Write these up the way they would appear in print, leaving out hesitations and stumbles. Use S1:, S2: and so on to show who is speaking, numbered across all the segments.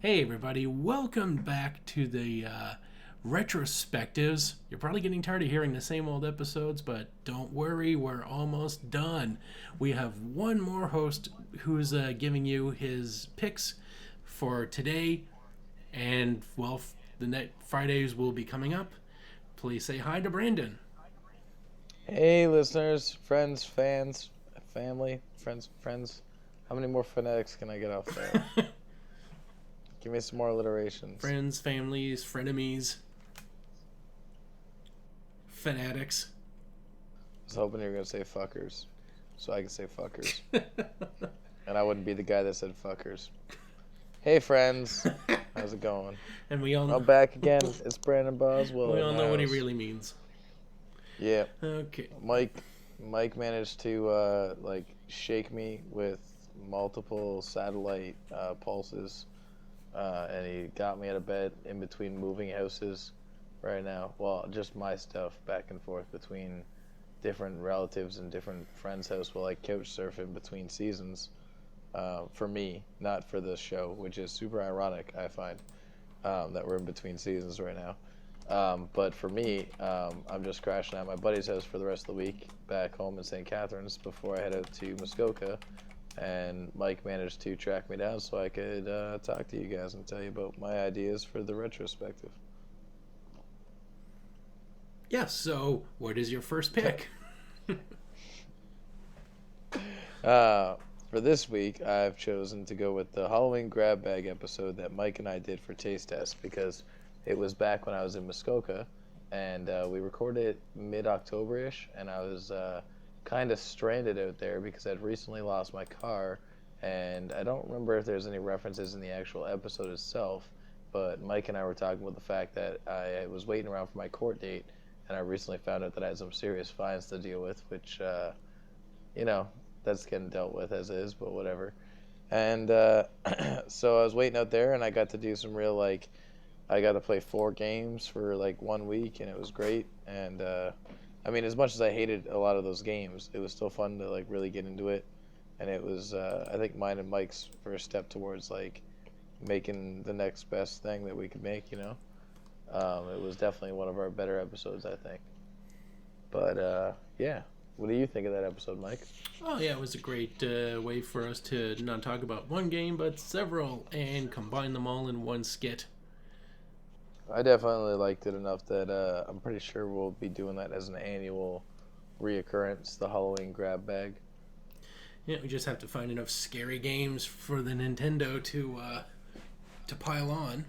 S1: Hey everybody, welcome back to the retrospectives. You're probably getting tired of hearing the same old episodes, but don't worry, we're almost done. We have one more host who's giving you his picks for today, and well, the next Fridays will be coming up. Please say hi to Brandon.
S2: Hey listeners, friends, fans, family, friends. How many more phonetics can I get off there? Give me some more alliterations.
S1: Friends, families, frenemies, fanatics.
S2: I was hoping you were going to say fuckers, so I could say fuckers. And I wouldn't be the guy that said fuckers. Hey friends, how's it going?
S1: And we all know,
S2: I'm back again. It's Brandon Boswell.
S1: we all know what he really means.
S2: Yeah.
S1: Okay.
S2: Mike managed to shake me with multiple satellite pulses. And he got me out of bed in between moving houses right now. Well, just my stuff back and forth between different relatives and different friends' house while I couch surf in between seasons. For me, not for this show, which is super ironic, I find, that we're in between seasons right now. But for me, I'm just crashing at my buddy's house for the rest of the week, back home in St. Catharines before I head out to Muskoka. And Mike managed to track me down so I could talk to you guys and tell you about my ideas for the retrospective.
S1: Yeah, so what is your first pick?
S2: For this week, I've chosen to go with the Halloween Grab Bag episode that Mike and I did for Taste Test because it was back when I was in Muskoka, and we recorded it mid-October-ish, and I was kind of stranded out there because I'd recently lost my car, and I don't remember if there's any references in the actual episode itself, but Mike and I were talking about the fact that I was waiting around for my court date, and I recently found out that I had some serious fines to deal with, which, that's getting dealt with as is, but whatever. And so I was waiting out there, and I got to do some real, I got to play 4 games for, 1 week, and it was great, and as much as I hated a lot of those games, it was still fun to, really get into it. And it was, I think, mine and Mike's first step towards, making the next best thing that we could make, It was definitely one of our better episodes, I think. But, yeah. What do you think of that episode, Mike?
S1: Oh, yeah, it was a great way for us to not talk about one game, but several, and combine them all in one skit.
S2: I definitely liked it enough that I'm pretty sure we'll be doing that as an annual reoccurrence, the Halloween Grab Bag.
S1: Yeah, we just have to find enough scary games for the Nintendo to pile on.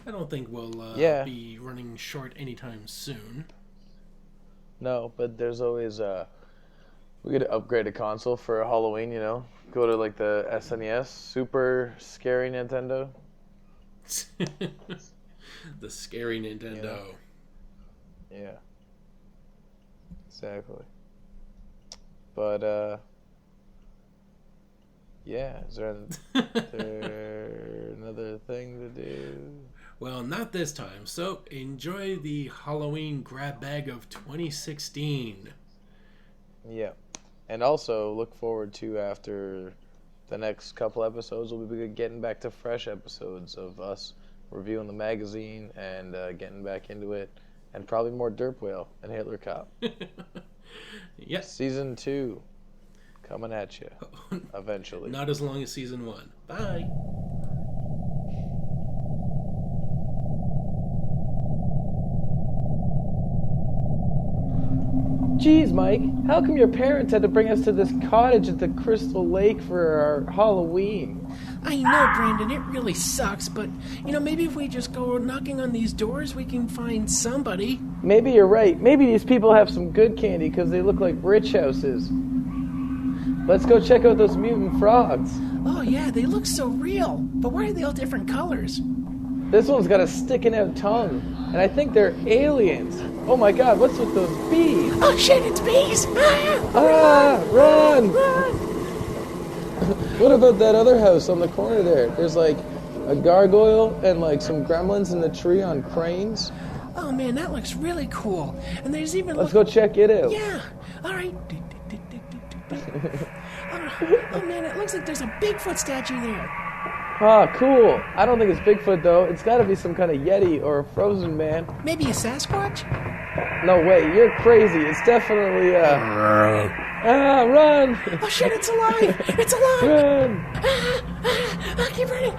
S1: I don't think we'll be running short anytime soon.
S2: No, but there's always we could upgrade a console for Halloween, Go to the SNES, super scary Nintendo.
S1: The scary Nintendo.
S2: Yeah. Exactly. But, yeah, is there another thing to do?
S1: Well, not this time. So, enjoy the Halloween Grab Bag of 2016.
S2: Yeah. And also, look forward to, after the next couple episodes, we'll be getting back to fresh episodes of us reviewing the magazine and getting back into it, and probably more Derp Whale and Hitler Cop.
S1: Yes.
S2: Season 2 coming at you eventually.
S1: Not as long as Season 1. Bye.
S2: Jeez, Mike, how come your parents had to bring us to this cottage at the Crystal Lake for our Halloween?
S1: I know, Brandon, it really sucks, but, maybe if we just go knocking on these doors, we can find somebody.
S2: Maybe you're right. Maybe these people have some good candy because they look like rich houses. Let's go check out those mutant frogs.
S1: Oh, yeah, they look so real. But why are they all different colors?
S2: This one's got a sticking out tongue, and I think they're aliens. Oh my god, what's with those bees?
S1: Oh shit, it's bees!
S2: Run! What about that other house on the corner there? There's a gargoyle and some gremlins in the tree on cranes.
S1: Oh man, that looks really cool. And there's even...
S2: Let's go check it out.
S1: Yeah, alright. Oh man, it looks like there's a Bigfoot statue there.
S2: Ah, cool. I don't think it's Bigfoot, though. It's got to be some kind of Yeti or a frozen man.
S3: Maybe a Sasquatch?
S2: No, wait. You're crazy. It's definitely, run!
S3: Oh shit, it's alive! It's alive!
S2: Run!
S3: Keep running!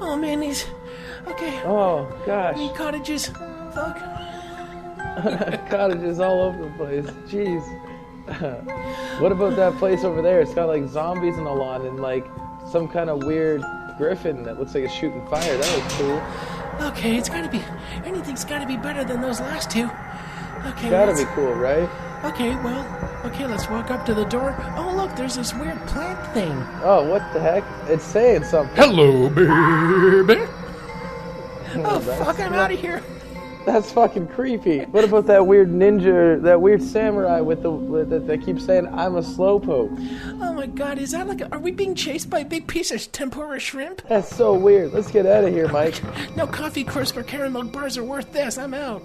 S3: Oh man, these... Okay.
S2: Oh, gosh.
S3: Any cottages? Fuck.
S2: Cottages all over the place. Jeez. What about that place over there? It's got like zombies on the lawn and like some kind of weird griffin that looks like it's shooting fire. That was cool.
S3: Okay, it's gotta be... Anything's gotta be better than those last two. Okay,
S2: Gotta be cool, right?
S3: Okay, well... Okay, let's walk up to the door. Oh, look, there's this weird plant thing.
S2: Oh, what the heck? It's saying something.
S1: Hello, baby.
S3: Oh, fuck, I'm out of here.
S2: That's fucking creepy. What about that weird ninja, that weird samurai that keeps saying, I'm a slowpoke?
S3: Oh my god, is that like... Are we being chased by a big piece of tempura shrimp?
S2: That's so weird. Let's get out of here, Mike.
S3: No coffee crisp or caramel bars are worth this. I'm out.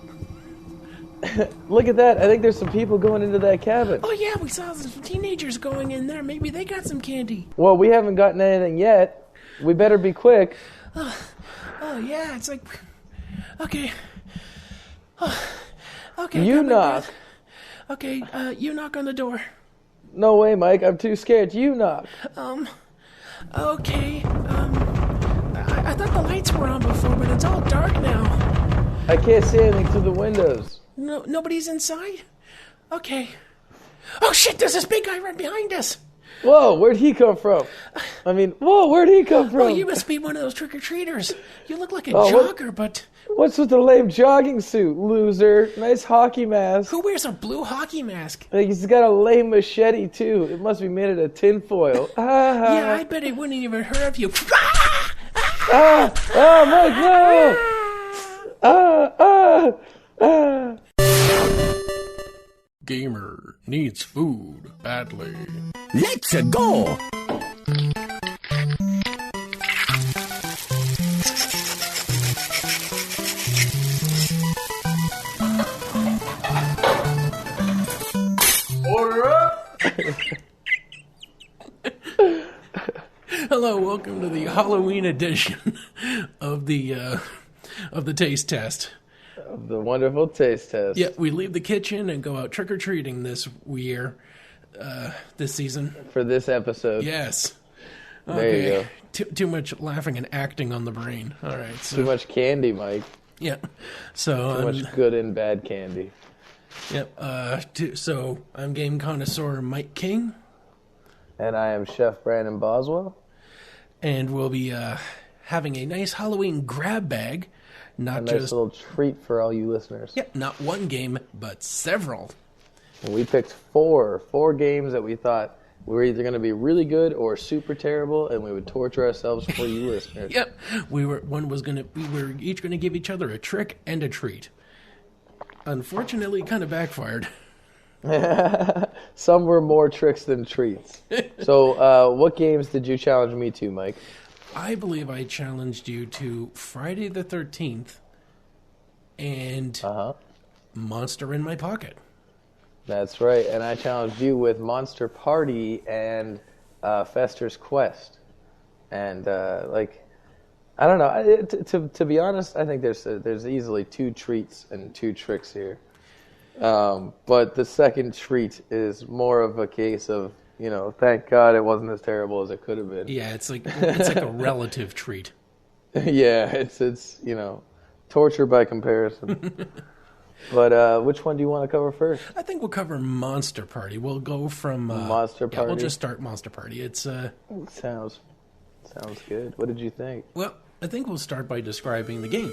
S2: Look at that. I think there's some people going into that cabin.
S3: Oh yeah, we saw some teenagers going in there. Maybe they got some candy.
S2: Well, we haven't gotten anything yet. We better be quick.
S3: Oh yeah, it's like... Okay. Oh, okay.
S2: You knock.
S3: Okay, you knock on the door.
S2: No way, Mike. I'm too scared. You knock.
S3: Okay. I thought the lights were on before, but it's all dark now.
S2: I can't see anything through the windows.
S3: No, nobody's inside? Okay. Oh shit, there's this big guy right behind us.
S2: Whoa, where'd he come from? Where'd he come from?
S3: Oh, you must be one of those trick-or-treaters. You look like a
S2: Oh, what-
S3: jogger, but...
S2: What's with the lame jogging suit, loser? Nice hockey mask.
S3: Who wears a blue hockey mask?
S2: Like, he's got a lame machete, too. It must be made out of tinfoil.
S3: Yeah, I bet it wouldn't even hurt if you...
S2: Oh, Mike, no!
S1: Gamer needs food badly.
S4: Let's go!
S2: Order up!
S1: Hello, welcome to the Halloween edition of the taste test.
S2: The wonderful taste test.
S1: Yeah, we leave the kitchen and go out trick-or-treating this year, this season.
S2: For this episode.
S1: Yes.
S2: There you go.
S1: Too much laughing and acting on the brain. All right. So,
S2: Too much candy, Mike.
S1: Yeah. So
S2: Too much good and bad candy.
S1: Yep. So I'm game connoisseur Mike King,
S2: And I am Chef Brandon Boswell.
S1: and we'll be having a nice Halloween grab bag.
S2: A
S1: Not
S2: nice
S1: just
S2: little treat for all you listeners.
S1: not one game, but several.
S2: We picked four games that we thought were either going to be really good or super terrible, and we would torture ourselves for you listeners.
S1: Yep. We were each gonna give each other a trick and a treat. Unfortunately, it kind of backfired.
S2: Some were more tricks than treats. So, what games did you challenge me to, Mike?
S1: I believe I challenged you to Friday the 13th and Monster in My Pocket.
S2: That's right, and I challenged you with Monster Party and Fester's Quest. And, I don't know. To be honest, I think there's easily two treats and two tricks here. But the second treat is more of a case of, thank God it wasn't as terrible as it could have been.
S1: Yeah, it's like a relative treat.
S2: Yeah, it's torture by comparison. But which one do you want to cover first?
S1: I think we'll cover Monster Party. We'll go from
S2: Monster
S1: Yeah, we'll
S2: Party?
S1: just start Monster Party. It's
S2: Sounds good. What did you think?
S1: well, I think we'll start by describing the game.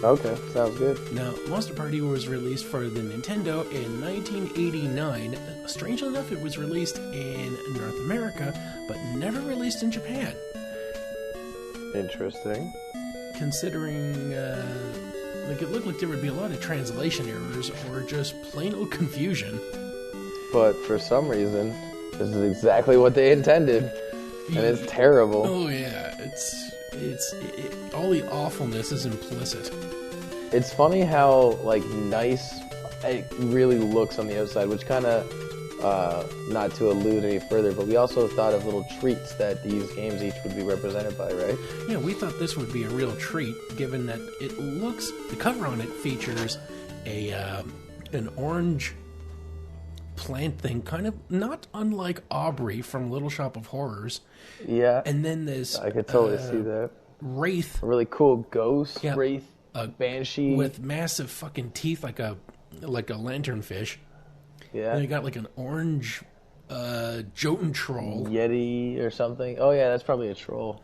S2: Okay, sounds good.
S1: Now, Monster Party was released for the Nintendo in 1989. Strangely enough, it was released in North America, but never released in Japan.
S2: Interesting.
S1: Considering, it looked like there would be a lot of translation errors or just plain old confusion.
S2: But for some reason, this is exactly what they intended, and it's terrible.
S1: Oh yeah, all the awfulness is implicit.
S2: It's funny how nice it really looks on the outside, which kind of, not to allude any further, but we also thought of little treats that these games each would be represented by, right?
S1: Yeah, we thought this would be a real treat, given that the cover on it features an orange plant thing, kind of not unlike Aubrey from Little Shop of Horrors.
S2: Yeah.
S1: And then there's
S2: I could totally see that.
S1: Wraith.
S2: A really cool ghost,
S1: Yeah.
S2: Wraith, banshee.
S1: With massive fucking teeth like a lanternfish.
S2: Yeah.
S1: And you got like an orange Jotun troll.
S2: Yeti or something. Oh yeah, that's probably a troll.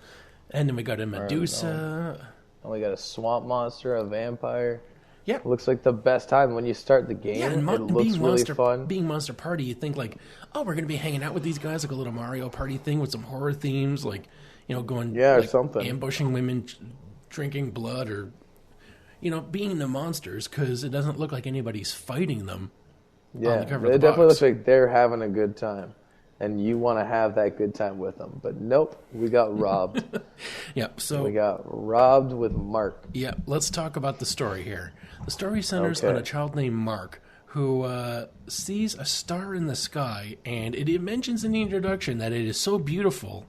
S1: And then we got a Medusa.
S2: And we got a swamp monster, a vampire.
S1: Yeah.
S2: Looks like the best time when you start the game.
S1: Yeah, and
S2: it looks really fun.
S1: Being Monster Party, you think like, oh, we're going to be hanging out with these guys, like a little Mario Party thing with some horror themes, like, going,
S2: or something.
S1: Ambushing women, drinking blood, or, being the monsters, because it doesn't look like anybody's fighting them.
S2: Yeah,
S1: on the cover
S2: it
S1: of the
S2: definitely
S1: box.
S2: looks like they're having a good time. And you want to have that good time with them. But nope, we got robbed.
S1: Yeah, so
S2: We got robbed with Mark.
S1: yeah, let's talk about the story here. The story centers on a child named Mark who sees a star in the sky, and it mentions in the introduction that it is so beautiful,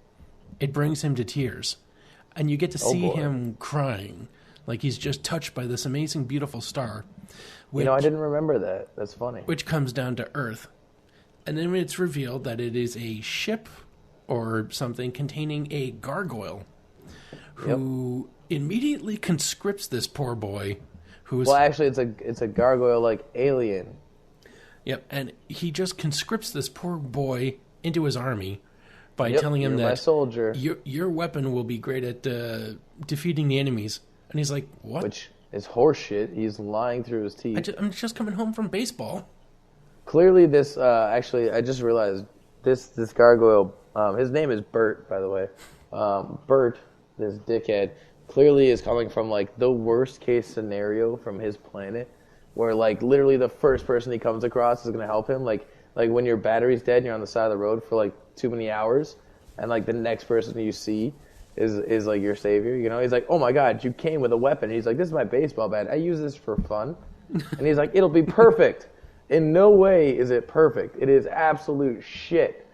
S1: it brings him to tears. And you get to see him crying, like he's just touched by this amazing, beautiful star. Which,
S2: I didn't remember that. That's funny.
S1: Which comes down to Earth. And then it's revealed that it is a ship or something containing a gargoyle who immediately conscripts this poor boy.
S2: Well, actually, it's a gargoyle-like alien.
S1: Yep, and he just conscripts this poor boy into his army by telling him
S2: you're
S1: that
S2: my soldier.
S1: Your weapon will be great at defeating the enemies. And he's like, what?
S2: Which is horseshit. He's lying through his teeth.
S1: I'm just coming home from baseball.
S2: Clearly, this actually, I just realized this gargoyle. His name is Bert, by the way. Bert, this dickhead, clearly is coming from the worst case scenario from his planet, where literally the first person he comes across is going to help him. Like when your battery's dead and you're on the side of the road for too many hours, and the next person you see is your savior. He's like, oh my god, you came with a weapon. And he's like, this is my baseball bat. I use this for fun. And he's like, it'll be perfect. In no way is it perfect. It is absolute shit.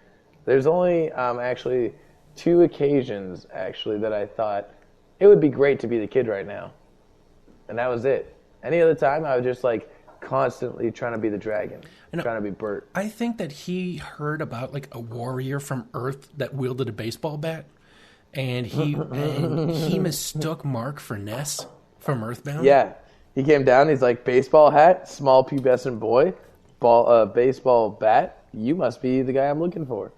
S2: There's only actually 2 occasions that I thought it would be great to be the kid right now, and that was it. Any other time, I was just constantly trying to be the dragon, trying to be Bert.
S1: I think that he heard about a warrior from Earth that wielded a baseball bat, and he mistook Mark for Ness from Earthbound.
S2: Yeah, he came down. He's like, baseball hat, small pubescent boy, baseball bat. You must be the guy I'm looking for.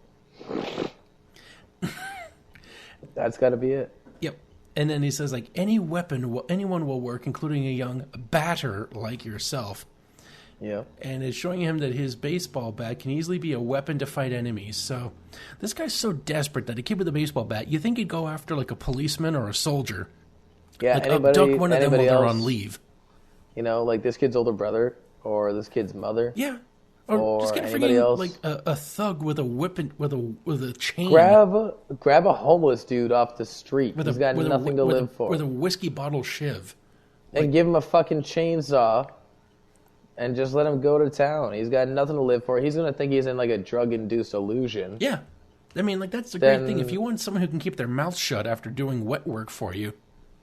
S2: That's got to be it.
S1: Yep. And then he says, any weapon, anyone will work, including a young batter like yourself.
S2: Yeah.
S1: And it's showing him that his baseball bat can easily be a weapon to fight enemies. So this guy's so desperate that a kid with a baseball bat, you think he'd go after a policeman or a soldier.
S2: Yeah,
S1: abduct one of them while they're
S2: else,
S1: on leave.
S2: This kid's older brother or this kid's mother.
S1: Yeah. Or just get
S2: anybody else.
S1: a thug with a whip with a chain.
S2: Grab a homeless dude off the street. He's got nothing to live for.
S1: With a whiskey bottle shiv.
S2: And give him a fucking chainsaw and just let him go to town. He's got nothing to live for. He's going to think he's in a drug-induced illusion.
S1: Yeah. I mean, that's the great thing. If you want someone who can keep their mouth shut after doing wet work for you.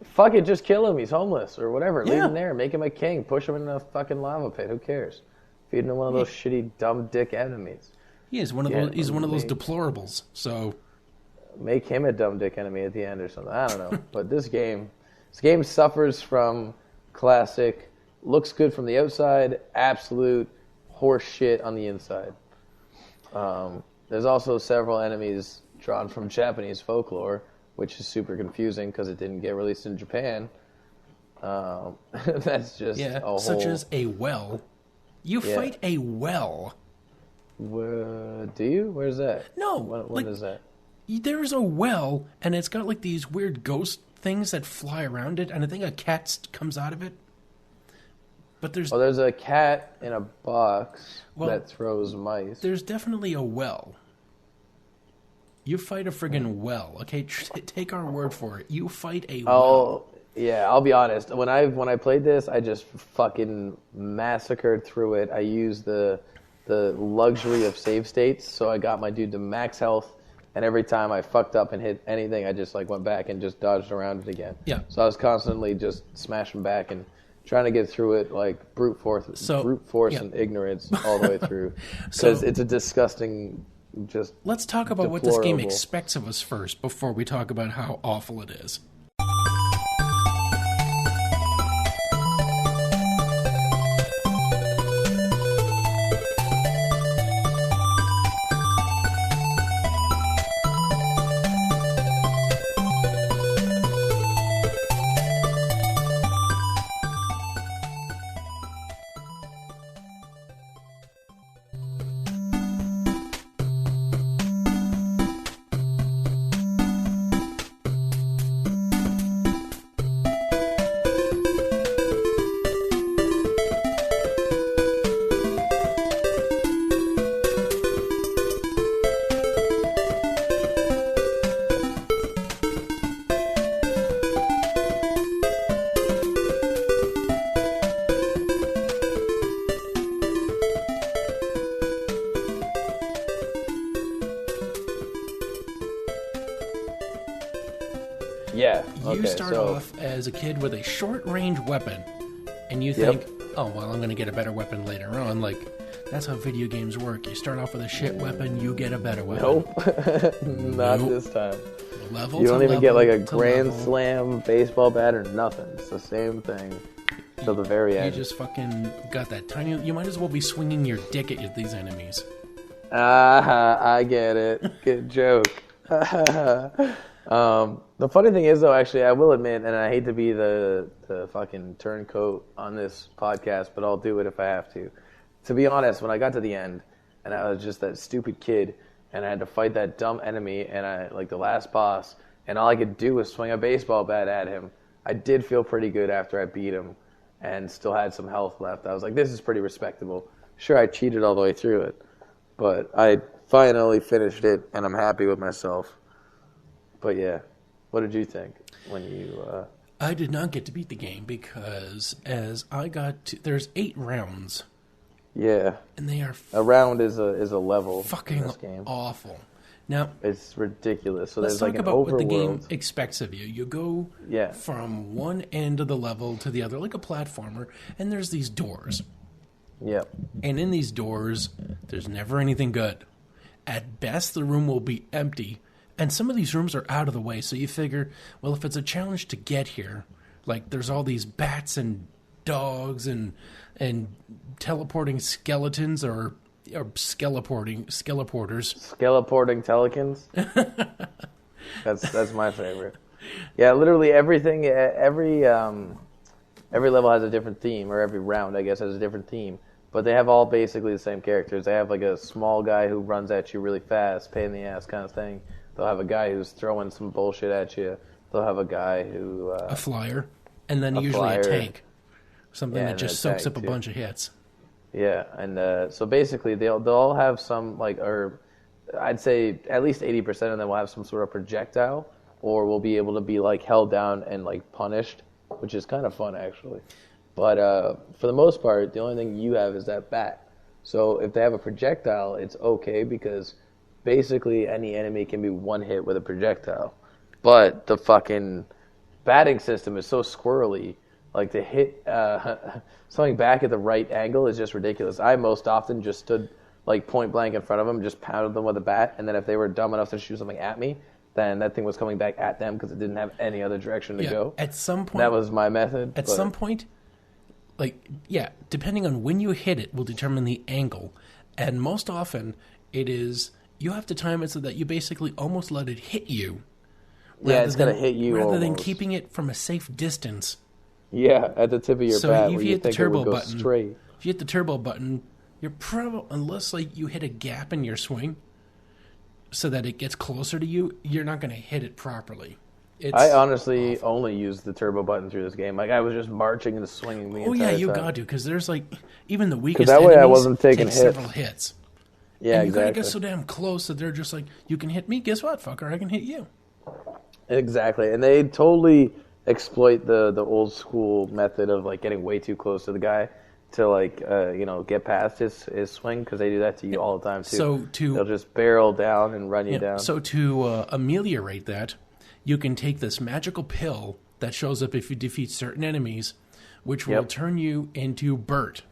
S2: Fuck it, just kill him. He's homeless or whatever.
S1: Yeah.
S2: Leave him there. Make him a king. Push him in a fucking lava pit. Who cares? Feed him one of those shitty, dumb dick enemies.
S1: He is one of those. He's one of those deplorables. So
S2: make him a dumb dick enemy at the end or something. I don't know. But this game suffers from classic, looks good from the outside, absolute horse shit on the inside. There's also several enemies drawn from Japanese folklore, which is super confusing because it didn't get released in Japan. That's just
S1: Yeah,
S2: a
S1: such
S2: whole...
S1: as a well. You
S2: Yeah.
S1: fight a well.
S2: Do you? Where's that?
S1: No,
S2: When
S1: like,
S2: is that?
S1: there's a well, and it's got like these weird ghost things that fly around it, and I think a cat comes out of it. But there's
S2: Well, there's a cat in a box
S1: Well,
S2: that throws mice.
S1: there's definitely a well. You fight a friggin' well, okay? Take our word for it. You fight a well.
S2: Oh, yeah. I'll be honest. When I played this, I just fucking massacred through it. I used the luxury of save states, so I got my dude to max health. And every time I fucked up and hit anything, I just like went back and just dodged around it again.
S1: Yeah.
S2: So I was constantly just smashing back and trying to get through it like brute force
S1: yeah.
S2: and ignorance all the way through.
S1: So-
S2: Because it's a disgusting, just
S1: Let's talk about what this game
S2: deplorable.
S1: expects of us first before we talk about how awful it is.
S2: yeah.
S1: You
S2: Okay,
S1: start
S2: so
S1: off as a kid with a short-range weapon, and you
S2: Yep.
S1: think, oh, well, I'm going to get a better weapon later on. Like, that's how video games work. You start off with a shit weapon, you get a better weapon.
S2: nope, not
S1: Nope.
S2: this time.
S1: Level
S2: You
S1: to
S2: don't even get
S1: level
S2: like a
S1: to
S2: grand
S1: level.
S2: slam baseball bat or nothing. It's the same thing till the very
S1: You
S2: end.
S1: just fucking got that tiny... You might as well be swinging your dick at these enemies.
S2: I get it. Good joke. The funny thing is, though, actually, I will admit, and I hate to be the fucking turncoat on this podcast, but I'll do it if I have to. To be honest, when I got to the end, and I was just that stupid kid, and I had to fight that dumb enemy, and I like the last boss, and all I could do was swing a baseball bat at him. I did feel pretty good after I beat him, and still had some health left. I was like, this is pretty respectable. Sure, I cheated all the way through it, but I finally finished it, and I'm happy with myself. But yeah, what did you think when you...
S1: I did not get to beat the game because as I got to... There's 8 rounds,
S2: Yeah,
S1: and they are
S2: a round is a level in
S1: fucking
S2: this game.
S1: awful. Now,
S2: It's ridiculous. So
S1: let's
S2: there's like
S1: talk
S2: an
S1: about what the game
S2: overworld.
S1: expects of you. You go
S2: Yeah.
S1: from one end of the level to the other, like a platformer, and there's these doors.
S2: Yep.
S1: And in these doors, there's never anything good. At best, the room will be empty, and some of these rooms are out of the way, so you figure, well, if it's a challenge to get here, like there's all these bats and dogs and teleporting skeletons or skeleporters.
S2: Skeleporting Telecans. That's my favorite. Yeah, literally everything. Every level has a different theme, or every round, I guess, has a different theme. But they have all basically the same characters. They have like a small guy who runs at you really fast, pain in the ass kind of thing. They'll have a guy who's throwing some bullshit at you. They'll have a guy who
S1: A flyer, and then
S2: A
S1: usually
S2: flyer.
S1: a tank. Something
S2: Yeah,
S1: that
S2: and
S1: just
S2: a
S1: soaks
S2: tank,
S1: up a
S2: too.
S1: bunch of hits.
S2: yeah, and so basically they'll all have some like, or I'd say at least 80% of them will have some sort of projectile, or will be able to be like held down and like punished, which is kind of fun actually. But for the most part, the only thing you have is that bat. So if they have a projectile, it's okay because basically any enemy can be one hit with a projectile. But the fucking batting system is so squirrely. Like to hit something back at the right angle is just ridiculous. I most often just stood like point blank in front of them, just pounded them with a bat, and then if they were dumb enough to shoot something at me, then that thing was coming back at them because it didn't have any other direction to
S1: Yeah,
S2: go.
S1: at some point,
S2: That was my method.
S1: At
S2: but-
S1: some point, like, yeah, depending on when you hit it will determine the angle. And most often, it is, you have to time it so that you basically almost let it hit you.
S2: Yeah,
S1: rather
S2: it's gonna
S1: than-
S2: hit you
S1: Rather than
S2: almost.
S1: keeping it from a safe distance.
S2: Yeah, at the tip of your
S1: So
S2: bat,
S1: if
S2: where
S1: you
S2: you
S1: hit the
S2: think it would
S1: turbo
S2: go
S1: button,
S2: straight.
S1: if you hit the turbo button, you're probably, unless like you hit a gap in your swing, so that it gets closer to you, you're not going to hit it properly.
S2: I honestly only used the turbo button through this game. Like I was just marching and swinging the entire time.
S1: You got to, because there's like even the weakest
S2: that way I
S1: enemies
S2: wasn't taking
S1: take
S2: hits.
S1: several hits.
S2: Yeah,
S1: and you
S2: exactly.
S1: gotta get so damn close that they're just like, you can hit me. Guess what, fucker? I can hit you.
S2: Exactly, and they totally exploit the old school method of like getting way too close to the guy to like get past his swing, because they do that to you all the time too.
S1: So
S2: they'll just barrel down and run you down.
S1: So to ameliorate that, you can take this magical pill that shows up if you defeat certain enemies, which will turn you into Bert.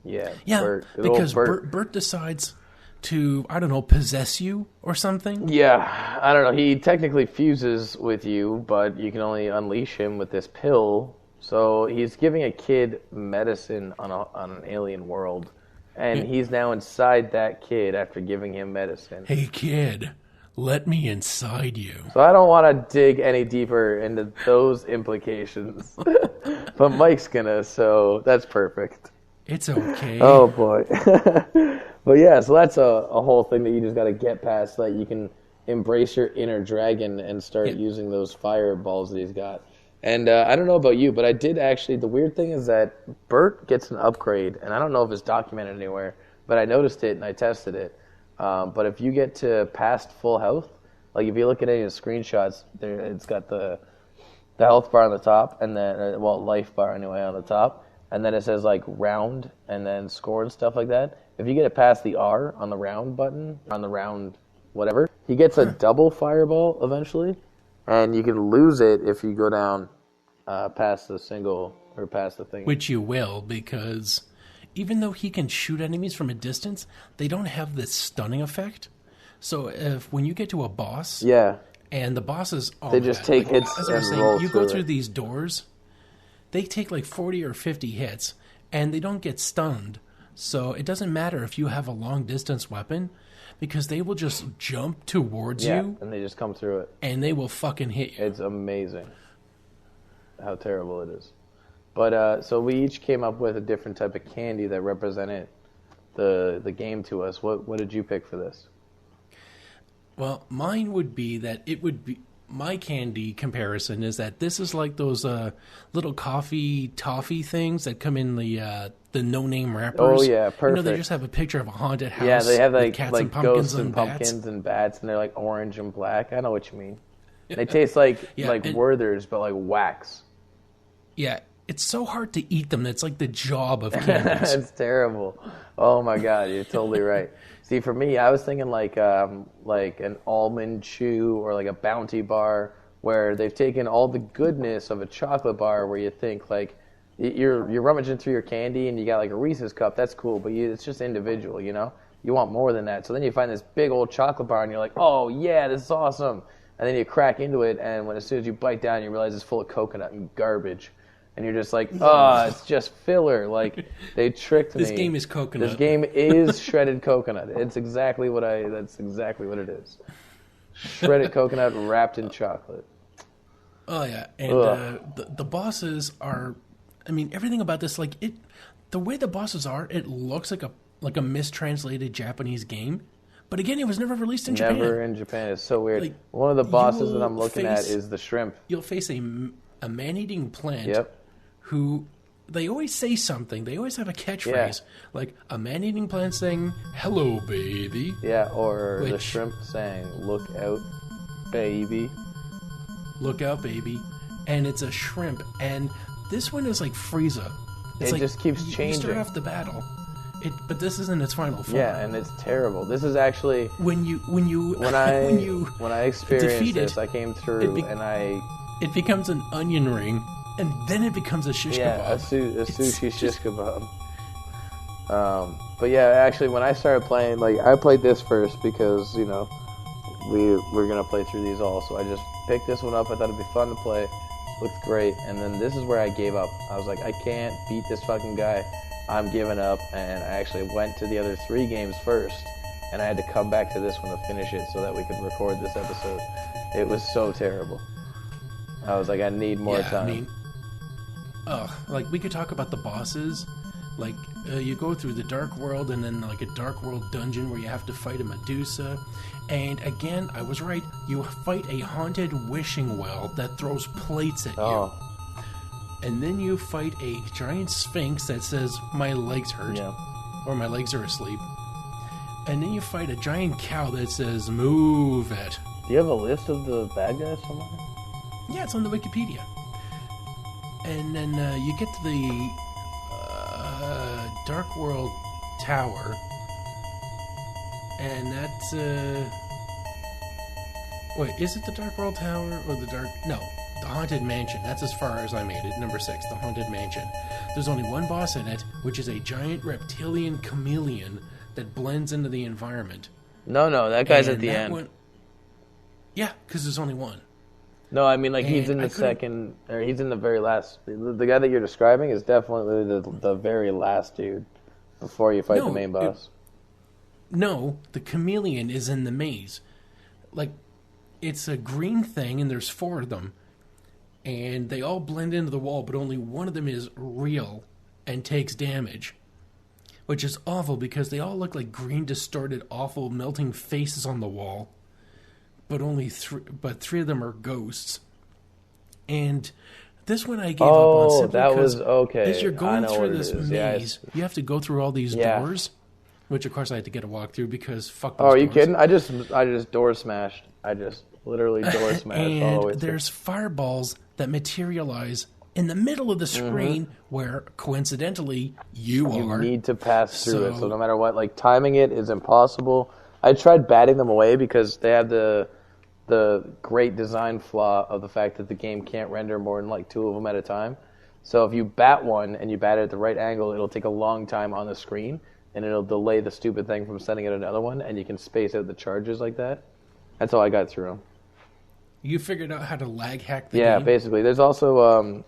S2: Yeah,
S1: Bert. Because Bert decides to, I don't know, possess you or something.
S2: Yeah, I don't know. He technically fuses with you, but you can only unleash him with this pill. So he's giving a kid medicine on an alien world, and he's now inside that kid after giving him medicine.
S1: Hey, kid, let me inside you.
S2: So I don't want to dig any deeper into those implications, but Mike's gonna, so that's perfect.
S1: It's okay.
S2: Oh, boy. But yeah, so that's a whole thing that you just got to get past, so that you can embrace your inner dragon and start using those fireballs that he's got. And I don't know about you, but I did actually, the weird thing is that Bert gets an upgrade, and I don't know if it's documented anywhere, but I noticed it and I tested it. But if you get to past full health, like if you look at any of the screenshots, there it's got the health bar on the top, and then, life bar anyway on the top, and then it says like round and then score and stuff like that. If you get it past the R on the round button, on the round whatever, he gets a double fireball eventually. And you can lose it if you go down past the single or past the thing.
S1: Which you will, because even though he can shoot enemies from a distance, they don't have this stunning effect. So when you get to a boss, and the bosses,
S2: they just take hits and roll.
S1: You go through these doors, they take like 40 or 50 hits, and they don't get stunned. So it doesn't matter if you have a long distance weapon, because they will just jump towards you.
S2: And they just come through it.
S1: And they will fucking hit you.
S2: It's amazing how terrible it is. But so we each came up with a different type of candy that represented the game to us. What did you pick for this?
S1: Well, mine would be that it would be... My candy comparison is that this is like those little coffee toffee things that come in the no-name wrappers.
S2: Oh yeah, perfect.
S1: You know, they just have a picture of a haunted house.
S2: Yeah, they have like
S1: cats and
S2: ghosts and pumpkins and bats, and they're like orange and black. I know what you mean. They taste like Werther's, but like wax.
S1: Yeah, it's so hard to eat them. It's like the job of candies.
S2: It's terrible. Oh my god, you're totally right. See, for me, I was thinking like an almond chew or like a Bounty bar, where they've taken all the goodness of a chocolate bar, where you think like you're rummaging through your candy and you got like a Reese's cup. That's cool, but it's just individual, you know? You want more than that. So then you find this big old chocolate bar and you're like, oh yeah, this is awesome. And then you crack into it, and as soon as you bite down, you realize it's full of coconut and garbage. And you're just like, it's just filler. Like, they tricked me.
S1: This game is coconut.
S2: This game is shredded coconut. That's exactly what it is. Shredded coconut wrapped in chocolate.
S1: Oh, yeah. And the bosses are, I mean, everything about this, like, the way the bosses are, it looks like a mistranslated Japanese game. But again, it was never released in Japan.
S2: Never in Japan. It's so weird. Like, one of the bosses that I'm looking at is the shrimp.
S1: You'll face a man-eating plant who, they always say something. They always have a catchphrase. Like a man-eating plant saying, hello, baby.
S2: Yeah, or the shrimp saying, look out, baby.
S1: Look out, baby. And it's a shrimp. And this one is like Frieza. It's like,
S2: just keeps changing.
S1: You start off the battle. But this isn't its final form.
S2: Yeah, and it's terrible. This is actually
S1: when I
S2: experienced this, I came through
S1: it becomes an onion ring, and then it becomes a shish kebab.
S2: Yeah, a sushi shish kebab. But yeah, actually, when I started playing, like I played this first because we're gonna play through these all. So I just picked this one up. I thought it'd be fun to play. Looked great, and then this is where I gave up. I was like, I can't beat this fucking guy. I'm giving up, and I actually went to the other 3 games first, and I had to come back to this one to finish it so that we could record this episode. It was so terrible. I was like, I need more time.
S1: like we could talk about the bosses. Like you go through the dark world and then like a dark world dungeon where you have to fight a Medusa. And again, I was right. You fight a haunted wishing well that throws plates at you. And then you fight a giant sphinx that says, "My legs hurt."
S2: Yeah.
S1: Or "My legs are asleep." And then you fight a giant cow that says, "Move it."
S2: Do you have a list of the bad guys somewhere?
S1: Yeah, it's on the Wikipedia. And then you get to the Dark World Tower. And that's... Wait, is it the Dark World Tower or the Dark... No, the Haunted Mansion. That's as far as I made it. Number 6, the Haunted Mansion. There's only one boss in it, which is a giant reptilian chameleon that blends into the environment.
S2: No, that guy's
S1: And
S2: at the
S1: that
S2: end.
S1: one- Yeah, because there's only one.
S2: No, I mean, like, he's
S1: And
S2: in the second, or he's in the very last. The guy that you're describing is definitely the very last dude before you fight the main boss.
S1: No, the chameleon is in the maze. Like, it's a green thing, and there's 4 of them. And they all blend into the wall, but only one of them is real and takes damage. Which is awful, because they all look like green, distorted, awful, melting faces on the wall. But only 3 of them are ghosts. And this one I gave up on simply
S2: that
S1: because
S2: was okay.
S1: as you're
S2: I
S1: going
S2: know
S1: through
S2: what it
S1: this
S2: is.
S1: maze,
S2: Yeah,
S1: you have to go through all these doors. Which, of course, I had to get a walkthrough because fuck those
S2: Oh, are you
S1: doors.
S2: kidding? I just door smashed. I just literally door smashed all the way
S1: And
S2: through.
S1: there's fireballs that materialize in the middle of the screen where, coincidentally, you
S2: You
S1: are.
S2: need to pass through it. So
S1: So-
S2: no matter what, like, timing it is impossible. I tried batting them away because they have the great design flaw of the fact that the game can't render more than like 2 of them at a time. So if you bat one and you bat it at the right angle, it'll take a long time on the screen, and it'll delay the stupid thing from sending it another one, and you can space out the charges like that. That's how I got through them.
S1: You figured out how to lag hack the
S2: Yeah,
S1: game?
S2: basically. There's also,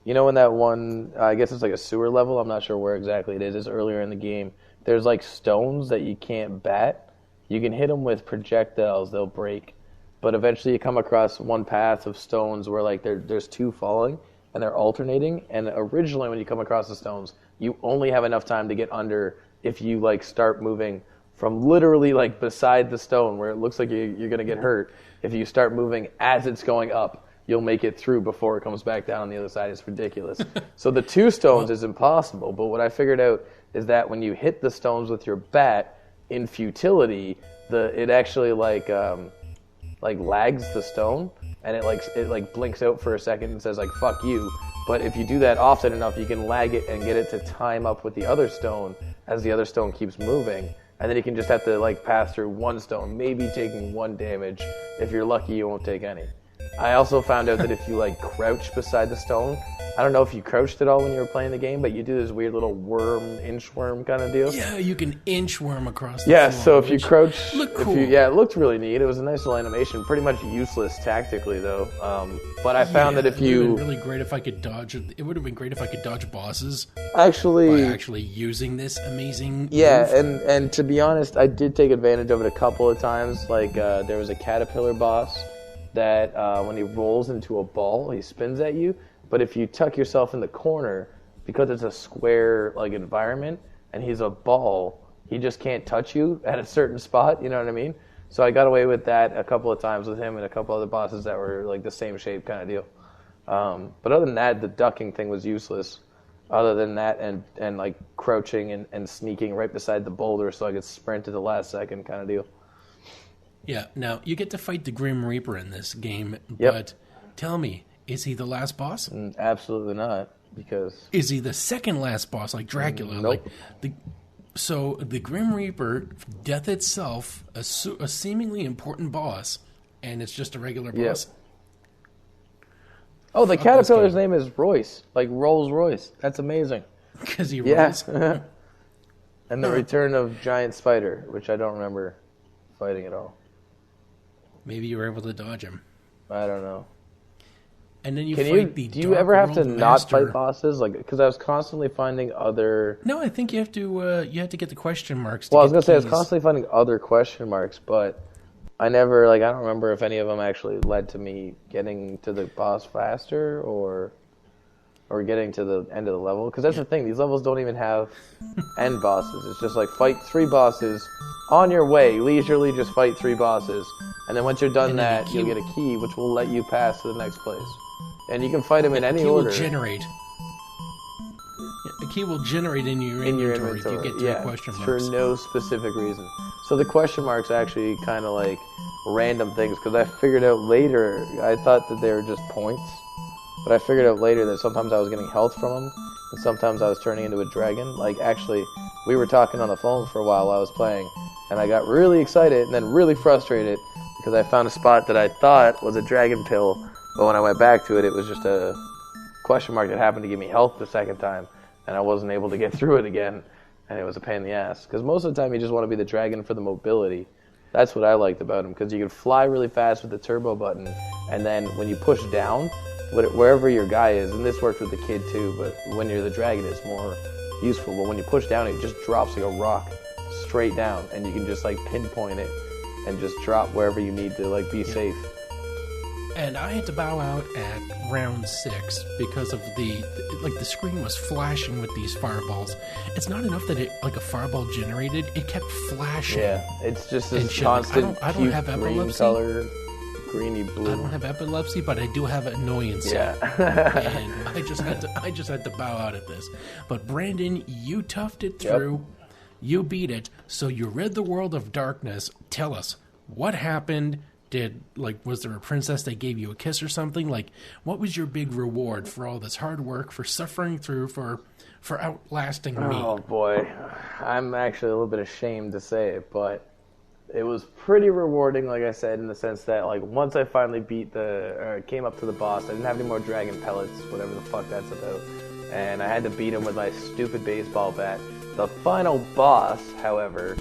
S2: you know, in that one, I guess it's like a sewer level. I'm not sure where exactly it is. It's earlier in the game. There's like stones that you can't bat. You can hit them with projectiles; they'll break. But eventually, you come across one path of stones where like there's 2 falling and they're alternating. And originally, when you come across the stones, you only have enough time to get under if you like start moving from literally like beside the stone where it looks like you're gonna get hurt. If you start moving as it's going up, you'll make it through before it comes back down on the other side. It's ridiculous. So the 2 stones is impossible. But what I figured out is that when you hit the stones with your bat in futility, it actually like lags the stone, and it blinks out for a second and says like fuck you. But if you do that often enough, you can lag it and get it to time up with the other stone as the other stone keeps moving, and then you can just have to like pass through one stone, maybe taking 1 damage. If you're lucky, you won't take any. I also found out that if you like crouch beside the stone, I don't know if you crouched at all when you were playing the game, but you do this weird little inchworm kind of deal.
S1: Yeah, you can inchworm across the
S2: Yeah,
S1: floor,
S2: so if you
S1: which
S2: crouch,
S1: looked cool.
S2: it looked really neat. It was a nice little animation, pretty much useless tactically though. But I found that if
S1: it would
S2: you
S1: have been really great if I could dodge. It would have been great if I could dodge bosses
S2: actually,
S1: by actually using this amazing.
S2: yeah,
S1: move.
S2: and to be honest, I did take advantage of it a couple of times. Like there was a caterpillar boss that when he rolls into a ball, he spins at you. But if you tuck yourself in the corner, because it's a square like environment and he's a ball, he just can't touch you at a certain spot. You know what I mean? So I got away with that a couple of times with him and a couple other bosses that were like the same shape kind of deal. But other than that, the ducking thing was useless. Other than that, and like crouching and sneaking right beside the boulder so I could sprint at the last second kind of deal.
S1: Yeah. Now you get to fight the Grim Reaper in this game,
S2: Yep.
S1: but tell me, is he the last boss?
S2: Absolutely not, because
S1: Is he the second last boss, like Dracula?
S2: Nope.
S1: So the Grim Reaper, death itself, a seemingly important boss, and it's just a regular
S2: Yep.
S1: boss.
S2: oh, the
S1: Fuck this
S2: caterpillar's
S1: game.
S2: name is Royce, like Rolls Royce. That's amazing.
S1: Because he
S2: Yeah.
S1: rolls.
S2: And the return of Giant Spider, which I don't remember fighting at all.
S1: Maybe you were able to dodge him.
S2: I don't know.
S1: And then you
S2: Can
S1: fight
S2: you?
S1: the
S2: Do you
S1: Dark
S2: ever have to
S1: World
S2: not
S1: Master.
S2: fight bosses? Like, because I was constantly finding other.
S1: No, I think you have to get the question marks. To
S2: Well, I was
S1: get
S2: gonna say I was
S1: keys.
S2: constantly finding other question marks, but I never I don't remember if any of them actually led to me getting to the boss faster or. or getting to the end of the level. Because that's the thing, these levels don't even have end bosses. It's just like fight 3 bosses on your way, leisurely just fight 3 bosses. And then once you're done that, you'll get a key which will let you pass to the next place. And you can fight them in any order.
S1: The key will generate in your inventory if you get 3 question marks.
S2: For no specific reason. So the question marks actually kind of like random things, because I figured out later, I thought that they were just points. But I figured out later that sometimes I was getting health from them, and sometimes I was turning into a dragon. Like, actually, we were talking on the phone for a while while I was playing, and I got really excited and then really frustrated because I found a spot that I thought was a dragon pill, but when I went back to it, it was just a question mark that happened to give me health the second time, and I wasn't able to get through it again, and it was a pain in the ass. Because most of the time, you just want to be the dragon for the mobility. That's what I liked about him, because you could fly really fast with the turbo button, and then when you push down, wherever your guy is, and this worked with the kid too, but when you're the dragon, it's more useful. But when you push down, it just drops like a rock straight down, and you can just like pinpoint it and just drop wherever you need to like be safe.
S1: And I had to bow out at round 6 because of the screen was flashing with these fireballs. It's not enough that it like a fireball generated; it kept flashing.
S2: Yeah, it's just this constant
S1: I don't have
S2: green
S1: epilepsy.
S2: color. Greeny blue.
S1: I don't have epilepsy, but I do have annoyance.
S2: Yeah.
S1: And I just had to bow out at this. But Brandon, you toughed it through. Yep. You beat it. So you rid the world of darkness. Tell us what happened. Was there a princess that gave you a kiss or something? Like, what was your big reward for all this hard work, for suffering through, for outlasting me?
S2: Oh boy, I'm actually a little bit ashamed to say it, but it was pretty rewarding, like I said, in the sense that, like, once I finally came up to the boss, I didn't have any more dragon pellets, whatever the fuck that's about, and I had to beat him with my stupid baseball bat. The final boss, however,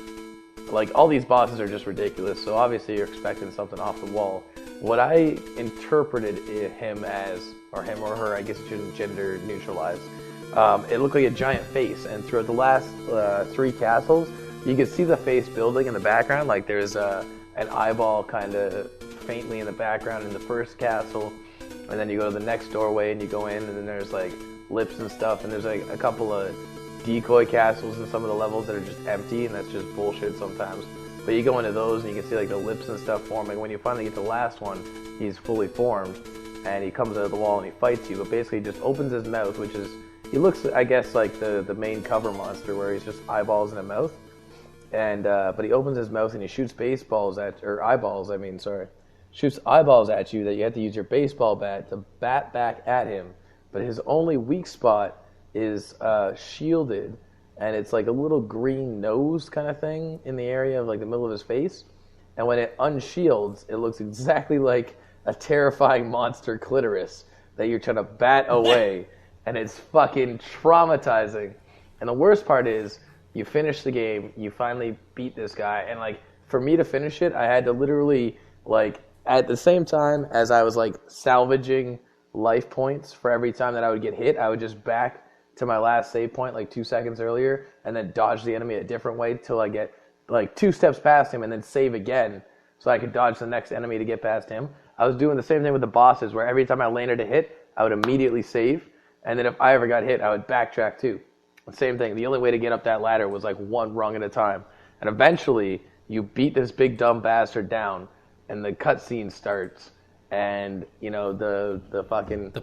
S2: like, all these bosses are just ridiculous, so obviously you're expecting something off the wall. What I interpreted him as, or him or her, I guess you shouldn't gender neutralize, it looked like a giant face, and throughout the last 3 castles, you can see the face building in the background. Like, there's an eyeball kind of faintly in the background in the first castle, and then you go to the next doorway and you go in, and then there's like lips and stuff, and there's like a couple of decoy castles in some of the levels that are just empty, and that's just bullshit sometimes. But you go into those and you can see like the lips and stuff forming. When you finally get to the last one, he's fully formed, and he comes out of the wall and he fights you, but basically he just opens his mouth, which is, he looks, I guess, like the main cover monster, where he's just eyeballs in a mouth. And but he opens his mouth and he shoots shoots eyeballs at you that you have to use your baseball bat to bat back at him. But his only weak spot is shielded, and it's like a little green nose kind of thing in the area of like the middle of his face. And when it unshields, it looks exactly like a terrifying monster clitoris that you're trying to bat away, and it's fucking traumatizing. And the worst part is, you finish the game, you finally beat this guy, and like, for me to finish it, I had to literally, like, at the same time as I was like salvaging life points for every time that I would get hit, I would just back to my last save point like 2 seconds earlier and then dodge the enemy a different way till I get like 2 steps past him and then save again so I could dodge the next enemy to get past him. I was doing the same thing with the bosses, where every time I landed a hit, I would immediately save, and then if I ever got hit, I would backtrack too. Same thing. The only way to get up that ladder was like one rung at a time. And eventually, you beat this big dumb bastard down, and the cutscene starts, and you know the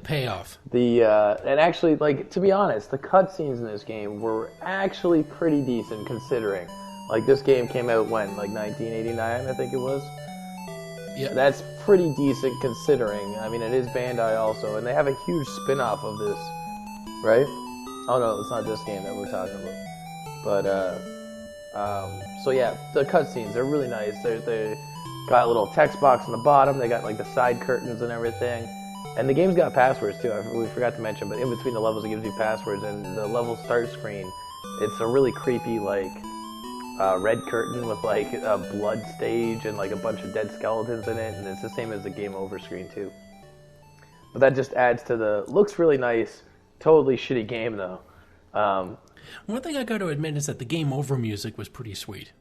S1: payoff.
S2: And actually, like, to be honest, the cutscenes in this game were actually pretty decent considering. Like, this game came out when, like 1989, I think it was. Yeah, that's pretty decent considering. I mean, it is Bandai also, and they have a huge spin-off of this, right? Oh no, it's not this game that we're talking about. But so yeah, the cutscenes, they're really nice. They got a little text box on the bottom. They got like the side curtains and everything. And the game's got passwords too. We forgot to mention, but in between the levels, it gives you passwords. And the level start screen, it's a really creepy like red curtain with like a blood stage and like a bunch of dead skeletons in it. And it's the same as the game over screen too. But that just adds to looks really nice. Totally shitty game though.
S1: One thing I got to admit is that the game over music was pretty sweet.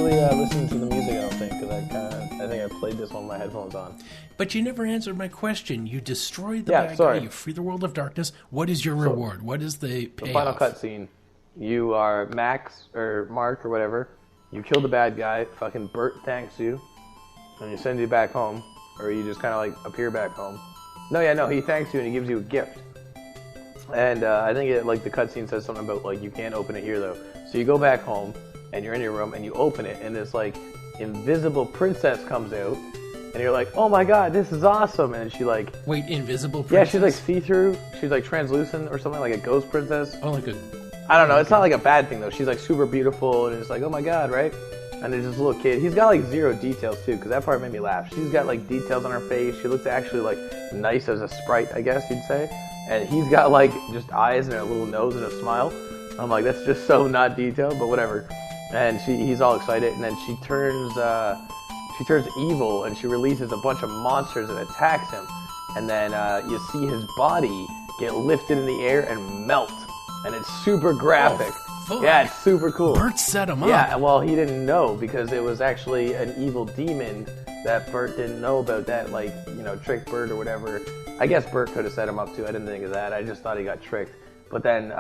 S2: actually listened to the music, I don't think, because I think I played this one with my headphones on.
S1: But you never answered my question. You destroyed the
S2: Yeah,
S1: bad
S2: sorry.
S1: guy. You free the world of darkness. What is your reward? What is the payoff?
S2: The final cutscene. You are Max or Mark or whatever. You kill the bad guy. Fucking Bert thanks you, and he sends you back home, or you just kind of like appear back home. No, he thanks you and he gives you a gift. And I think it like the cutscene says something about like you can't open it here though. So you go back home and you're in your room and you open it and this like invisible princess comes out and you're like, oh my god, this is awesome. And she like
S1: Wait, invisible princess?
S2: yeah, she's like see-through. She's like translucent or something, like a ghost princess.
S1: Oh, like a...
S2: I don't know. It's not like a bad thing though. She's like super beautiful and it's like, oh my god, right? And there's this little kid. He's got like zero details too, because that part made me laugh. She's got like details on her face. She looks actually like nice as a sprite, I guess you'd say. And he's got like just eyes and a little nose and a smile. I'm like, that's just so not detailed, but whatever. And he's all excited, and then she turns evil, and she releases a bunch of monsters and attacks him. And then you see his body get lifted in the air and melt, and it's super graphic.
S1: Oh, fuck.
S2: Yeah, it's super cool.
S1: Bert set him up.
S2: Yeah, well, he didn't know because it was actually an evil demon that Bert didn't know about. That like tricked Bert or whatever. I guess Bert could have set him up too. I didn't think of that. I just thought he got tricked. But then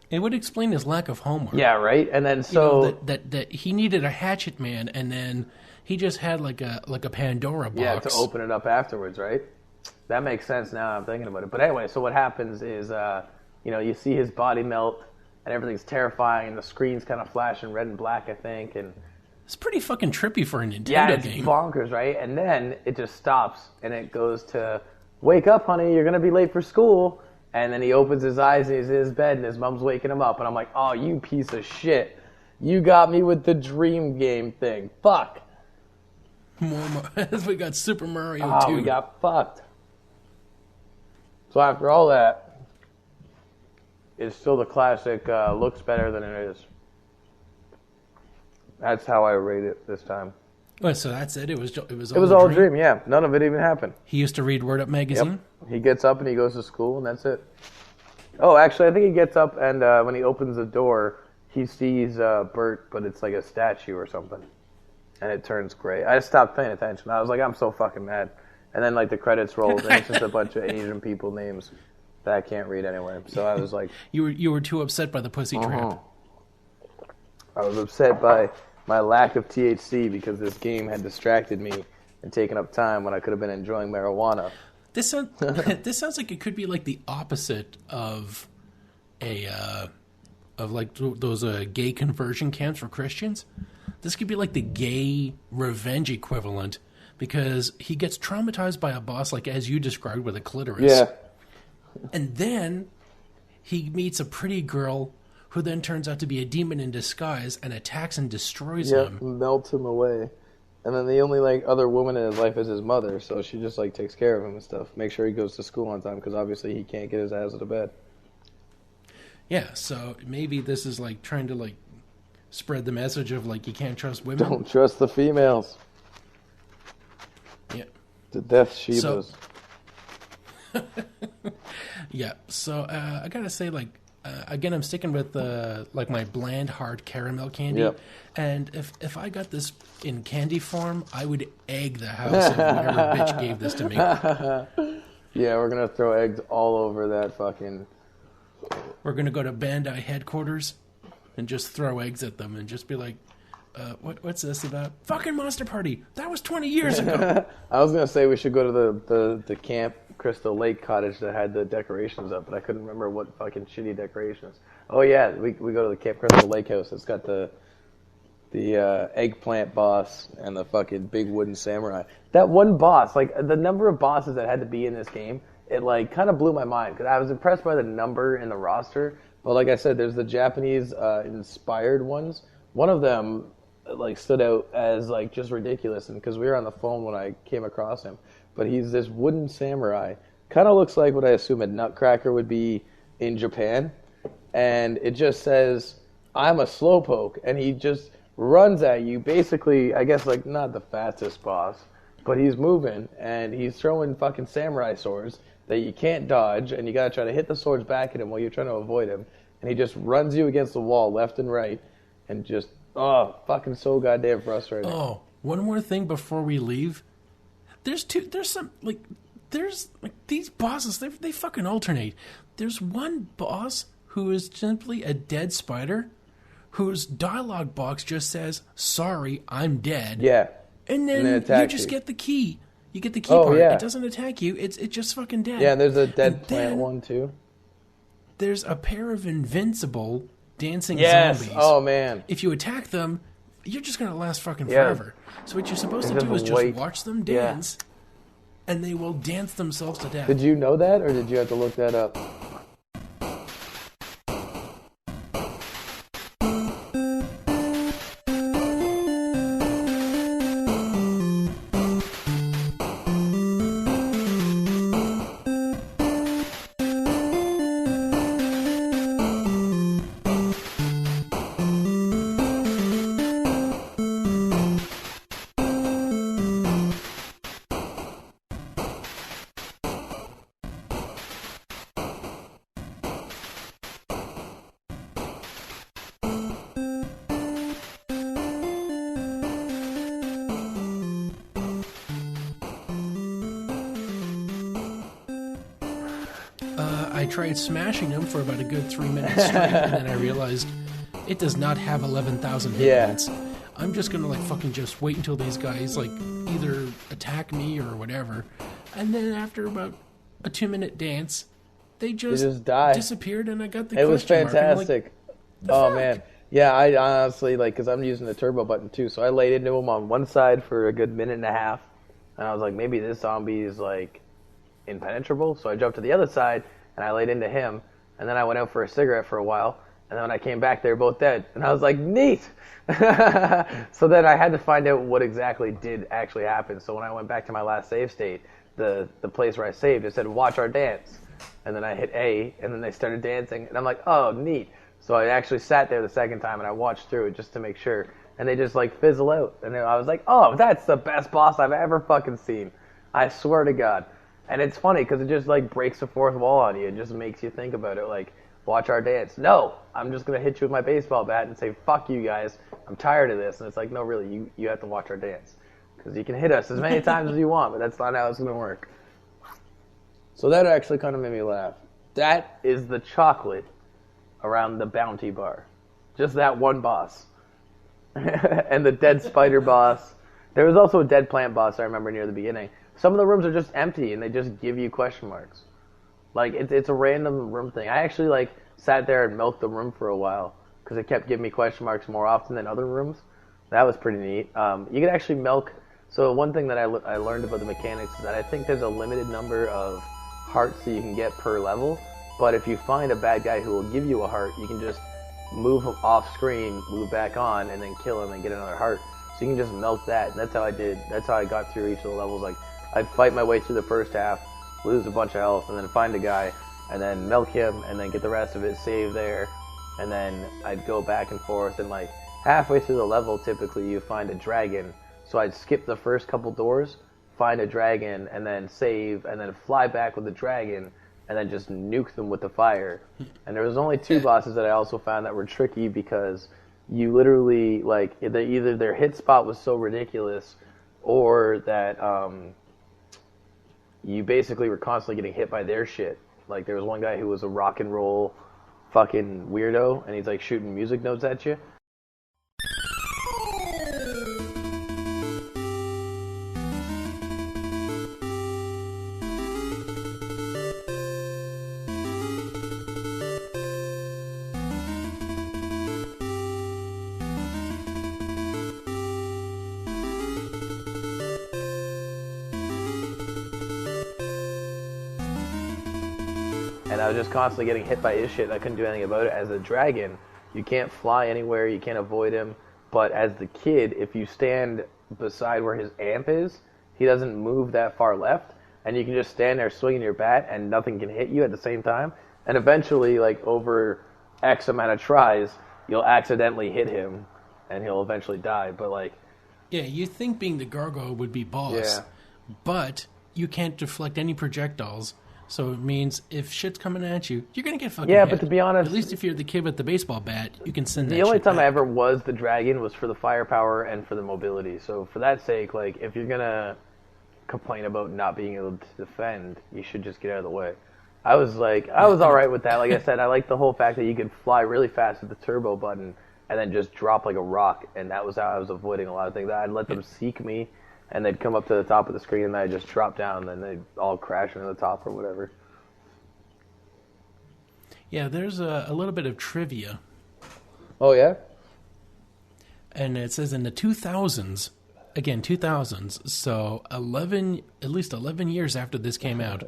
S1: it would explain his lack of homework.
S2: yeah, right. And then so
S1: that he needed a hatchet man, and then he just had like a Pandora box.
S2: yeah, to open it up afterwards, right? That makes sense now. I'm thinking about it. But anyway, so what happens is you see his body melt. And everything's terrifying, and the screen's kind of flashing red and black, I think. And
S1: It's pretty fucking trippy for a Nintendo
S2: yeah, it's
S1: game.
S2: bonkers, right? And then it just stops, and it goes to, wake up, honey, you're going to be late for school. And then he opens his eyes, and he's in his bed, and his mom's waking him up. And I'm like, oh, you piece of shit. You got me with the dream game thing. Fuck.
S1: We got Super Mario 2.
S2: Oh, we got fucked. So after all that, it's still the classic, looks better than it is. That's how I rate it this time.
S1: Well, so that's it. It was
S2: all a dream, yeah. None of it even happened.
S1: He used to read Word Up magazine.
S2: Yep. He gets up and he goes to school, and that's it. Oh, actually, I think he gets up and when he opens the door, he sees Bert, but it's like a statue or something, and it turns gray. I just stopped paying attention. I was like, I'm so fucking mad. And then like the credits rolled, and it's just a bunch of Asian people names that I can't read anyway. So I was like,
S1: you were too upset by the pussy trap.
S2: I was upset by my lack of THC because this game had distracted me and taken up time when I could have been enjoying marijuana.
S1: This sounds like it could be like the opposite of those gay conversion camps for Christians. This could be like the gay revenge equivalent, because he gets traumatized by a boss, like as you described, with a clitoris.
S2: Yeah.
S1: And then he meets a pretty girl who then turns out to be a demon in disguise and attacks and destroys him.
S2: Melts him away. And then the only other woman in his life is his mother, so she just takes care of him and stuff. Make sure he goes to school on time, because obviously he can't get his ass out of bed.
S1: Yeah, so maybe this is trying to spread the message of you can't trust women.
S2: Don't trust the females.
S1: Yeah.
S2: The death Shebas.
S1: Yeah, so I gotta say, again, I'm sticking with my bland, hard caramel candy.
S2: Yep.
S1: And if I got this in candy form, I would egg the house of whatever bitch gave this to me.
S2: Yeah, we're gonna throw eggs all over that fucking...
S1: We're gonna go to Bandai headquarters and just throw eggs at them and just be like, what's this about? Fucking Monster Party! That was 20 years ago!
S2: I was gonna say we should go to the Camp Crystal Lake cottage that had the decorations up, but I couldn't remember what fucking shitty decorations. Oh yeah, we go to the Camp Crystal Lake house. It's got the eggplant boss and the fucking big wooden samurai. That one boss, the number of bosses that had to be in this game, it kind of blew my mind, because I was impressed by the number in the roster. But like I said, there's the Japanese inspired ones. One of them stood out as just ridiculous, and because we were on the phone when I came across him. But he's this wooden samurai. Kind of looks like what I assume a Nutcracker would be in Japan. And it just says, I'm a slowpoke. And he just runs at you, basically, I guess, not the fastest boss. But he's moving, and he's throwing fucking samurai swords that you can't dodge. And you got to try to hit the swords back at him while you're trying to avoid him. And he just runs you against the wall left and right and just Oh, fucking so goddamn frustrating.
S1: Oh, one more thing before we leave. There's these bosses, they fucking alternate. There's one boss who is simply a dead spider whose dialogue box just says, "Sorry, I'm dead."
S2: Yeah.
S1: And then you just get the key. You get the key
S2: Oh,
S1: part.
S2: yeah.
S1: It doesn't attack you. It's just fucking dead.
S2: Yeah, and there's a dead
S1: And
S2: plant
S1: then
S2: one too.
S1: There's a pair of invincible dancing
S2: Yes.
S1: zombies.
S2: Oh man.
S1: If you attack them, you're just going to last fucking
S2: Yeah.
S1: forever. So what you're supposed to
S2: Just
S1: do is just
S2: wait.
S1: watch them
S2: Yeah.
S1: dance, and they will dance themselves to death.
S2: Did you know that, or did you have to look that up?
S1: I tried smashing them for about a good 3 minutes straight, and then I realized it does not have 11,000 hit
S2: Yeah.
S1: points. I'm just gonna fucking just wait until these guys either attack me or whatever, and then after about a 2-minute dance, they
S2: just die.
S1: disappeared, and I got the
S2: It was
S1: question mark. I'm like,
S2: fantastic.
S1: "The
S2: Oh
S1: fuck?"
S2: man. Yeah, I honestly because I'm using the turbo button too, so I laid into him on one side for a good minute and a half, and I was like, maybe this zombie is impenetrable. So I jumped to the other side and I laid into him, and then I went out for a cigarette for a while, and then when I came back, they were both dead, and I was like, neat. So then I had to find out what exactly did actually happen. So when I went back to my last save state, the place where I saved, it said watch our dance, and then I hit A, and then they started dancing, and I'm like, oh, neat. So I actually sat there the second time and I watched through it just to make sure, and they just fizzle out, and then I was like, oh, that's the best boss I've ever fucking seen. I swear to God. And it's funny because it just breaks the fourth wall on you. It just makes you think about it. Watch our dance. No, I'm just gonna hit you with my baseball bat and say fuck you guys. I'm tired of this. And it's no, really, you have to watch our dance because you can hit us as many times as you want, but that's not how it's gonna work. So that actually kind of made me laugh. That is the chocolate around the bounty bar. Just that one boss. And the dead spider boss. There was also a dead plant boss I remember near the beginning. Some of the rooms are just empty and they just give you question marks. It's a random room thing. I actually sat there and milked the room for a while because it kept giving me question marks more often than other rooms. That was pretty neat. You could actually milk. So one thing that I learned about the mechanics is that I think there's a limited number of hearts that you can get per level. But if you find a bad guy who will give you a heart, you can just move him off screen, move back on, and then kill him and get another heart. So you can just milk that. And that's how I did. That's how I got through each of the levels. I'd fight my way through the first half, lose a bunch of health, and then find a guy, and then milk him, and then get the rest of it saved there. And then I'd go back and forth, and halfway through the level, typically you find a dragon. So I'd skip the first couple doors, find a dragon, and then save, and then fly back with the dragon, and then just nuke them with the fire. And there was only 2 bosses that I also found that were tricky because you literally, either their hit spot was so ridiculous, or that you basically were constantly getting hit by their shit. There was one guy who was a rock and roll fucking weirdo, and he's shooting music notes at you. And I was just constantly getting hit by his shit, and I couldn't do anything about it. As a dragon, you can't fly anywhere, you can't avoid him. But as the kid, if you stand beside where his amp is, he doesn't move that far left, and you can just stand there swinging your bat, and nothing can hit you at the same time. And eventually, over X amount of tries, you'll accidentally hit him, and he'll eventually die. But
S1: yeah, you think being the gargoyle would be boss,
S2: Yeah.
S1: but you can't deflect any projectiles. So it means if shit's coming at you, you're going to get fucking
S5: Yeah,
S1: hit.
S5: but to be honest...
S1: At least if you're the kid with the baseball bat, you can send that
S5: The only
S1: shit
S5: time I
S1: back.
S5: ever was the dragon was for the firepower and for the mobility. So for that sake, like, if you're gonna complain about not being able to defend, you should just get out of the way. I was alright with that. Like I said, I like the whole fact that you could fly really fast with the turbo button and then just drop like a rock, and that was how I was avoiding a lot of things. I'd let them seek me, and they'd come up to the top of the screen, and I'd just drop down, and then they'd all crash into the top or whatever.
S1: Yeah, there's a little bit of trivia.
S5: Oh, yeah?
S1: And it says in the 2000s, again, 2000s, so at least 11 years after this came out,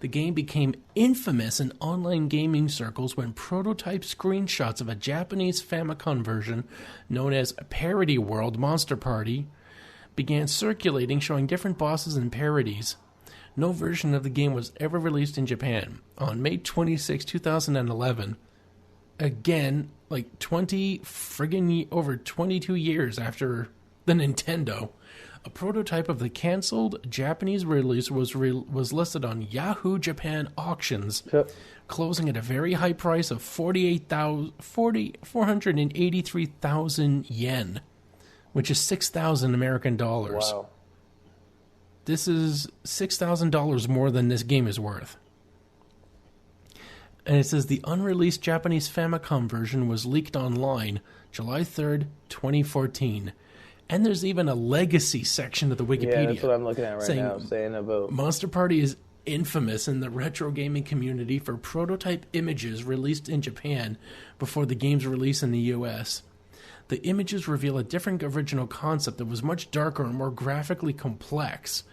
S1: the game became infamous in online gaming circles when prototype screenshots of a Japanese Famicom version known as Parody World Monster Party began circulating, showing different bosses and parodies. No version of the game was ever released in Japan. On May 26, 2011, again, like over 22 years after the Nintendo, a prototype of the canceled Japanese release was listed on Yahoo Japan auctions, closing at a very high price of 483,000 yen, which is 6,000 American dollars.
S5: Wow.
S1: This is $6,000 more than this game is worth. And it says the unreleased Japanese Famicom version was leaked online July 3rd, 2014. And there's even a legacy section of the Wikipedia.
S5: Yeah, that's what I'm looking at right now, saying about...
S1: Monster Party is infamous in the retro gaming community for prototype images released in Japan before the game's release in the US. The images reveal a different original concept that was much darker and more graphically complex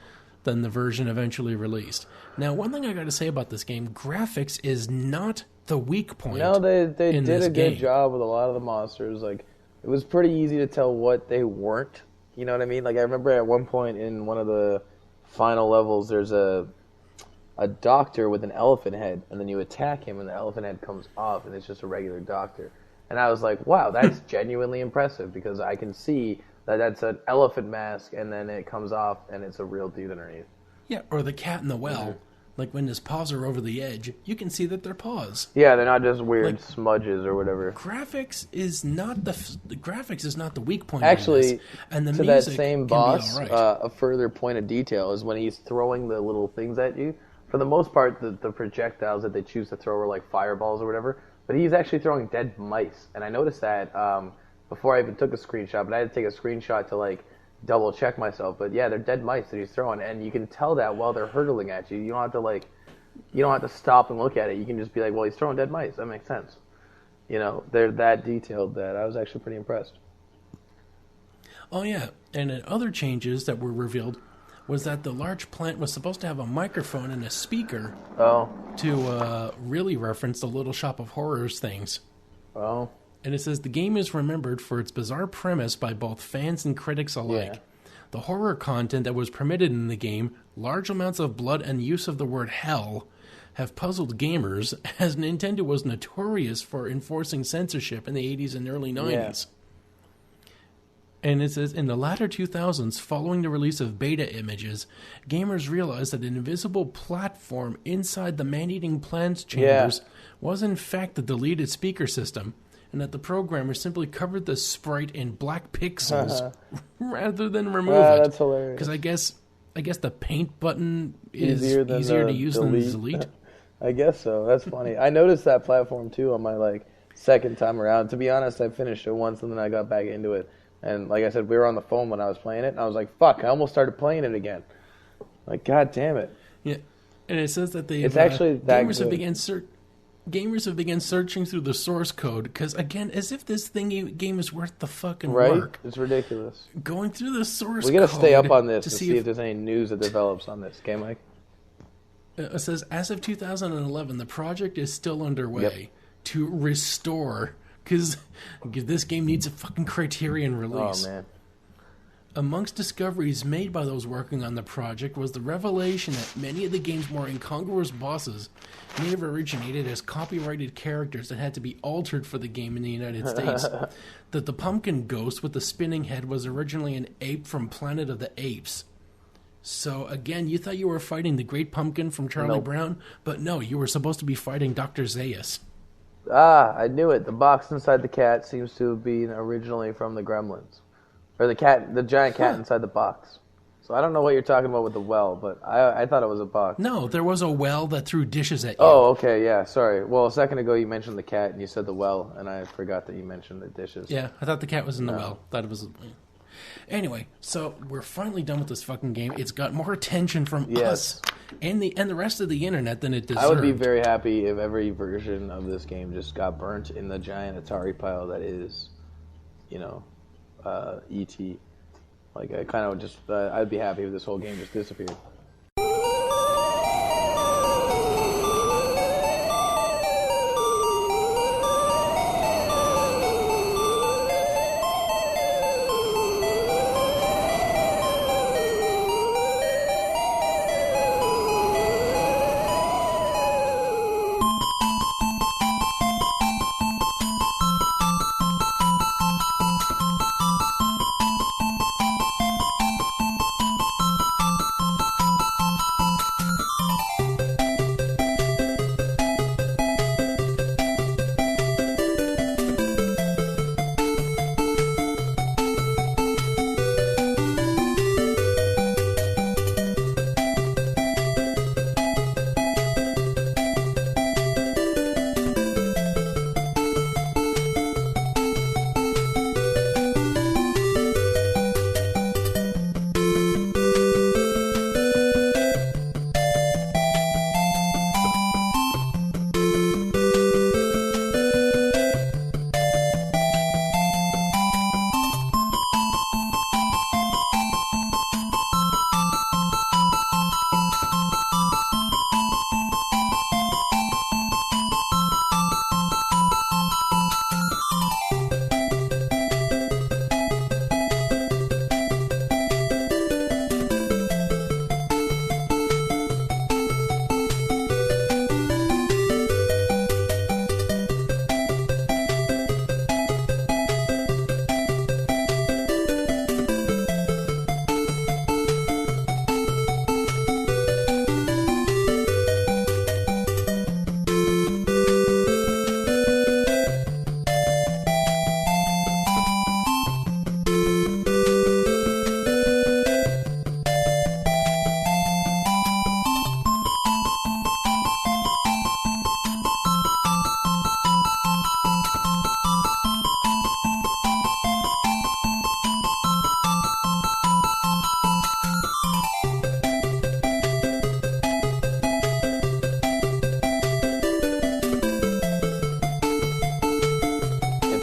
S1: than the version eventually released. Now, one thing I got to say about this game, graphics is not the weak point.
S5: No, they did a good
S1: game.
S5: job with a lot of the monsters. Like, it was pretty easy to tell what they weren't. You know what I mean? Like, I remember at one point in one of the final levels, there's a doctor with an elephant head, and then you attack him, and the elephant head comes off, and it's just a regular doctor. And I was like, wow, that's genuinely impressive, because I can see that that's an elephant mask, and then it comes off, and it's a real dude underneath.
S1: Yeah, or the cat in the well. Like, when his paws are over the edge, you can see that they're paws.
S5: Yeah, they're not just weird
S1: Like,
S5: smudges or whatever.
S1: Graphics is not the graphics is not the weak point.
S5: Actually,
S1: in this. And the
S5: to
S1: music
S5: that same
S1: can
S5: boss,
S1: be all right.
S5: a further point of detail is when he's throwing the little things at you. For the most part, the projectiles that they choose to throw are like fireballs or whatever. But he's actually throwing dead mice, and I noticed that before I even took a screenshot. But I had to take a screenshot to like double check myself. But yeah, they're dead mice that he's throwing, and you can tell that while they're hurtling at you. You don't have to stop and look at it. You can just be like, well, he's throwing dead mice. That makes sense. You know, they're that detailed that I was actually pretty impressed.
S1: Oh yeah, and other changes that were revealed was that the large plant was supposed to have a microphone and a speaker to really reference the Little Shop of Horrors things.
S5: Oh.
S1: And it says the game is remembered for its bizarre premise by both fans and critics alike.
S5: Yeah.
S1: The horror content that was permitted in the game, large amounts of blood and use of the word hell, have puzzled gamers, as Nintendo was notorious for enforcing censorship in the 80s and early 90s.
S5: Yeah.
S1: And it says, in the latter 2000s, following the release of beta images, gamers realized that an invisible platform inside the man-eating plants chambers was in fact the deleted speaker system, and that the programmer simply covered the sprite in black pixels rather than remove it.
S5: That's hilarious.
S1: Because I guess the paint button is
S5: Easier
S1: easier to use than the delete.
S5: I guess so. That's funny. I noticed that platform too on my second time around. To be honest, I finished it once and then I got back into it. And like I said, we were on the phone when I was playing it, and I was like, "Fuck!" I almost started playing it again. Like, God damn it!
S1: Yeah, and it says that
S5: it's actually that
S1: gamers
S5: good.
S1: Gamers have begun searching through the source code because, again, as if this game is worth the fucking
S5: right?
S1: work.
S5: It's ridiculous.
S1: Going through the source code.
S5: We got to stay up on this
S1: to
S5: see if there's any news that develops on this. Okay, Mike?
S1: It says, as of 2011, the project is still underway to restore, because this game needs a fucking Criterion release.
S5: Oh, man.
S1: Amongst discoveries made by those working on the project was the revelation that many of the game's more incongruous bosses may have originated as copyrighted characters that had to be altered for the game in the United States. That the pumpkin ghost with the spinning head was originally an ape from Planet of the Apes. So again, you thought you were fighting the Great Pumpkin from Charlie
S5: Nope.
S1: Brown, but no, you were supposed to be fighting Dr. Zaius.
S5: I knew it. The box inside the cat seems to have been originally from the Gremlins, or the giant cat inside the box. So I don't know what you're talking about with the well, but I thought it was a box.
S1: No, there was a well that threw dishes at you.
S5: Oh, okay, yeah, sorry. Well, a second ago you mentioned the cat and you said the well, and I forgot that you mentioned the dishes.
S1: Yeah, I thought the cat was in the well. Thought it was. Anyway, so we're finally done with this fucking game. It's got more attention from us and the rest of the internet than it deserved.
S5: I would be very happy if every version of this game just got burnt in the giant Atari pile that is, E.T. Like, I kind of just, I'd be happy if this whole game just disappeared.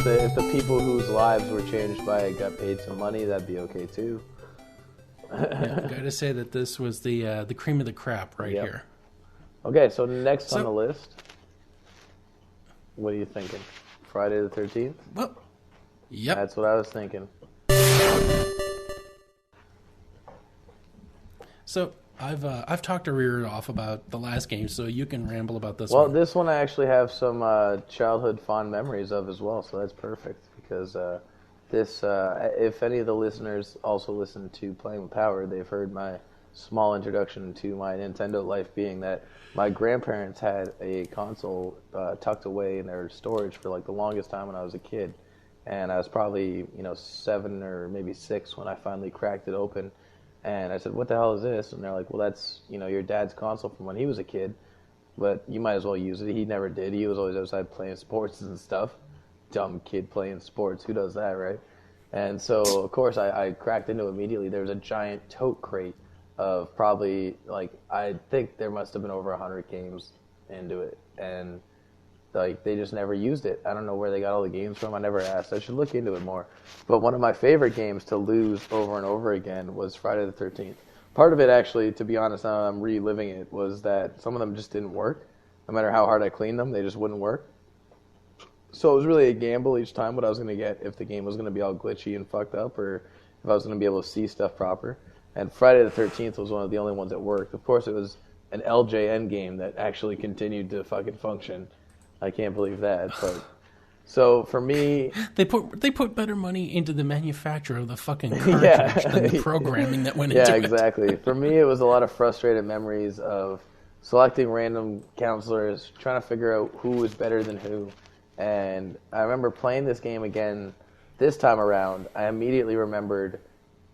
S5: If the people whose lives were changed by it got paid some money, that'd be okay too.
S1: Yeah, I gotta say that this was the cream of the crop right here.
S5: Okay, so next on the list, what are you thinking? Friday the 13th?
S1: Well, yep.
S5: That's what I was thinking.
S1: So I've talked to Rear off about the last game, so you can ramble about this
S5: Well,
S1: one.
S5: this one I actually have some childhood fond memories of as well, so that's perfect because if any of the listeners also listen to Playing with Power, they've heard my small introduction to my Nintendo life being that my grandparents had a console tucked away in their storage for like the longest time when I was a kid, and I was probably 7 or maybe 6 when I finally cracked it open. And I said, "What the hell is this?" And they're like, "Well, that's your dad's console from when he was a kid, but you might as well use it." He never did. He was always outside playing sports and stuff. Dumb kid playing sports. Who does that, right? And so, of course, I cracked into it immediately. There was a giant tote crate of probably I think there must have been over 100 games into it, and they just never used it. I don't know where they got all the games from. I never asked. I should look into it more. But one of my favorite games to lose over and over again was Friday the 13th. Part of it, actually, to be honest, now I'm reliving it, was that some of them just didn't work. No matter how hard I cleaned them, they just wouldn't work. So it was really a gamble each time what I was going to get, if the game was going to be all glitchy and fucked up, or if I was going to be able to see stuff proper. And Friday the 13th was one of the only ones that worked. Of course, it was an LJN game that actually continued to fucking function. I can't believe that, but So for me,
S1: They put better money into the manufacture of the fucking cartridge than the programming that went into
S5: yeah,
S1: it.
S5: exactly. For me, it was a lot of frustrated memories of selecting random counselors, trying to figure out who was better than who. And I remember playing this game again this time around. I immediately remembered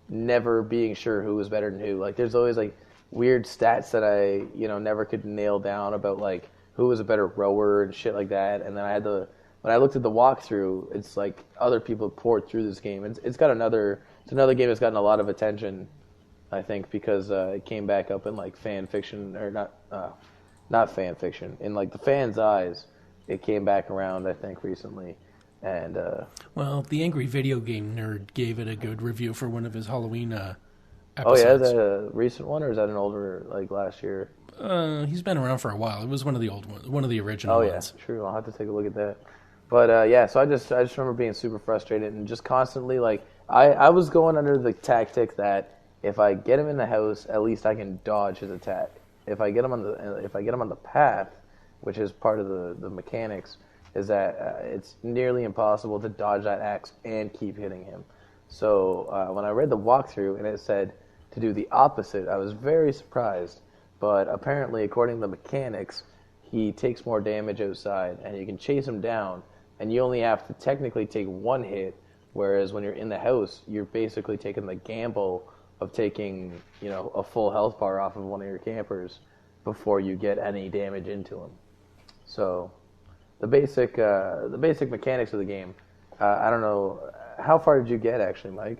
S5: never being sure who was better than who. Like, there's always like weird stats that I never could nail down about like who was a better rower and shit like that. And then when I looked at the walkthrough, it's like other people poured through this game. It's another game that's gotten a lot of attention, I think, because it came back up in like fan fiction, or not fan fiction, in like the fans' eyes. It came back around, I think, recently. And
S1: well, the Angry Video Game Nerd gave it a good review for one of his Halloween episodes.
S5: Oh yeah, is that a recent one, or is that an older, like last year?
S1: He's been around for a while. It was one of the old ones, one of the original ones.
S5: Oh yeah, true. I'll have to take a look at that. But yeah, so I just remember being super frustrated and just constantly like I was going under the tactic that if I get him in the house, at least I can dodge his attack. If I get him on the path, which is part of the mechanics, is that it's nearly impossible to dodge that axe and keep hitting him. So when I read the walkthrough and it said to do the opposite, I was very surprised. But apparently, according to the mechanics, he takes more damage outside, and you can chase him down, and you only have to technically take one hit, whereas when you're in the house, you're basically taking the gamble of taking, a full health bar off of one of your campers before you get any damage into him. So, the basic mechanics of the game, I don't know, how far did you get actually, Mike?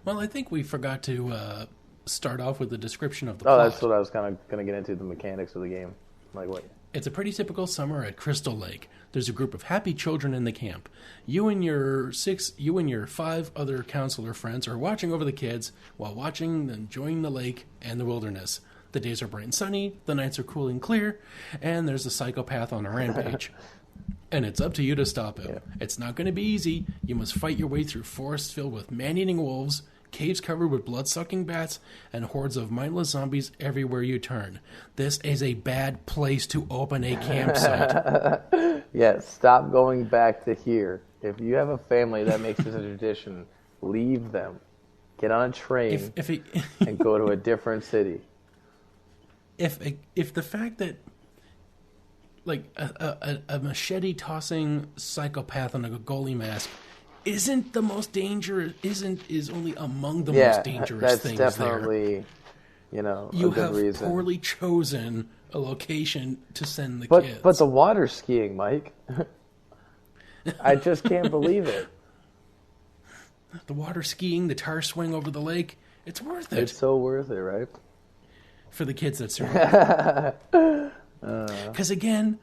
S1: Well, I think we forgot to start off with the description of the plot.
S5: Oh, that's what I was kind of going to get into, the mechanics of the game. Like what?
S1: It's a pretty typical summer at Crystal Lake. There's a group of happy children in the camp. You and your 5 other counselor friends are watching over the kids while watching and enjoying the lake and the wilderness. The days are bright and sunny, the nights are cool and clear, and there's a psychopath on a rampage. And it's up to you to stop him. Yeah. It's not going to be easy. You must fight your way through forests filled with man-eating wolves, caves covered with blood-sucking bats, and hordes of mindless zombies everywhere you turn. This is a bad place to open a campsite.
S5: Yeah, stop going back to here. If you have a family that makes this a tradition, leave them. Get on a train and go to a different city.
S1: If the fact that like a machete-tossing psychopath on a goalie mask isn't the most dangerous, is only among the most dangerous things
S5: that's definitely,
S1: there.
S5: A
S1: you
S5: good
S1: have
S5: reason.
S1: Poorly chosen a location to send the kids.
S5: But the water skiing, Mike, I just can't believe it.
S1: The water skiing, the tar swing over the lake, it's worth it.
S5: It's so worth it, right?
S1: For the kids that survive. Because again,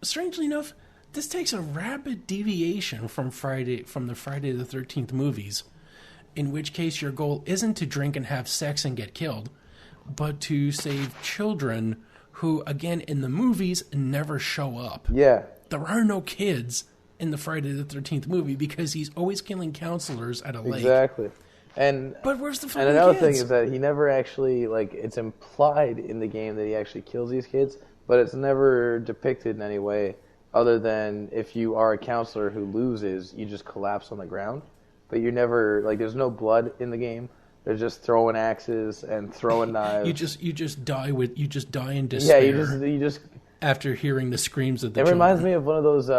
S1: strangely enough, this takes a rapid deviation from the Friday the 13th movies, in which case your goal isn't to drink and have sex and get killed, but to save children who, again, in the movies, never show up.
S5: Yeah.
S1: There are no kids in the Friday the 13th movie because he's always killing counselors at a lake.
S5: Exactly.
S1: But where's the fucking
S5: And another
S1: kids?
S5: thing is that he never actually, like, it's implied in the game that he actually kills these kids, but it's never depicted in any way other than if you are a counselor who loses, you just collapse on the ground. But you're never, like, there's no blood in the game. They're just throwing axes and throwing knives.
S1: You just die in despair.
S5: Yeah, you just
S1: after hearing the screams of the
S5: It
S1: children.
S5: reminds me of one of those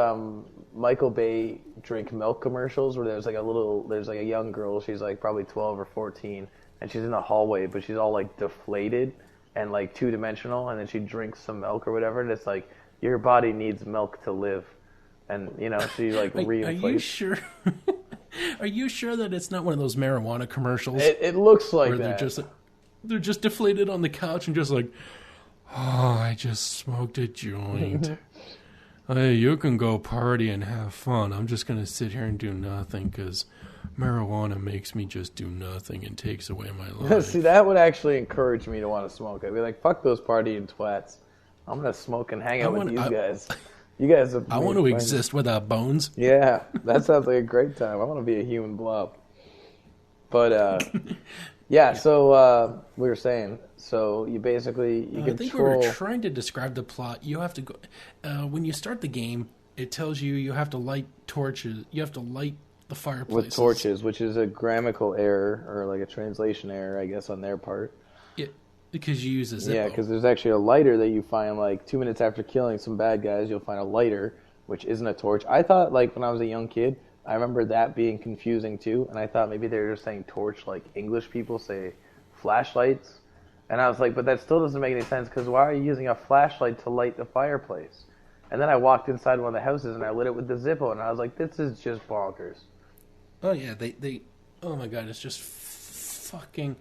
S5: Michael Bay drink milk commercials where there's like a young girl, she's like probably 12 or 14, and she's in a hallway, but she's all like deflated and like two-dimensional, and then she drinks some milk or whatever, and it's like, your body needs milk to live. And, she like reinflates.
S1: Are you sure? Are you sure that it's not one of those marijuana commercials?
S5: It looks like
S1: where
S5: that.
S1: They're just deflated on the couch and just like, oh, I just smoked a joint. Hey, you can go party and have fun. I'm just going to sit here and do nothing because marijuana makes me just do nothing and takes away my life.
S5: See, that would actually encourage me to want to smoke. I'd be like, fuck those partying twats. I'm going to smoke and hang out with these guys. You guys have
S1: I want to exist without bones.
S5: Yeah, that sounds like a great time. I want to be a human blob. But, yeah, so we were saying, so you basically, you control...
S1: I think we were trying to describe the plot. You have to go... when you start the game, it tells you have to light torches. You have to light the fireplace
S2: with torches, which is a grammatical error or like a translation error, I guess, on their part.
S1: Because you use a Zippo.
S2: Yeah, because there's actually a lighter that you find like 2 minutes after killing some bad guys. You'll find a lighter, which isn't a torch. I thought, like, when I was a young kid, I remember that being confusing too, and I thought maybe they were just saying torch like English people say flashlights. And I was like, but that still doesn't make any sense, because why are you using a flashlight to light the fireplace? And then I walked inside one of the houses and I lit it with the Zippo, and I was like, this is just bonkers.
S1: Oh yeah, they oh my god, it's just fucking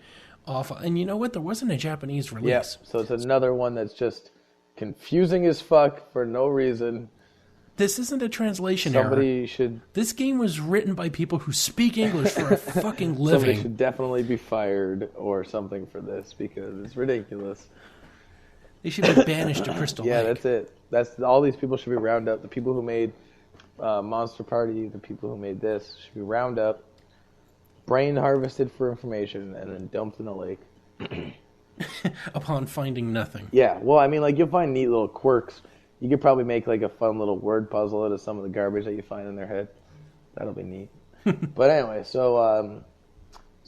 S1: awful. And you know what? There wasn't a Japanese release.
S2: Yeah, so it's another one that's just confusing as fuck for no reason.
S1: This isn't a translation
S2: Somebody
S1: error.
S2: should...
S1: This game was written by people who speak English for a fucking living.
S2: Somebody should definitely be fired or something for this, because it's ridiculous.
S1: They should be banished to Crystal Lake.
S2: Yeah, that's it. That's all these people should be rounded up. The people who made Monster Party, the people who made this, should be rounded up, brain harvested for information, and then dumped in a lake.
S1: Upon finding nothing.
S2: Yeah, well, I mean, like, you'll find neat little quirks. You could probably make, like, a fun little word puzzle out of some of the garbage that you find in their head. That'll be neat. But anyway, so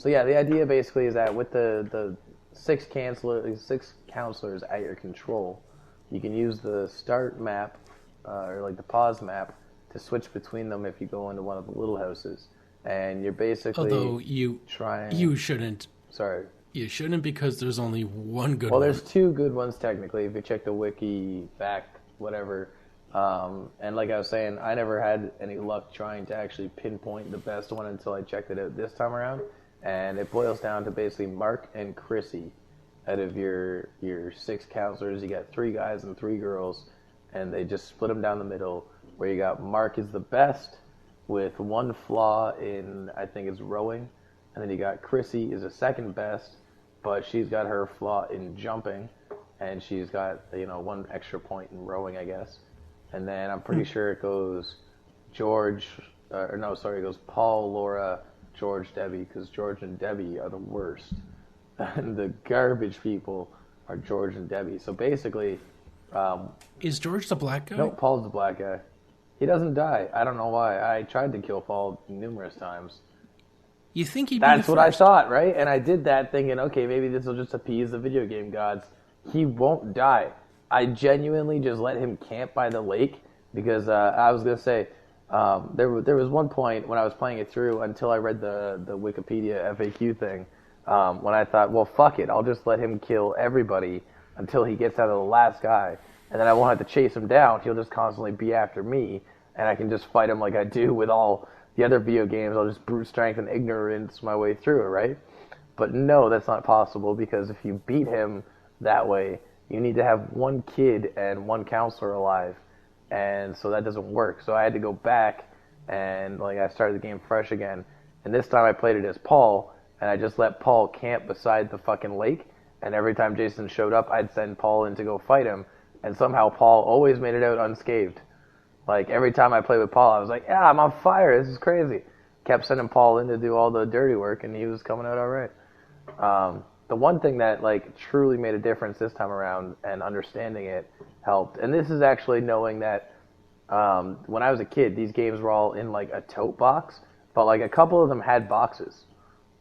S2: yeah, the idea basically is that with the six counselors at your control, you can use the start map, or like the pause map, to switch between them if you go into one of the little houses. And you're basically
S1: you shouldn't.
S2: Sorry.
S1: You shouldn't, because there's only one good
S2: one.
S1: one.
S2: Well, there's two good ones technically if you check the wiki, fact, whatever. And like I was saying, I never had any luck trying to actually pinpoint the best one until I checked it out this time around. And it boils down to basically Mark and Chrissy. Out of your six counselors, you got 3 guys and 3 girls, and they just split them down the middle, where you got Mark is the best, with one flaw in, I think it's rowing, and then you got Chrissy is the second best, but she's got her flaw in jumping, and she's got, you know, 1 extra point in rowing, I guess. And then I'm pretty sure it goes it goes Paul, Laura, George, Debbie, because George and Debbie are the worst. And the garbage people are George and Debbie. So basically...
S1: is George the black guy?
S2: No, Paul's the black guy. He doesn't die. I don't know why. I tried to kill Paul numerous times.
S1: You think he'd
S2: That's
S1: be
S2: what I thought, right? And I did that thinking, okay, maybe this will just appease the video game gods. He won't die. I genuinely just let him camp by the lake, because I was going to say, there was one point when I was playing it through, until I read the Wikipedia FAQ thing, when I thought, well, fuck it, I'll just let him kill everybody until he gets out of the last guy, and then I won't have to chase him down. He'll just constantly be after me, and I can just fight him like I do with all the other video games. I'll just brute strength and ignorance my way through it, right? But no, that's not possible, because if you beat him that way, you need to have 1 kid and 1 counselor alive, and so that doesn't work. So I had to go back, and like I started the game fresh again, and this time I played it as Paul, and I just let Paul camp beside the fucking lake, and every time Jason showed up, I'd send Paul in to go fight him, and somehow Paul always made it out unscathed. Like, every time I played with Paul, I was like, yeah, I'm on fire, this is crazy. Kept sending Paul in to do all the dirty work, and he was coming out all right. The one thing that, like, truly made a difference this time around, and understanding it helped, and this is actually knowing that when I was a kid, these games were all in, like, a tote box, but, like, a couple of them had boxes.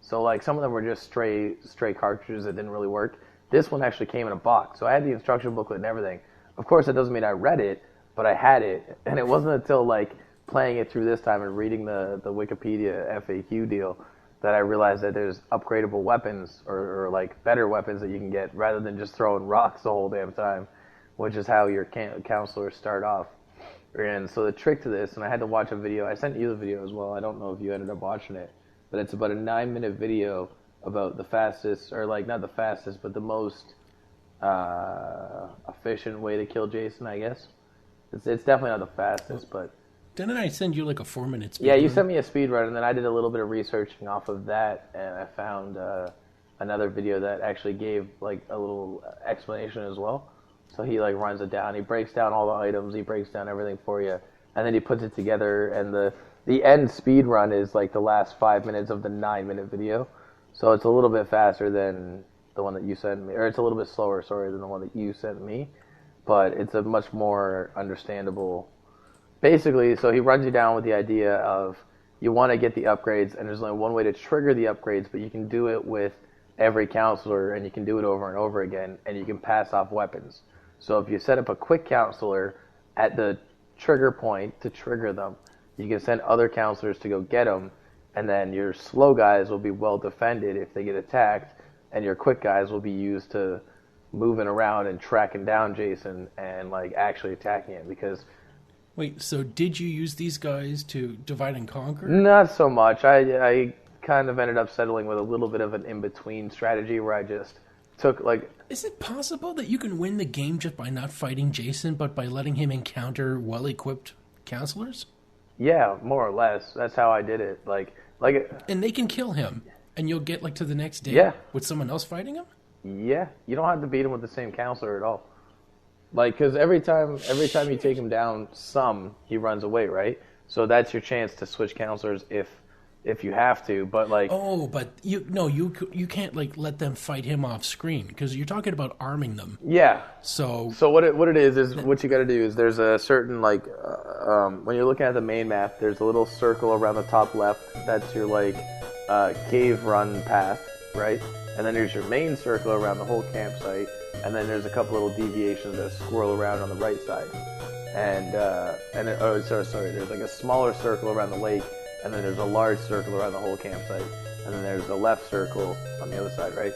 S2: So, like, some of them were just stray cartridges that didn't really work. This one actually came in a box, so I had the instruction booklet and everything. Of course, that doesn't mean I read it, but I had it, and it wasn't until, like, playing it through this time and reading the Wikipedia FAQ deal that I realized that there's upgradable weapons, or like, better weapons that you can get, rather than just throwing rocks the whole damn time, which is how your counselors start off. And so the trick to this, and I had to watch a video, I sent you the video as well, I don't know if you ended up watching it, but it's about a 9-minute video about the fastest, or like, not the fastest, but the most efficient way to kill Jason, I guess. It's definitely not the fastest, but...
S1: Didn't I send you like a 4-minute speed
S2: Yeah, you
S1: run?
S2: sent me a speed run, and then I did a little bit of researching off of that, and I found another video that actually gave like a little explanation as well. So he like runs it down, he breaks down all the items, he breaks down everything for you, and then he puts it together, and the end speed run is like the last 5 minutes of the 9-minute video. So it's a little bit faster than the one that you sent me, or it's a little bit slower, sorry, than the one that you sent me, but it's a much more understandable
S5: basically, so he runs you down with the idea of you want to get the upgrades, and there's only one way to trigger the upgrades, but you can do it with every counselor, and you can do it over and over again, and you can pass off weapons. So if you set up a quick counselor at the trigger point to trigger them, you can send other counselors to go get them, and then your slow guys will be well defended if they get attacked, and your quick guys will be used to moving around and tracking down Jason and like actually attacking him. Because
S1: wait, so did you use these guys to divide and conquer?
S5: not so much. I kind of ended up settling with a little bit of an in-between strategy where I just took like...
S1: Is it possible that you can win the game just by not fighting Jason, but by letting him encounter well-equipped counselors?
S5: Yeah, more or less. That's how I did it.
S1: And they can kill him, and you'll get like to the next day with someone else fighting him?
S5: Yeah, you don't have to beat him with the same counselor at all. Like, because every time you take him down he runs away, right? So that's your chance to switch counselors if you have to, but like...
S1: Oh, but you can't like let them fight him off screen, because you're talking about arming them.
S5: Yeah.
S1: So
S5: what it is what you got to do is there's a certain like when you're looking at the main map, there's a little circle around the top left. That's your like cave run path, right? And then there's your main circle around the whole campsite, and then there's a couple little deviations that swirl around on the right side. There's like a smaller circle around the lake, and then there's a large circle around the whole campsite, and then there's a left circle on the other side, right?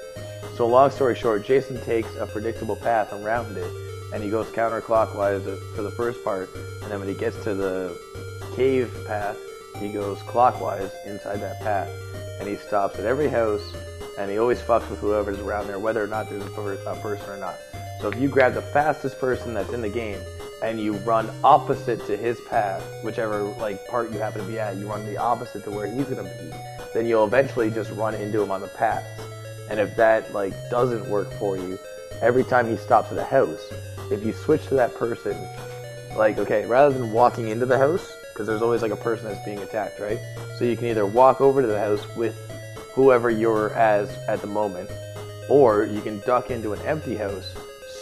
S5: So long story short, Jason takes a predictable path around it, and he goes counterclockwise for the first part, and then when he gets to the cave path, he goes clockwise inside that path, and he stops at every house, and he always fucks with whoever's around there, whether or not there's a person or not. So if you grab the fastest person that's in the game, and you run opposite to his path, whichever like part you happen to be at, you run the opposite to where he's going to be, then you'll eventually just run into him on the path. And if that like doesn't work for you, every time he stops at a house, if you switch to that person, like, okay, rather than walking into the house, because there's always like a person that's being attacked, right? So you can either walk over to the house with whoever you're as at the moment, or you can duck into an empty house,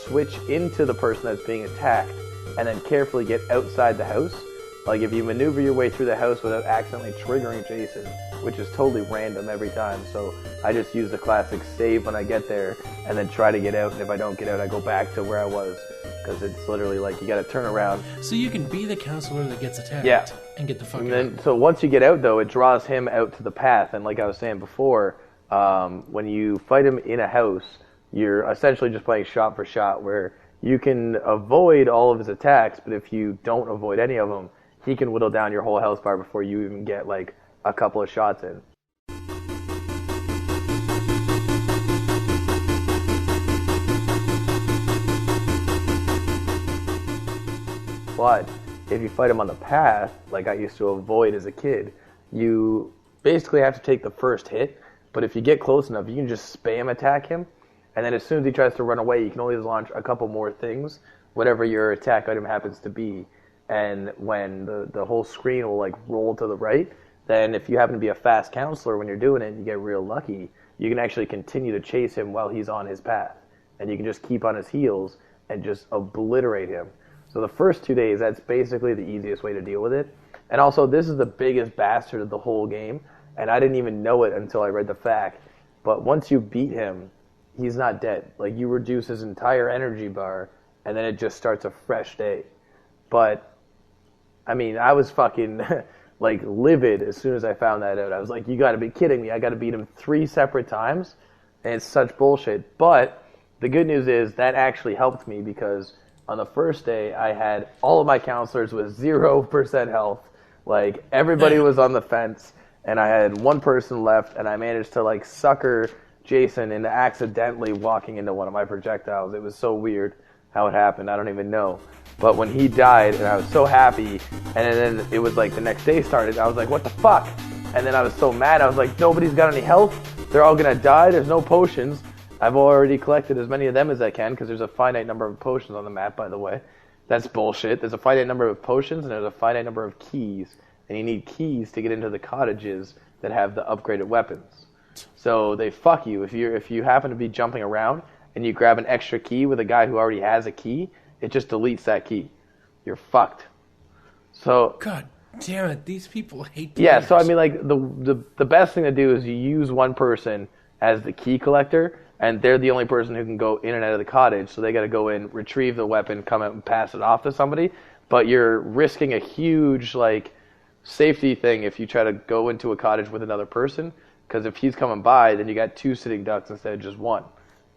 S5: switch into the person that's being attacked, and then carefully get outside the house. Like if you maneuver your way through the house without accidentally triggering Jason, which is totally random every time. So I just use the classic save when I get there and then try to get out. And if I don't get out, I go back to where I was, because it's literally like you got to turn around.
S1: So you can be the counselor that gets attacked and get the fuck out.
S5: So once you get out, though, it draws him out to the path. And like I was saying before, when you fight him in a house, you're essentially just playing shot for shot, where you can avoid all of his attacks, but if you don't avoid any of them, he can whittle down your whole health bar before you even get like a couple of shots in. But if you fight him on the path, like I used to avoid as a kid, you basically have to take the first hit, but if you get close enough, you can just spam attack him. And then as soon as he tries to run away, you can always launch a couple more things, whatever your attack item happens to be. And when the whole screen will like roll to the right, then if you happen to be a fast counselor when you're doing it and you get real lucky, you can actually continue to chase him while he's on his path. And you can just keep on his heels and just obliterate him. So the first 2 days, that's basically the easiest way to deal with it. And also, this is the biggest bastard of the whole game, and I didn't even know it until I read the fact. But once you beat him, he's not dead. Like, you reduce his entire energy bar, and then it just starts a fresh day. But, I mean, I was fucking, like, livid as soon as I found that out. I was like, you gotta be kidding me. I gotta beat him 3 separate times? And it's such bullshit. But the good news is that actually helped me, because on the first day, I had all of my counselors with 0% health. Like, everybody was on the fence, and I had one person left, and I managed to, like, sucker Jason into accidentally walking into one of my projectiles. It was so weird how it happened. I don't even know. But when he died, and I was so happy, and then it was like the next day started, I was like, what the fuck? And then I was so mad. I was like, nobody's got any health. They're all going to die. There's no potions. I've already collected as many of them as I can, because there's a finite number of potions on the map, by the way. That's bullshit. There's a finite number of potions, and there's a finite number of keys. And you need keys to get into the cottages that have the upgraded weapons. So they fuck you. If you happen to be jumping around and you grab an extra key with a guy who already has a key, it just deletes that key. You're fucked. So
S1: God damn it, these people hate
S5: yeah,
S1: players.
S5: so I mean, like the best thing to do is you use one person as the key collector, and they're the only person who can go in and out of the cottage. So they got to go in, retrieve the weapon, come out, and pass it off to somebody. But you're risking a huge like safety thing if you try to go into a cottage with another person, because if he's coming by, then you got 2 sitting ducks instead of just 1,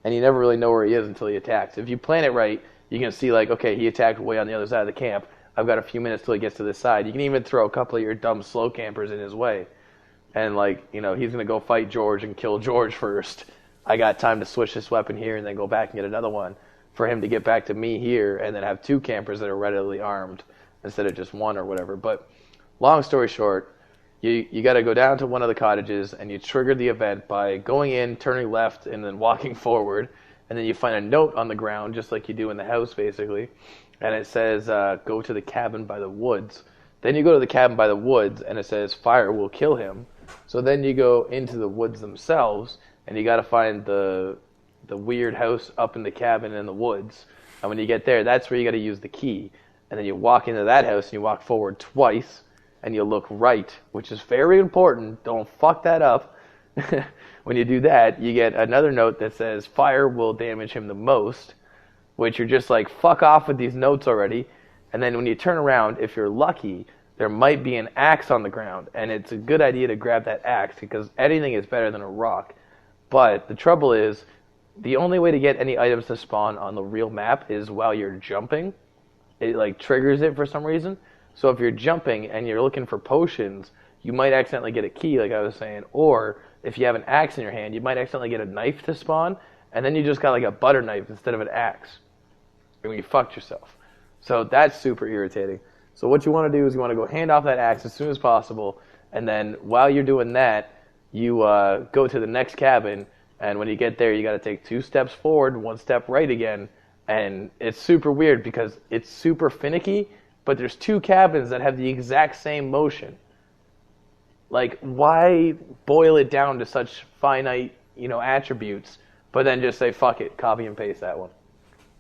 S5: and you never really know where he is until he attacks. If you plan it right, you can see like, okay, he attacked way on the other side of the camp. I've got a few minutes till he gets to this side. You can even throw a couple of your dumb slow campers in his way. And, like, you know, he's going to go fight George and kill George first. I got time to switch this weapon here and then go back and get another one for him to get back to me here and then have 2 campers that are readily armed instead of just 1 or whatever. But long story short, you got to go down to one of the cottages and you trigger the event by going in, turning left, and then walking forward. And then you find a note on the ground, just like you do in the house, basically. And it says, go to the cabin by the woods. Then you go to the cabin by the woods, and it says, fire will kill him. So then you go into the woods themselves, and you got to find the weird house up in the cabin in the woods. And when you get there, that's where you got to use the key. And then you walk into that house, and you walk forward twice, and you look right, which is very important. Don't fuck that up. When you do that, you get another note that says, fire will damage him the most, which you're just like, fuck off with these notes already. And then when you turn around, if you're lucky, there might be an axe on the ground. And it's a good idea to grab that axe because anything is better than a rock. But the trouble is, the only way to get any items to spawn on the real map is while you're jumping. It like triggers it for some reason. So if you're jumping and you're looking for potions, you might accidentally get a key, like I was saying. Or if you have an axe in your hand, you might accidentally get a knife to spawn. And then you just got like a butter knife instead of an axe. And you fucked yourself. So that's super irritating. So what you want to do is you want to go hand off that axe as soon as possible, and then while you're doing that, you go to the next cabin, and when you get there, you got to take 2 steps forward, 1 step right again, and it's super weird because it's super finicky, but there's 2 cabins that have the exact same motion. Like, why boil it down to such finite, attributes, but then just say, fuck it, copy and paste that one?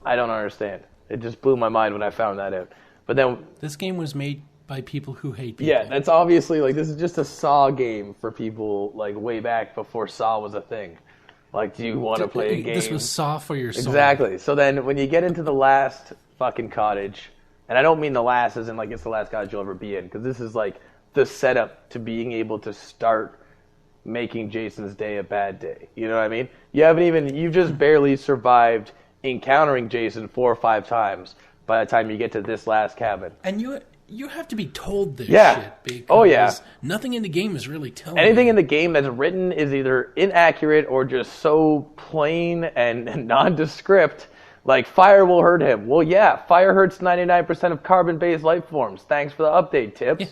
S5: I don't understand. It just blew my mind when I found that out. But then
S1: this game was made by people who hate people.
S5: Yeah, that's obviously like this is just a Saw game for people like way back before Saw was a thing. Like, do you want to play a game?
S1: This was Saw for your soul.
S5: Exactly. So then when you get into the last fucking cottage, and I don't mean the last as in like it's the last cottage you'll ever be in, because this is like the setup to being able to start making Jason's day a bad day. You know what I mean? You've just barely survived encountering Jason 4 or 5 times by the time you get to this last cabin.
S1: And you have to be told this
S5: Yeah.
S1: shit because
S5: Oh, yeah.
S1: nothing in the game is really telling
S5: Anything
S1: you.
S5: in the game that's written is either inaccurate or just so plain and nondescript. Like, fire will hurt him. Well, yeah, fire hurts 99% of carbon-based life forms. Thanks for the update, Tips.
S1: Yeah.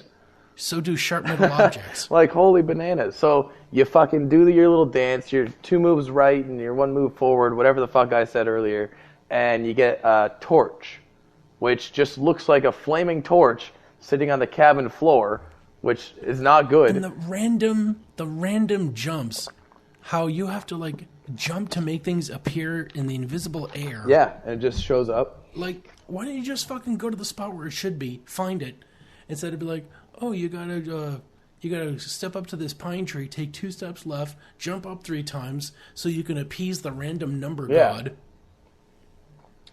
S1: So do sharp metal objects.
S5: Like, holy bananas. So you fucking do your little dance, your 2 moves right and your 1 move forward, whatever the fuck I said earlier, and you get a torch, which just looks like a flaming torch sitting on the cabin floor, which is not good.
S1: And the random jumps, how you have to like jump to make things appear in the invisible air.
S5: Yeah, and it just shows up.
S1: Like, why don't you just fucking go to the spot where it should be, find it, instead of be like, oh, you gotta step up to this pine tree, take 2 steps left, jump up 3 times, so you can appease the random number god.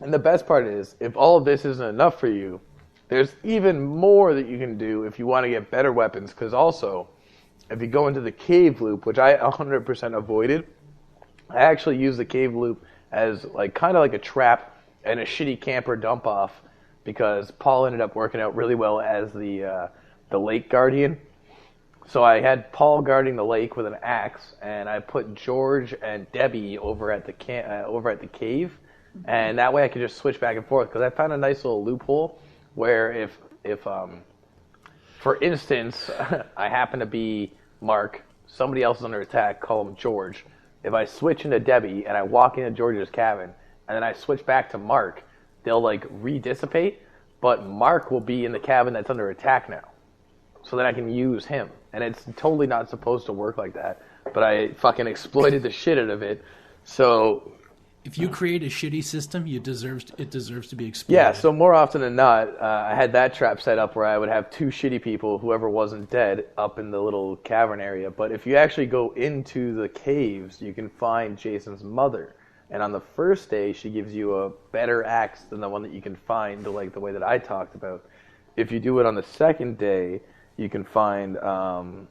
S5: And the best part is, if all of this isn't enough for you, there's even more that you can do if you want to get better weapons. Because also, if you go into the cave loop, which I 100% avoided, I actually used the cave loop as like kind of like a trap and a shitty camper dump off, because Paul ended up working out really well as the lake guardian. So I had Paul guarding the lake with an axe, and I put George and Debbie over at the cave. And that way I could just switch back and forth, because I found a nice little loophole where if for instance, I happen to be Mark, somebody else is under attack, call him George. If I switch into Debbie and I walk into George's cabin and then I switch back to Mark, they'll like re-dissipate, but Mark will be in the cabin that's under attack now. So that I can use him. And it's totally not supposed to work like that, but I fucking exploited the shit out of it. So
S1: if you create a shitty system, it deserves to be exploited.
S5: Yeah, so more often than not, I had that trap set up where I would have two shitty people, whoever wasn't dead, up in the little cavern area. But if you actually go into the caves, you can find Jason's mother. And on the first day, she gives you a better axe than the one that you can find, like the way that I talked about. If you do it on the second day, you can find a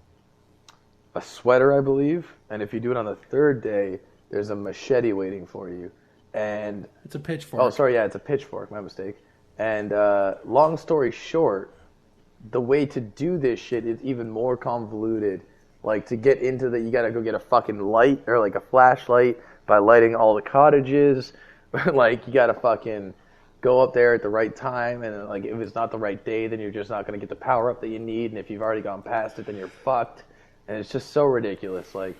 S5: sweater, I believe. And if you do it on the third day, there's a machete waiting for you. And
S1: it's a pitchfork.
S5: Oh, sorry, yeah, it's a pitchfork. My mistake. And long story short, the way to do this shit is even more convoluted. Like, to get into the, you gotta go get a fucking light, or like a flashlight, by lighting all the cottages. Like, you gotta fucking go up there at the right time, and like, if it's not the right day, then you're just not gonna get the power up that you need, and if you've already gone past it, then you're fucked. And it's just so ridiculous. Like,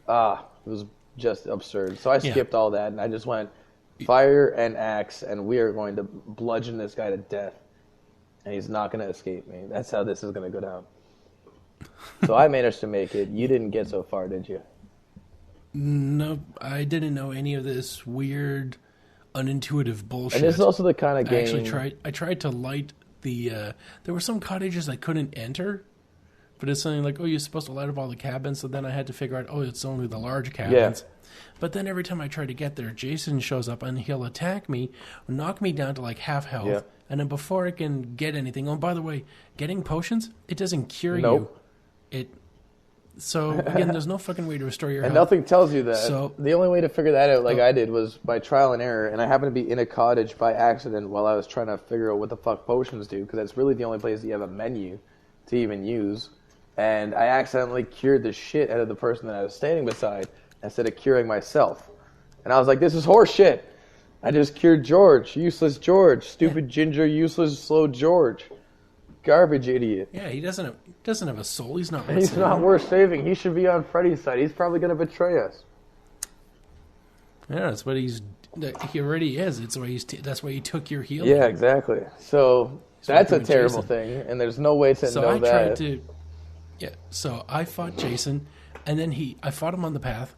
S5: it was just absurd. So I skipped all that, and I just went fire and axe, and we are going to bludgeon this guy to death, and he's not going to escape me. That's how this is going to go down. So I managed to make it. You didn't get so far, did you?
S1: No, I didn't know any of this weird, unintuitive bullshit.
S5: And this is also the kind of game...
S1: I tried to light the... there were some cottages I couldn't enter, but it's something like, oh, you're supposed to light up all the cabins, so then I had to figure out, oh, it's only the large cabins. Yeah. But then every time I try to get there, Jason shows up and he'll attack me, knock me down to like half health, and then before I can get anything, oh, by the way, getting potions, it doesn't cure you. So, again, there's no fucking way to restore your health.
S5: And nothing tells you that. So, the only way to figure that out, like I did, was by trial and error, and I happened to be in a cottage by accident while I was trying to figure out what the fuck potions do, because that's really the only place that you have a menu to even use. And I accidentally cured the shit out of the person that I was standing beside instead of curing myself. And I was like, this is horse shit. I just cured George. Useless George. Stupid ginger, useless, slow George. Garbage idiot.
S1: Yeah, he doesn't have a soul. He's not worth
S5: He's
S1: saving.
S5: not worth saving. He should be on Freddy's side. He's probably going to betray us.
S1: Yeah, that's what he already is. That's why he took your heal.
S5: Yeah, exactly. So that's a terrible thing, and there's no way to know that.
S1: So I fought Jason, and then I fought him on the path,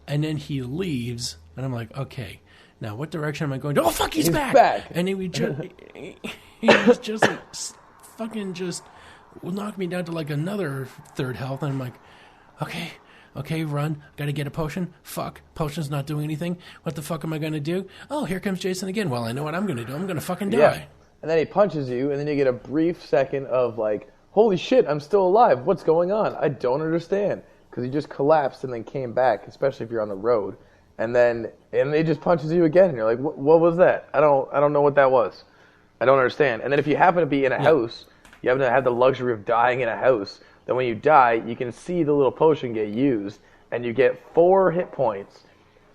S1: and then he leaves, and I'm like, okay, now what direction am I going to? Oh, fuck, he's back! And he was just like, fucking just knock me down to like another third health, and I'm like, okay, run, gotta get a potion, fuck, potion's not doing anything, what the fuck am I gonna do? Oh, here comes Jason again, well, I know what I'm gonna do, I'm gonna fucking die.
S5: Yeah. And then he punches you, and then you get a brief second of like, holy shit, I'm still alive. What's going on? I don't understand. Because he just collapsed and then came back, especially if you're on the road. And he just punches you again, and you're like, what was that? I don't know what that was. I don't understand. And then if you happen to be in a house, you happen to have the luxury of dying in a house, then when you die, you can see the little potion get used, and you get 4 hit points.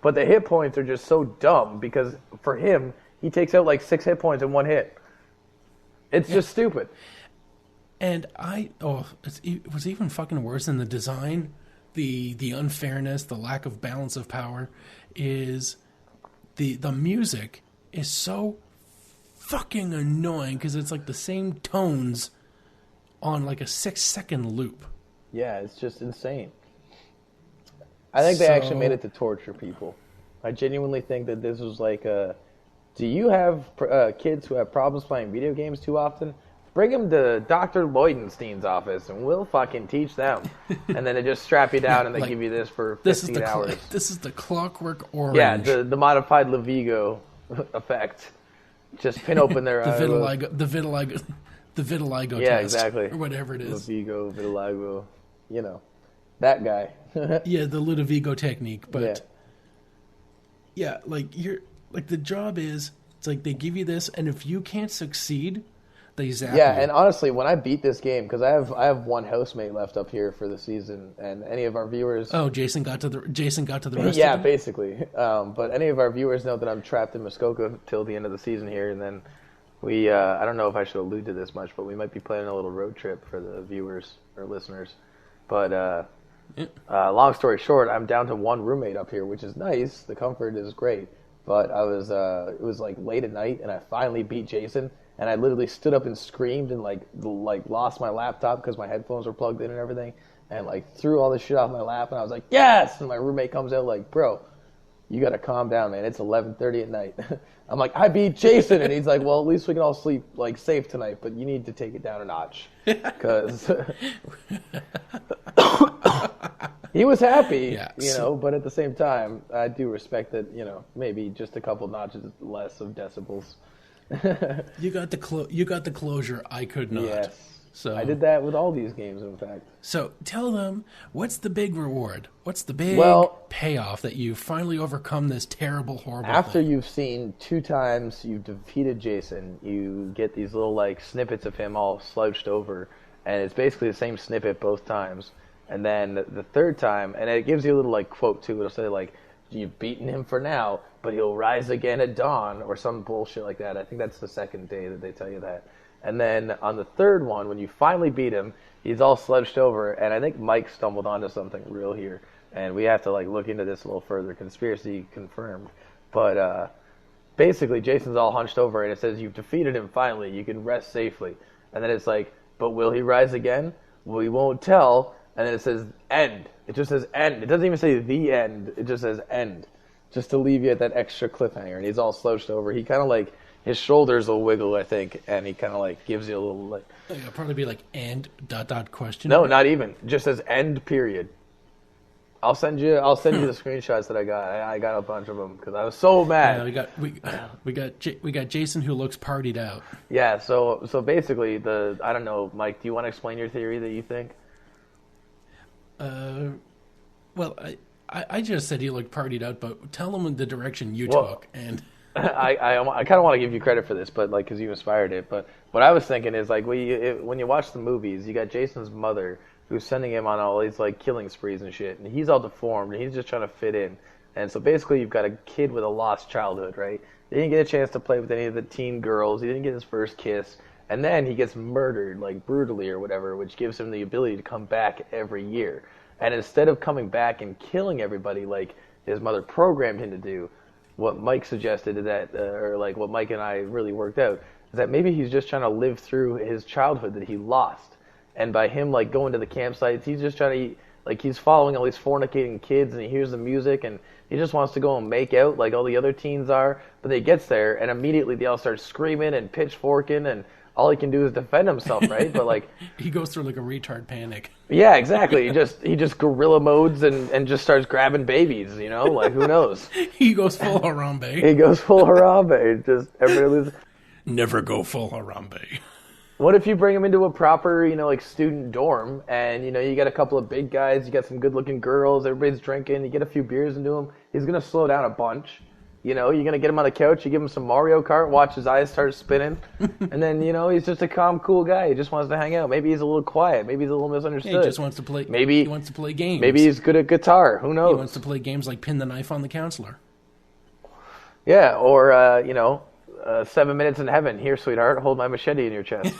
S5: But the hit points are just so dumb, because for him, he takes out like 6 hit points in 1 hit. It's just stupid.
S1: And it was even fucking worse in the design, the unfairness, the lack of balance of power, is the music is so fucking annoying because it's like the same tones on like a 6-second loop.
S5: Yeah, it's just insane. I think they actually made it to torture people. I genuinely think that this was like do you have kids who have problems playing video games too often? Bring them to Dr. Lloydenstein's office, and we'll fucking teach them. And then they just strap you down, and they give you this for 15 hours.
S1: This is the Clockwork Orange.
S5: Yeah, the modified Levigo effect. Just pin open their
S1: the vitiligo test.
S5: Yeah, exactly.
S1: Or whatever it is.
S5: Levigo, vitiligo, that guy.
S1: Yeah, the Ludovico technique. But yeah, like the job is, it's like they give you this, and if you can't succeed, they zap you.
S5: And honestly, when I beat this game, because I have one housemate left up here for the season, and any of our viewers...
S1: Oh, Jason got to the rest
S5: yeah,
S1: of it?
S5: Basically. But any of our viewers know that I'm trapped in Muskoka till the end of the season here, and then we... I don't know if I should allude to this much, but we might be planning a little road trip for the viewers or listeners. But long story short, I'm down to one roommate up here, which is nice. The comfort is great. But it was like late at night, and I finally beat Jason. And I literally stood up and screamed and like lost my laptop because my headphones were plugged in and everything, and like threw all this shit off my lap. And I was like, yes! And my roommate comes out like, bro,
S2: you got to calm down, man. It's 11:30 at night. I'm like, I beat Jason. And he's like, well, at least we can all sleep like safe tonight, but you need to take it down a notch. Because he was happy, but at the same time, I do respect that, maybe just a couple notches less of decibels.
S1: You got the closure I could not.
S2: Yes.
S1: So
S2: I did that with all these games, in fact.
S1: So tell them, what's the big reward? What's the big payoff that you finally overcome this terrible, horrible
S2: After
S1: thing?
S2: you've seen 2 times you've defeated Jason, you get these little like snippets of him all slouched over, and it's basically the same snippet both times. And then the third time, and it gives you a little like quote too. It'll say like, "You've beaten him for now, but he'll rise again at dawn," or some bullshit like that. I think that's the second day that they tell you that. And then on the third one, when you finally beat him, he's all slouched over, and I think Mike stumbled onto something real here, and we have to like look into this a little further. Conspiracy confirmed, but basically Jason's all hunched over, and it says you've defeated him finally. You can rest safely. And then it's like, but will he rise again? We won't tell. And then it says end. It just says end. It doesn't even say the end. It just says end, just to leave you at that extra cliffhanger. And he's all slouched over. He kind of like, his shoulders will wiggle, I think, and he kind of like gives you a little like.
S1: It'll probably be like end ... question.
S2: No, not even. It just says end period. I'll send you the screenshots that I got. I got a bunch of them because I was so mad.
S1: We got Jason who looks partied out.
S2: Yeah. So basically I don't know, Mike. Do you want to explain your theory that you think?
S1: Well, I just said he looked partied out, but tell him the direction you took. And
S2: I kind of want to give you credit for this, but like because you inspired it. But what I was thinking is like when you watch the movies, you got Jason's mother who's sending him on all these like killing sprees and shit, and he's all deformed and he's just trying to fit in. And so basically, you've got a kid with a lost childhood, right? He didn't get a chance to play with any of the teen girls. He didn't get his first kiss. And then he gets murdered, like brutally or whatever, which gives him the ability to come back every year. And instead of coming back and killing everybody like his mother programmed him to do, what Mike suggested is that, or like what Mike and I really worked out, is that maybe he's just trying to live through his childhood that he lost. And by him like going to the campsites, he's just trying to, like he's following all these fornicating kids and he hears the music and he just wants to go and make out like all the other teens are. But he gets there and immediately they all start screaming and pitchforking and all he can do is defend himself, right? But like
S1: he goes through like a retard panic.
S2: Yeah, exactly. He just gorilla modes and just starts grabbing babies, like who knows?
S1: He goes full Harambe.
S2: He goes full Harambe. Just everybody loses.
S1: Never go full Harambe.
S2: What if you bring him into a proper, like student dorm and, you got a couple of big guys, you got some good looking girls, everybody's drinking, you get a few beers into him, he's going to slow down a bunch. You're going to get him on the couch, you give him some Mario Kart, watch his eyes start spinning, and then, he's just a calm, cool guy. He just wants to hang out. Maybe he's a little quiet. Maybe he's a little misunderstood.
S1: Yeah, he just wants to play. He wants to play games.
S2: Maybe he's good at guitar. Who knows?
S1: He wants to play games like Pin the Knife on the Counselor.
S2: Yeah, or, 7 minutes in heaven. Here, sweetheart, hold my machete in your chest.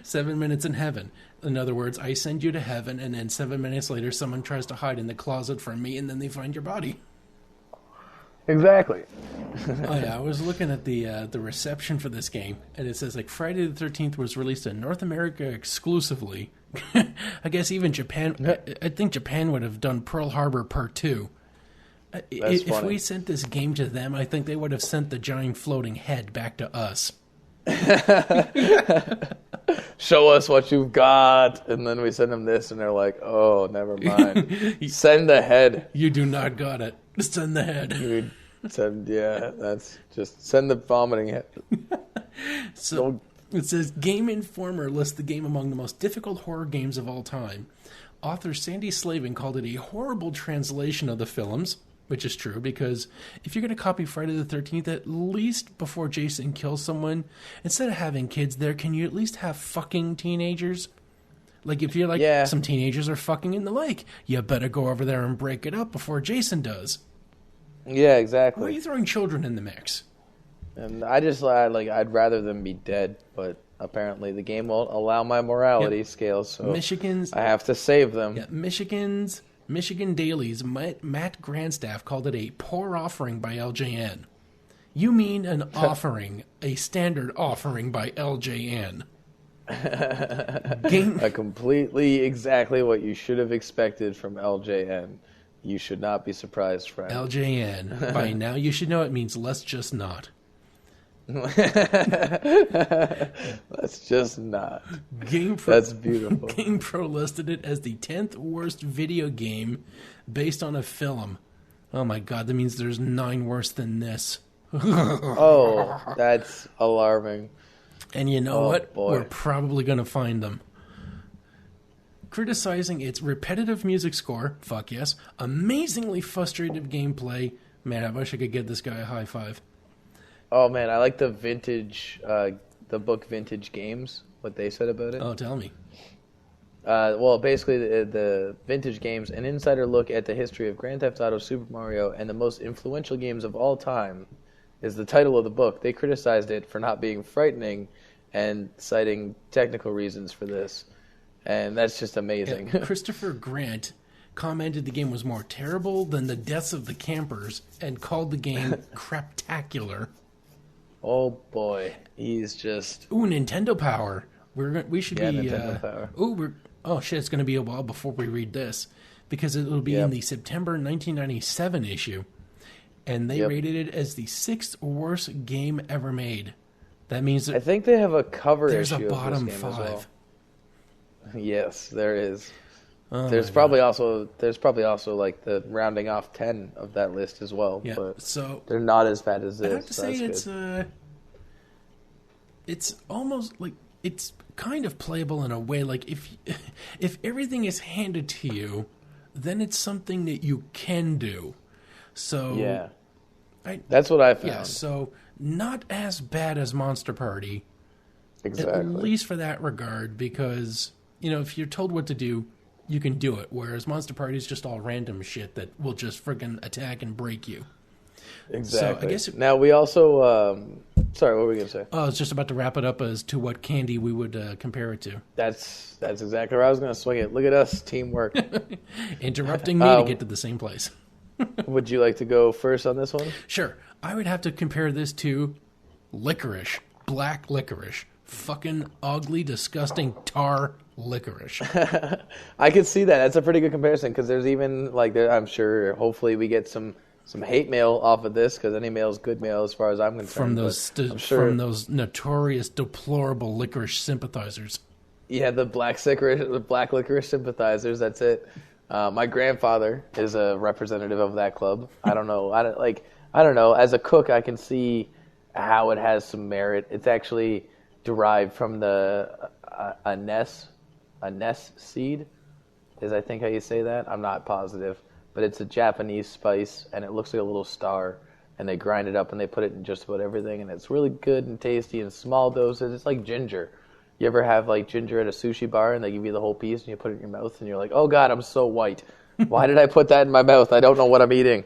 S1: 7 minutes in heaven. In other words, I send you to heaven, and then 7 minutes later, someone tries to hide in the closet from me, and then they find your body.
S2: Exactly.
S1: Oh yeah, I was looking at the reception for this game, and it says like Friday the 13th was released in North America exclusively. I guess even Japan. I think Japan would have done Pearl Harbor Part 2. If we sent this game to them, I think they would have sent the giant floating head back to us.
S2: Show us what you've got, and then we send them this, and they're like, "Oh, never mind. Send the head.
S1: You do not got it. Send the head."
S2: Send the vomiting head.
S1: So it says Game Informer lists the game among the most difficult horror games of all time. Author Sandy Slavin called it a horrible translation of the films, which is true, because if you're going to copy Friday the 13th, at least before Jason kills someone, instead of having kids there, can you at least have fucking teenagers? Like, if you're like, some teenagers are fucking in the lake, you better go over there and break it up before Jason does.
S2: Yeah, exactly.
S1: Why are you throwing children in the mix?
S2: And I'd rather them be dead, but apparently the game won't allow my morality scale, so I have to save them.
S1: Yeah, Michigan Daily's Matt Grandstaff called it a poor offering by LJN. You mean an offering, a standard offering by LJN.
S2: Completely exactly what you should have expected from LJN. You should not be surprised, friend.
S1: LJN. By now you should know it means let's just not.
S2: Let's just not.
S1: That's
S2: beautiful.
S1: GamePro listed it as the 10th worst video game based on a film. Oh my god, that means there's 9 worse than this.
S2: Oh, that's alarming.
S1: And you know what?
S2: Boy.
S1: We're probably going to find them. Criticizing its repetitive music score, fuck yes, amazingly frustrated gameplay. Man, I wish I could give this guy a high five.
S2: Oh man, I like the vintage, the book Vintage Games, what they said about it.
S1: Oh, tell me.
S2: Well, basically, the Vintage Games, an insider look at the history of Grand Theft Auto, Super Mario, and the most influential games of all time, is the title of the book. They criticized it for not being frightening and citing technical reasons for this. And that's just amazing.
S1: Yeah, Christopher Grant commented the game was more terrible than the deaths of the campers and called the game craptacular.
S2: Oh boy, he's just...
S1: Ooh, Nintendo Power. We should be...
S2: Nintendo Power.
S1: Oh shit, it's going to be a while before we read this. Because it will be in the September 1997 issue. And they rated it as the 6th worst game ever made. That means
S2: I think they have a cover
S1: there's
S2: issue
S1: a bottom
S2: of this game
S1: 5.
S2: as well. Yes, there is.
S1: Oh
S2: there's probably also like the rounding off 10 of that list as well.
S1: Yeah,
S2: But
S1: so
S2: they're not as bad as this.
S1: I have to say
S2: That's
S1: it's almost like it's kind of playable in a way. Like if everything is handed to you, then it's something that you can do. So
S2: yeah, that's what I found.
S1: Yeah, so not as bad as Monster Party.
S2: Exactly.
S1: At least for that regard, because if you're told what to do, you can do it. Whereas Monster Party is just all random shit that will just friggin' attack and break you.
S2: Exactly.
S1: So I guess
S2: now we also. Sorry, what were we gonna say?
S1: I was just about to wrap it up as to what candy we would compare it to.
S2: That's exactly where I was gonna swing it. Look at us, teamwork.
S1: Interrupting me to get to the same place.
S2: Would you like to go first on this one?
S1: Sure. I would have to compare this to licorice. Black licorice. Fucking ugly, disgusting tar licorice.
S2: I could see that. That's a pretty good comparison because there's even I'm sure. Hopefully, we get some hate mail off of this because any mail is good mail as far as I'm concerned.
S1: From those notorious, deplorable licorice sympathizers. Yeah,
S2: the black licorice sympathizers. That's it. My grandfather is a representative of that club. I don't know. I don't know. As a cook, I can see how it has some merit. It's actually derived from the anise seed, is I think how you say that. I'm not positive, but it's a Japanese spice, and it looks like a little star. And they grind it up and they put it in just about everything, and it's really good and tasty in small doses. It's like ginger. You ever have ginger at a sushi bar and they give you the whole piece and you put it in your mouth and you're like, oh God, I'm so white. Why did I put that in my mouth? I don't know what I'm eating.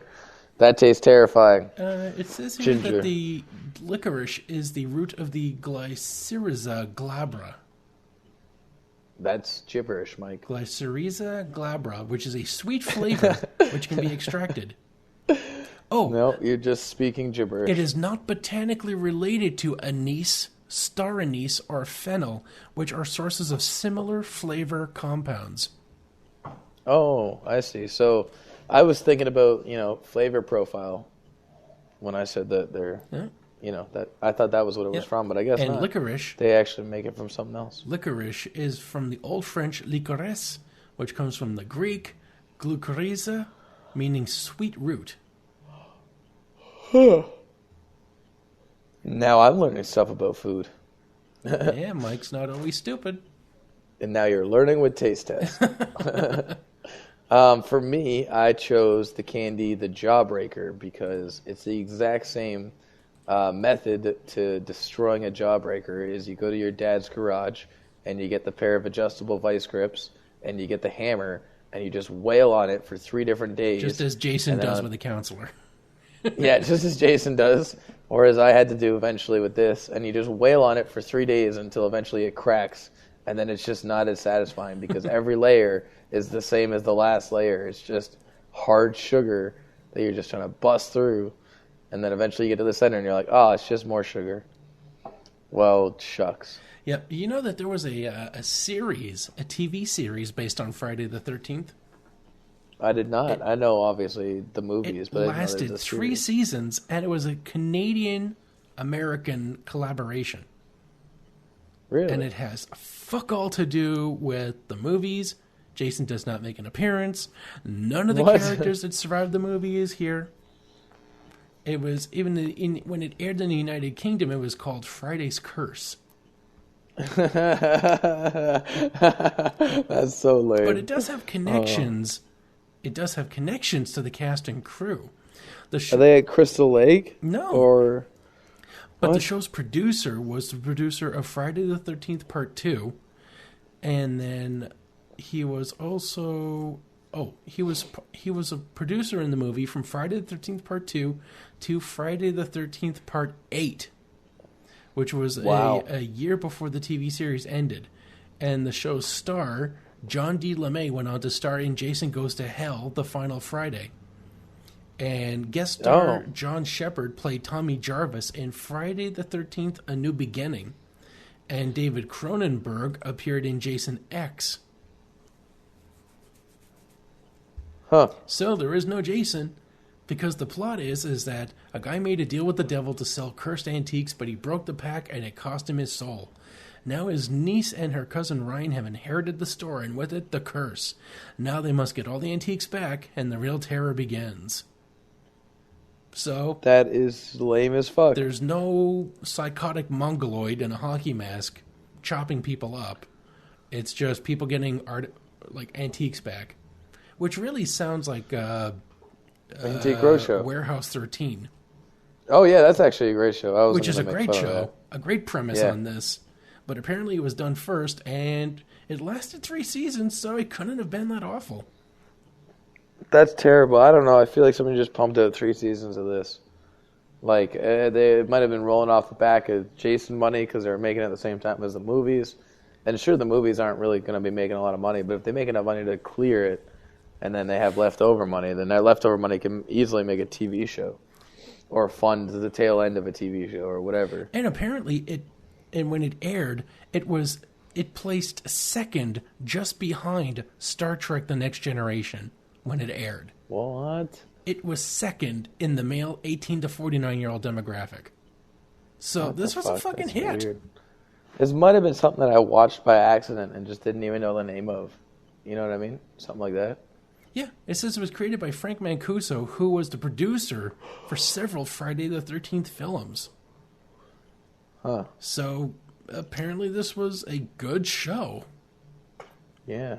S2: That tastes terrifying.
S1: It says here that the licorice is the root of the Glycyrrhiza glabra.
S2: That's gibberish, Mike.
S1: Glycyrrhiza glabra, which is a sweet flavor which can be extracted. Oh.
S2: No, you're just speaking gibberish.
S1: It is not botanically related to anise, star anise, or fennel, which are sources of similar flavor compounds.
S2: Oh, I see. So I was thinking about, flavor profile when I said that they're, that I thought that was what it was from, but I guess not.
S1: And licorice.
S2: They actually make it from something else.
S1: Licorice is from the Old French licorice, which comes from the Greek glucoriza, meaning sweet root.
S2: Now I'm learning stuff about food.
S1: Yeah, Mike's not always stupid.
S2: And now you're learning with taste test. For me, I chose the candy, the Jawbreaker, because it's the exact same method to destroying a Jawbreaker. Is you go to your dad's garage and you get the pair of adjustable vice grips and you get the hammer and you just wail on it for 3 different days.
S1: Just as Jason does with a counselor.
S2: Yeah, just as Jason does, or as I had to do eventually with this, and you just wail on it for 3 days until eventually it cracks, and then it's just not as satisfying because every layer is the same as the last layer. It's just hard sugar that you're just trying to bust through, and then eventually you get to the center and you're like, oh, it's just more sugar. Well, shucks.
S1: Yep. You know that there was a series, a TV series based on Friday the 13th?
S2: I did not. I know, obviously, the movies,
S1: It
S2: but I didn't know
S1: lasted
S2: there was a
S1: 3
S2: series.
S1: seasons, and it was a Canadian-American collaboration.
S2: Really?
S1: And it has fuck all to do with the movies. Jason does not make an appearance. None of the
S2: What?
S1: characters that survived the movie is here. It was, even when it aired in the United Kingdom, it was called Friday's Curse.
S2: That's so lame.
S1: But it does have connections. It does have connections to the cast and crew. The
S2: Are they at Crystal Lake?
S1: No.
S2: Or
S1: But the
S2: what?
S1: show's producer was the producer of Friday the 13th Part 2. And then he was also... Oh, he was a producer in the movie from Friday the 13th Part 2 to Friday the 13th Part 8, which was
S2: Wow.
S1: a year before the TV series ended. And the show's star, John D. LeMay, went on to star in Jason Goes to Hell, The Final Friday. And guest star
S2: Oh.
S1: John Shepard played Tommy Jarvis in Friday the 13th, A New Beginning. And David Cronenberg appeared in Jason X.
S2: Huh.
S1: So there is no Jason, because the plot is that a guy made a deal with the devil to sell cursed antiques, but he broke the pact and it cost him his soul. Now his niece and her cousin Ryan have inherited the store, and with it, the curse. Now they must get all the antiques back, and the real terror begins. So,
S2: That is lame as fuck.
S1: there's no psychotic mongoloid in a hockey mask chopping people up. It's just people getting antiques back. Which really sounds like
S2: Antique Roadshow.
S1: Warehouse 13.
S2: Oh yeah, that's actually a great show. I was
S1: Which is a
S2: gonna make
S1: great
S2: fun of
S1: show, a great premise
S2: Yeah.
S1: on this. But apparently it was done first, and it lasted 3 seasons, so it couldn't have been that awful.
S2: that. That's terrible. I don't know. I feel like somebody just pumped out 3 seasons of this. Like they might have been rolling off the back of Jason money because they were making it at the same time as the movies. And sure, the movies aren't really going to be making a lot of money, but if they make enough money to clear it, and then they have leftover money, then that leftover money can easily make a TV show or fund the tail end of a TV show or whatever.
S1: And apparently when it aired, it placed second just behind Star Trek The Next Generation when it aired.
S2: What?
S1: It was second in the male 18 to 49-year-old demographic. So this was a
S2: Fuck,
S1: fucking
S2: that's
S1: hit.
S2: weird. This might have been something that I watched by accident and just didn't even know the name of. You know what I mean? Something like that.
S1: Yeah, it says it was created by Frank Mancuso, who was the producer for several Friday the 13th films.
S2: Huh.
S1: So apparently this was a good show.
S2: Yeah.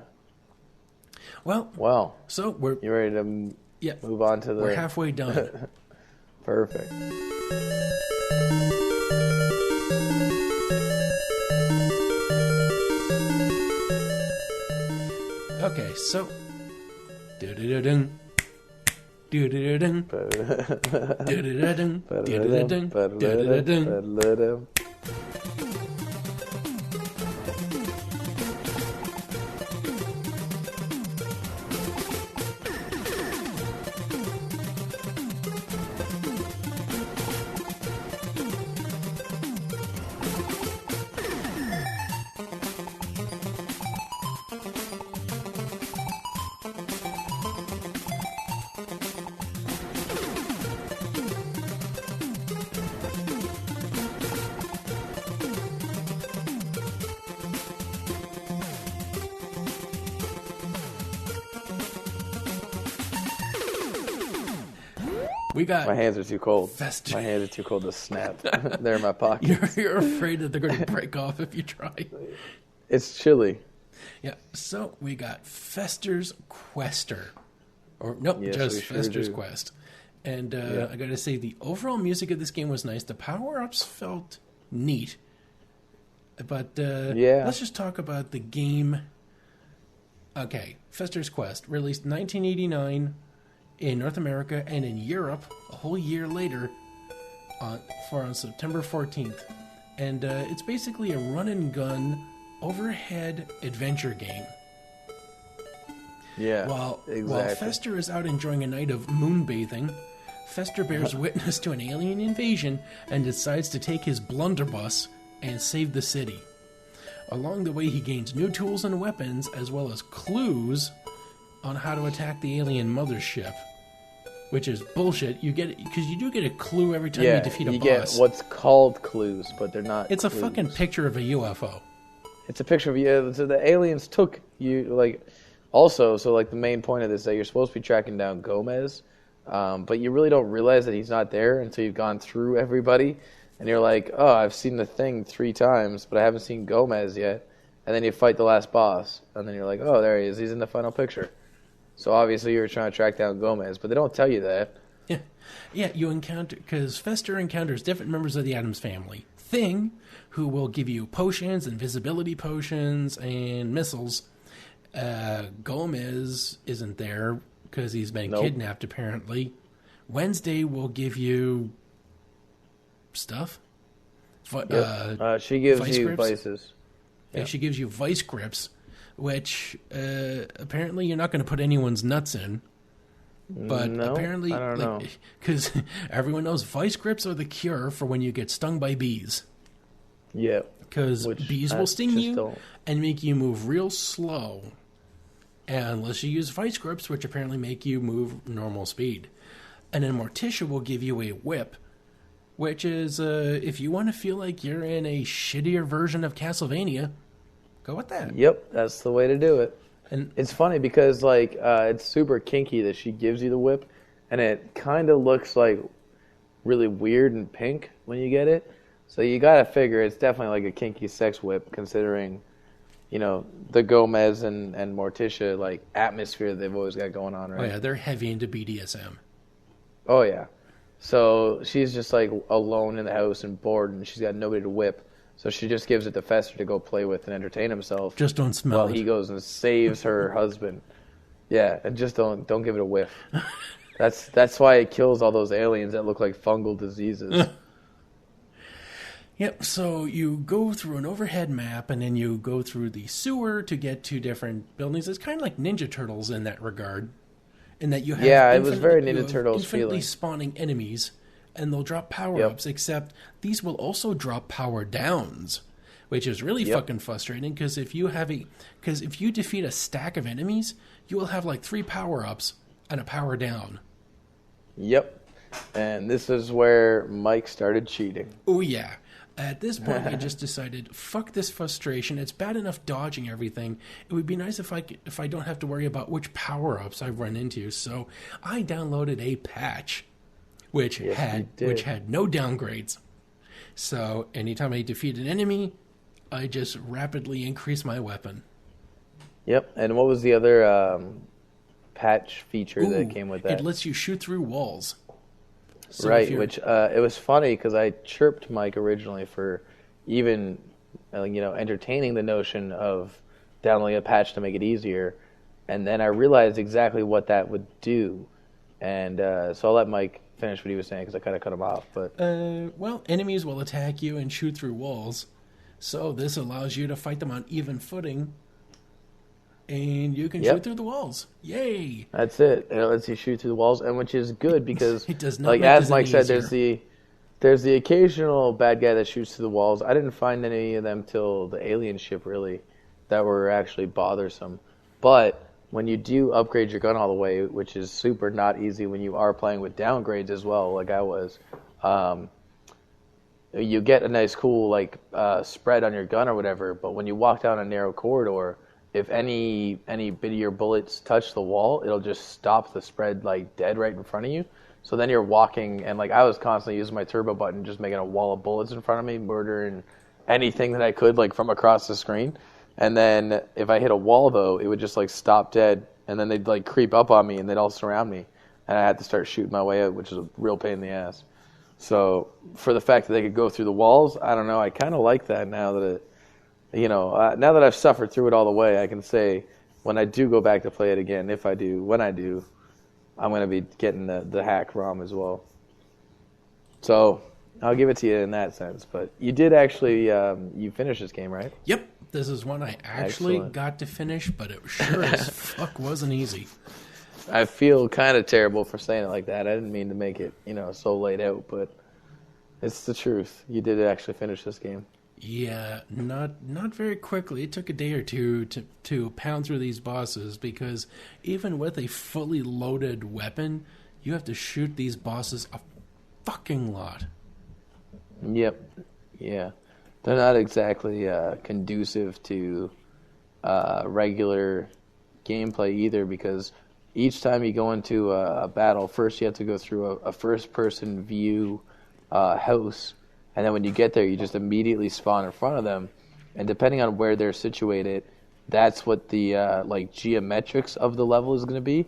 S1: Well,
S2: Well,
S1: so we're
S2: you ready to
S1: yeah,
S2: move on to the...
S1: we're halfway done.
S2: Perfect.
S1: Okay, so do-do-do-dun, do-do-do-dun, do-do-do-dun, do-do-do-dun, do-do-do-dun. We got
S2: My hands are too cold.
S1: Fester.
S2: My hands are too cold to snap. They're in my pocket.
S1: You're afraid that they're going to break off if you try.
S2: It's chilly.
S1: Yeah, so we got Fester's Quester. Or, nope,
S2: Yes,
S1: just
S2: we sure
S1: Fester's
S2: do.
S1: Quest. And I gotta say, the overall music of this game was nice. The power-ups felt neat. But
S2: Yeah.
S1: let's just talk about the game. Okay, Fester's Quest, released 1989 in North America and in Europe a whole year later on September 14th. And it's basically a run-and-gun overhead adventure game.
S2: Yeah,
S1: While
S2: exactly.
S1: Fester is out enjoying a night of moonbathing, Fester bears witness to an alien invasion and decides to take his blunderbuss and save the city. Along the way, he gains new tools and weapons, as well as clues on how to attack the alien mothership, which is bullshit. You get it because you do get a clue every time you defeat a
S2: you
S1: boss.
S2: get what's called clues, but they're not.
S1: It's
S2: clues.
S1: a fucking picture of a UFO.
S2: It's a picture of you. So the aliens took you, like, also, so, like, the main point of this is that you're supposed to be tracking down Gomez, but you really don't realize that he's not there until you've gone through everybody, and you're like, oh, I've seen the thing 3 times, but I haven't seen Gomez yet, and then you fight the last boss, and then you're like, oh, there he is, he's in the final picture. So obviously you were trying to track down Gomez, but they don't tell you that.
S1: Yeah, you encounter, because Fester encounters different members of the Addams family. Thing, who will give you potions, invisibility potions, and missiles. Gomez isn't there because he's been kidnapped, apparently. Wednesday will give you stuff.
S2: She gives
S1: vice
S2: you
S1: grips.
S2: vices.
S1: Yeah, she gives you vice grips, which apparently you're not going to put anyone's nuts in. But
S2: No,
S1: apparently,
S2: I don't know.
S1: Because everyone knows vice grips are the cure for when you get stung by bees.
S2: Yeah.
S1: Because bees will sting you
S2: don't.
S1: and make you move real slow. Unless you use vice grips, which apparently make you move normal speed. And then Morticia will give you a whip, which is, if you want to feel like you're in a shittier version of Castlevania, go with that.
S2: Yep, that's the way to do it.
S1: And
S2: it's funny because, like, it's super kinky that she gives you the whip, and it kind of looks, like, really weird and pink when you get it. So you gotta figure it's definitely like a kinky sex whip, considering, you know, the Gomez and Morticia, like, atmosphere they've always got going on, right?
S1: Oh, yeah, they're heavy into BDSM.
S2: Oh, yeah. So she's just, like, alone in the house and bored, and she's got nobody to whip. So she just gives it to Fester to go play with and entertain himself.
S1: Just don't smell
S2: while
S1: it.
S2: he goes and saves her husband. Yeah, and just don't give it a whiff. That's why it kills all those aliens that look like fungal diseases.
S1: Yep, so you go through an overhead map, and then you go through the sewer to get to different buildings. It's kind of like Ninja Turtles in that regard. In that you have
S2: it was very Ninja Turtles
S1: infinitely
S2: feeling.
S1: spawning enemies, and they'll drop power-ups, except these will also drop power-downs, which is really fucking frustrating, because if you defeat a stack of enemies, you will have like 3 power-ups and a power-down.
S2: Yep, and this is where Mike started cheating.
S1: Oh, yeah. At this point, I just decided, fuck this frustration. It's bad enough dodging everything. It would be nice if I don't have to worry about which power-ups I run into. So I downloaded a patch, which had no downgrades. So anytime I defeat an enemy, I just rapidly increase my weapon.
S2: Yep, and what was the other patch feature that came with that?
S1: It lets you shoot through walls. So
S2: right, which it was funny because I chirped Mike originally for even entertaining the notion of downloading a patch to make it easier, and then I realized exactly what that would do, and so I'll let Mike finish what he was saying because I kind of cut him off. But
S1: well, enemies will attack you and shoot through walls, so this allows you to fight them on even footing. And you can shoot through the walls. Yay!
S2: That's it. It lets you shoot through the walls, and which is good because,
S1: it does not
S2: like
S1: make
S2: as
S1: this
S2: Mike
S1: any
S2: said,
S1: easier.
S2: there's the occasional bad guy that shoots through the walls. I didn't find any of them till the alien ship really that were actually bothersome. But when you do upgrade your gun all the way, which is super not easy when you are playing with downgrades as well, like I was, you get a nice cool spread on your gun or whatever. But when you walk down a narrow corridor, if any bit of your bullets touch the wall, it'll just stop the spread dead right in front of you. So then you're walking, and I was constantly using my turbo button, just making a wall of bullets in front of me, murdering anything that I could from across the screen. And then if I hit a wall though, it would just stop dead, and then they'd creep up on me, and they'd all surround me, and I had to start shooting my way out, which is a real pain in the ass. So for the fact that they could go through the walls, I don't know. I kind of like that now that now that I've suffered through it all the way, I can say when I do go back to play it again, when I do, I'm going to be getting the hack ROM as well. So I'll give it to you in that sense. But you did actually, you finished this game, right?
S1: Yep. This is one I actually got to finish, but it sure as fuck wasn't easy.
S2: I feel kind of terrible for saying it like that. I didn't mean to make it, so laid out, but it's the truth. You did actually finish this game.
S1: Yeah, not very quickly. It took a day or two to pound through these bosses because even with a fully loaded weapon, you have to shoot these bosses a fucking lot.
S5: Yep. Yeah. They're not exactly conducive to regular gameplay either, because each time you go into a battle, first you have to go through a first-person view house, and then when you get there, you just immediately spawn in front of them, and depending on where they're situated, that's what the like geometrics of the level is going to be.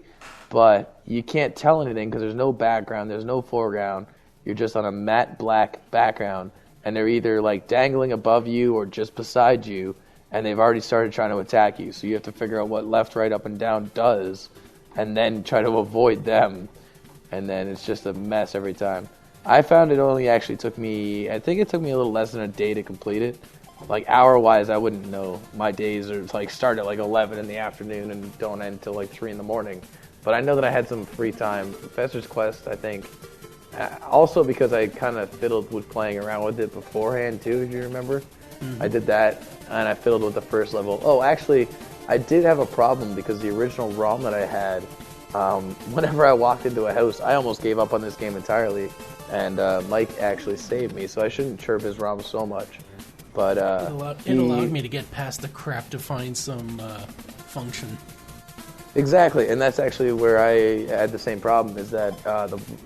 S5: But you can't tell anything because there's no background, there's no foreground. You're just on a matte black background, and they're either like dangling above you or just beside you, and they've already started trying to attack you. So you have to figure out what left, right, up, and down does, and then try to avoid them. And then it's just a mess every time. I found it only actually took me, I think it took me a little less than a day to complete it. Like hour-wise, I wouldn't know. My days are like start at like 11 in the afternoon and don't end till like 3 in the morning. But I know that I had some free time. Fester's Quest, I think. Also because I kind of fiddled with playing around with it beforehand too, if you remember. Mm-hmm. I did that, and I fiddled with the first level. Oh, actually, I did have a problem because the original ROM that I had, whenever I walked into a house, I almost gave up on this game entirely, and Mike actually saved me, so I shouldn't chirp his ROM so much. But
S1: it allowed me to get past the crap to find some function.
S5: Exactly, and that's actually where I had the same problem, is that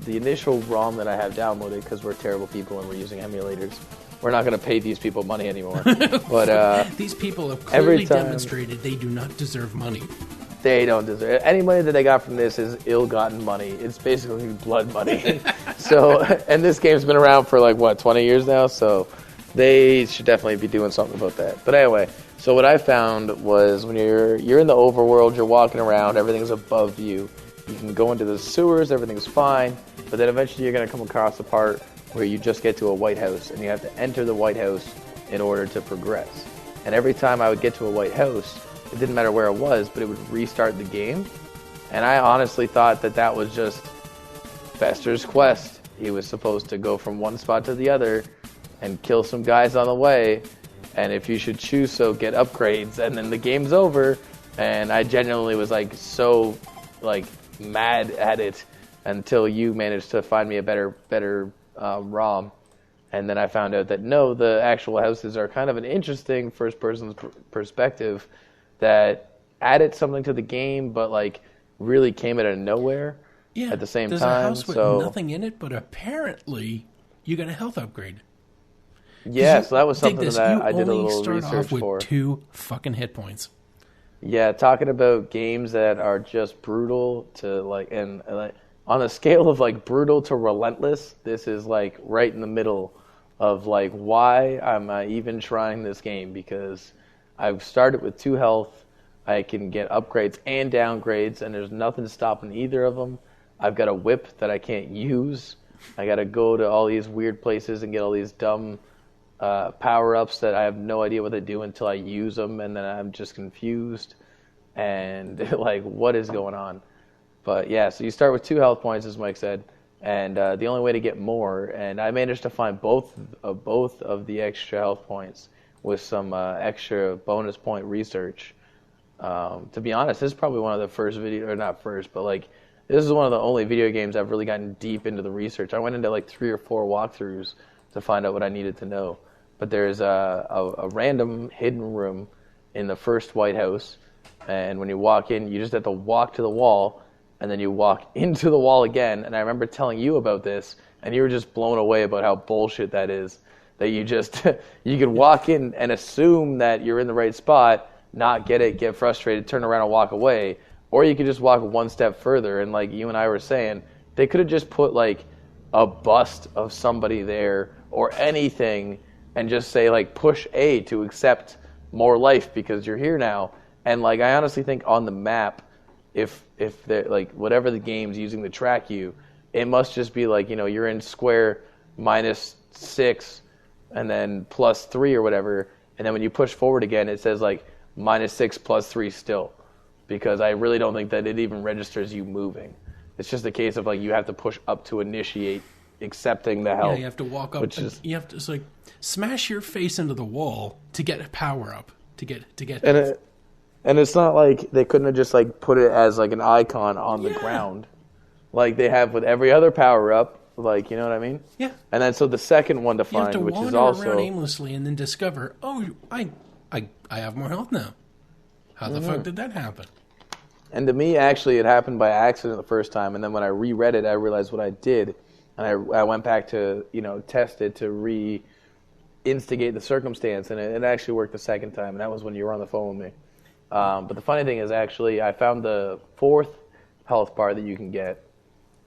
S5: the initial ROM that I have downloaded, because we're terrible people and we're using emulators, we're not going to pay these people money anymore. But
S1: these people have clearly demonstrated they do not deserve money.
S5: They don't deserve it. Any money that they got from this is ill-gotten money. It's basically blood money. So, and this game's been around for like, what, 20 years now? So they should definitely be doing something about that. But anyway, so what I found was when you're in the overworld, you're walking around, everything's above you. You can go into the sewers, everything's fine. But then eventually you're going to come across the part where you just get to a White House, and you have to enter the White House in order to progress. And every time I would get to a White House, it didn't matter where it was, but it would restart the game. And I honestly thought that that was just Fester's Quest. He was supposed to go from one spot to the other and kill some guys on the way, and if you should choose so, get upgrades, and then the game's over. And I genuinely was like so like mad at it until you managed to find me a better ROM, and then I found out that no, the actual houses are kind of an interesting first-person perspective that added something to the game, but like really came out of nowhere at the same
S1: time. There's a house with nothing in it, but apparently you got a health upgrade.
S5: Yeah, so that was something that I did a little
S1: research
S5: research
S1: off with
S5: for.
S1: 2 fucking hit points.
S5: Yeah, talking about games that are just brutal to like, and like, on a scale of like brutal to relentless, this is like right in the middle of like why am I even trying this game, because I've started with 2 health, I can get upgrades and downgrades, and there's nothing stopping either of them. I've got a whip that I can't use. I got to go to all these weird places and get all these dumb power-ups that I have no idea what they do until I use them, and then I'm just confused and like, what is going on? But yeah, so you start with 2 health points, as Mike said, and the only way to get more, and I managed to find both of the extra health points with some extra bonus point research. To be honest, this is probably one of the first video, or not first, but like this is one of the only video games I've really gotten deep into the research. I went into like 3 or 4 walkthroughs to find out what I needed to know. But there's a random hidden room in the first White House, and when you walk in, you just have to walk to the wall, and then you walk into the wall again. And I remember telling you about this, and you were just blown away about how bullshit that is. That you just, you can walk in and assume that you're in the right spot, not get it, get frustrated, turn around and walk away. Or you could just walk one step further, and like you and I were saying, they could have just put like a bust of somebody there or anything and just say like push A to accept more life because you're here now. And like I honestly think on the map, if they're like whatever the game's using to track you, it must just be like, you know, you're in square -6 and then +3 or whatever, and then when you push forward again, it says like -6 +3 still, because I really don't think that it even registers you moving. It's just a case of like you have to push up to initiate
S2: accepting the help.
S1: Yeah, you have to walk up.
S2: Which is,
S1: you have to it's like smash your face into the wall to get a power up. To get.
S2: And it's not like they couldn't have just like put it as like an icon on the ground, like they have with every other power up. Like, you know what I mean?
S1: Yeah.
S2: And then so the second one to
S1: You have
S2: find,
S1: to
S2: which
S1: wander
S2: is also
S1: around aimlessly and then discover, oh, I have more health now. How the fuck did that happen?
S2: And to me, actually, it happened by accident the first time, and then when I reread it, I realized what I did, and I went back to test it to re-instigate the circumstance, and it actually worked the second time, and that was when you were on the phone with me. But the funny thing is, actually, I found the 4th health bar that you can get,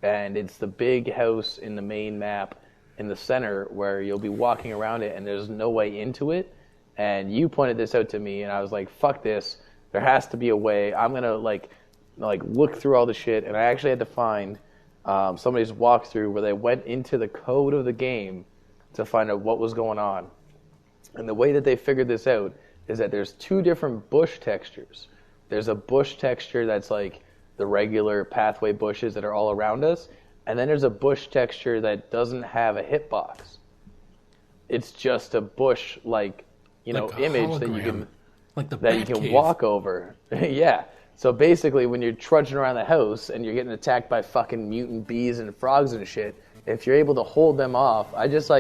S2: and it's the big house in the main map in the center where you'll be walking around it, and there's no way into it. And you pointed this out to me, and I was like, "Fuck this! There has to be a way. I'm gonna like look through all the shit." And I actually had to find somebody's walkthrough where they went into the code of the game to find out what was going on. And the way that they figured this out is that there's 2 different bush textures. There's a bush texture that's like the regular pathway bushes that are all around us, and then there's a bush texture that doesn't have a hitbox. It's just a bush like image that you can walk over. Yeah. So basically, when you're trudging around the house and you're getting attacked by fucking mutant bees and frogs and shit, if you're able to hold them off, I just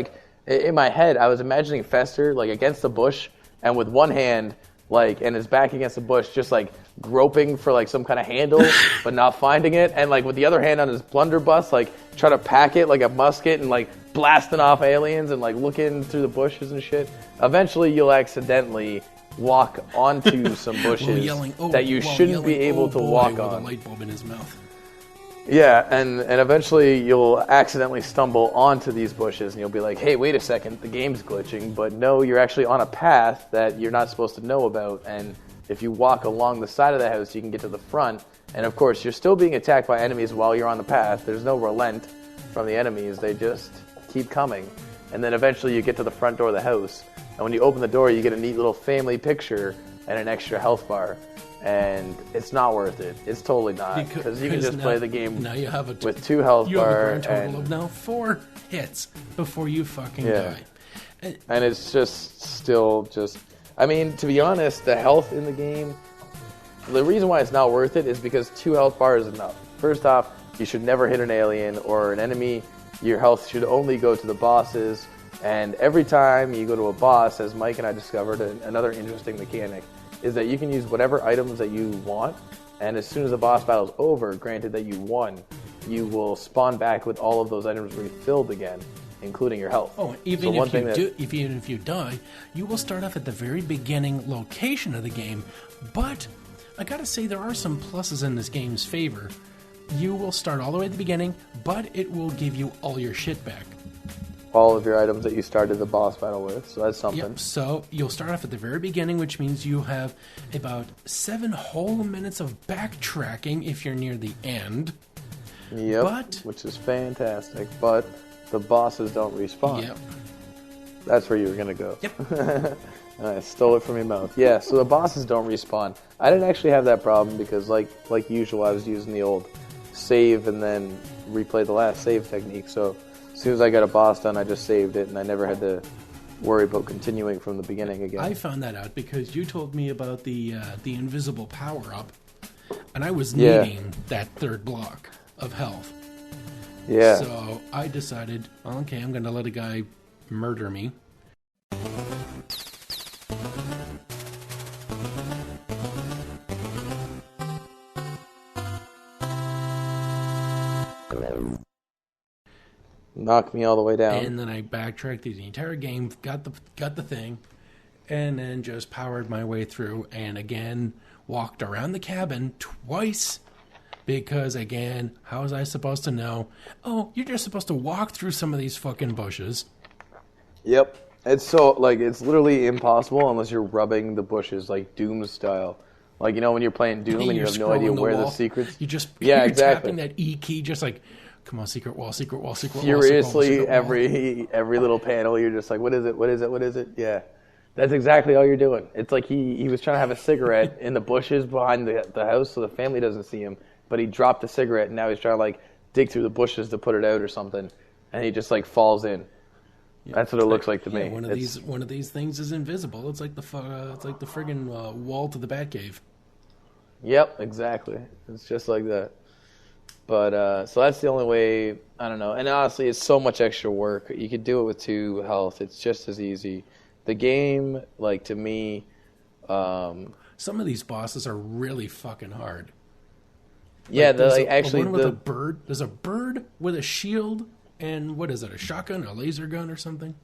S2: in my head I was imagining Fester like against the bush and with one hand and his back against the bush, just like groping for like some kind of handle, but not finding it, and like with the other hand on his blunderbuss, like trying to pack it like a musket and like blasting off aliens and like looking through the bushes and shit. Eventually, you'll accidentally walk onto some bushes that you shouldn't be able to walk
S1: with
S2: on.
S1: a light bulb in his mouth.
S2: Yeah, and eventually you'll accidentally stumble onto these bushes, and you'll be like, hey, wait a second, the game's glitching. But no, you're actually on a path that you're not supposed to know about, and if you walk along the side of the house, you can get to the front. And of course, you're still being attacked by enemies while you're on the path. There's no relent from the enemies. They just keep coming. And then eventually you get to the front door of the house, and when you open the door, you get a neat little family picture and an extra health bar. And it's not worth it. It's totally not, because you can just play the game
S1: now you have
S2: with 2 health
S1: you have a
S2: bar
S1: grand total of now 4 hits before you fucking die.
S2: And it's just still just... I mean, to be honest, the health in the game... The reason why it's not worth it is because 2 health bars is enough. First off, you should never hit an alien or an enemy. Your health should only go to the bosses. And every time you go to a boss, as Mike and I discovered, another interesting mechanic is that you can use whatever items that you want, and as soon as the boss battle's over, granted that you won, you will spawn back with all of those items refilled again, including your health.
S1: Oh, even if you die, you will start off at the very beginning location of the game, but I gotta say there are some pluses in this game's favor. You will start all the way at the beginning, but it will give you all your shit back.
S2: All of your items that you started the boss battle with, so that's something.
S1: Yep, so you'll start off at the very beginning, which means you have about 7 whole minutes of backtracking if you're near the end.
S2: Yep, which is fantastic, but the bosses don't respawn.
S1: Yep.
S2: That's where you were going to go.
S1: Yep.
S2: I stole it from your mouth. Yeah, so the bosses don't respawn. I didn't actually have that problem because, like usual, I was using the old save and then replay the last save technique, so... As soon as I got a boss done, I just saved it, and I never had to worry about continuing from the beginning again.
S1: I found that out because you told me about the invisible power-up, and I was needing that 3rd block of health.
S2: Yeah.
S1: So I decided, okay, I'm going to let a guy murder me.
S2: Knocked me all the way down.
S1: And then I backtracked through the entire game, got the thing, and then just powered my way through, and again walked around the cabin twice, because again, how was I supposed to know? Oh, you're just supposed to walk through some of these fucking bushes.
S2: Yep. It's so, it's literally impossible unless you're rubbing the bushes, like Doom style. Like, when you're playing Doom and you have no idea where the secrets...
S1: You're tapping that E key, just like... Come on, secret wall, secret wall, secret wall.
S2: Furiously, every little panel, you're just like, what is it, what is it, what is it? Yeah. That's exactly all you're doing. It's like he was trying to have a cigarette in the bushes behind the house so the family doesn't see him, but he dropped the cigarette, and now he's trying to, dig through the bushes to put it out or something.
S5: and he just like falls in.
S1: Yeah,
S5: That's what it looks like to me.
S1: One of these things is invisible. It's like the friggin' wall to the Batcave.
S5: Yep, exactly. It's just like that. But so that's the only way. I don't know. And honestly, it's so much extra work. You could do it with 2 health. It's just as easy. The game, like to me,
S1: some of these bosses are really fucking hard.
S5: Yeah,
S1: one with a bird. There's a bird with a shield and what is it? A shotgun, a laser gun, or something?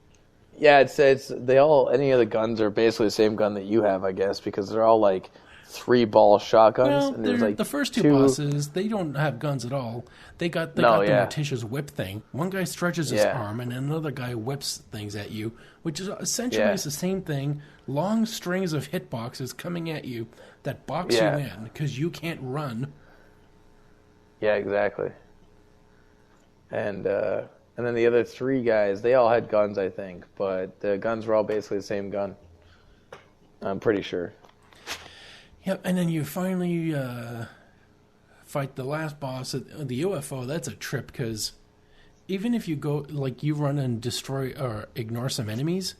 S5: Yeah, it's any of the guns are basically the same gun that you have, I guess, because they're all like 3-ball shotguns.
S1: Well,
S5: and there's like
S1: the first two bosses, they don't have guns at all. They got the Morticia's whip thing. One guy stretches his arm, and another guy whips things at you, which is essentially it's the same thing. Long strings of hitboxes coming at you that box you in because you can't run.
S5: Yeah, exactly. And then the other 3 guys, they all had guns, I think, but the guns were all basically the same gun. I'm pretty sure.
S1: Yep, and then you finally fight the last boss, the UFO. That's a trip because even if you go, like, you run and destroy or ignore some enemies,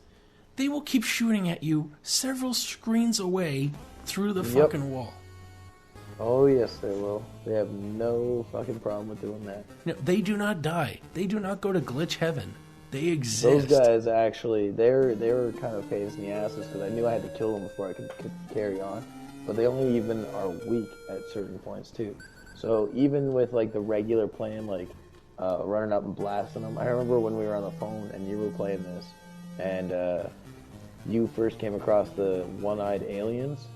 S1: they will keep shooting at you several screens away through the fucking wall.
S5: Oh, yes, they will. They have no fucking problem with doing that.
S1: No, they do not die. They do not go to glitch heaven. They exist.
S5: Those guys, actually, they were kind of pains in the asses because I knew I had to kill them before I could carry on. But they only even are weak at certain points, too. So even with, like, the regular plan, like, running up and blasting them, I remember when we were on the phone and you were playing this, and you first came across the one-eyed aliens,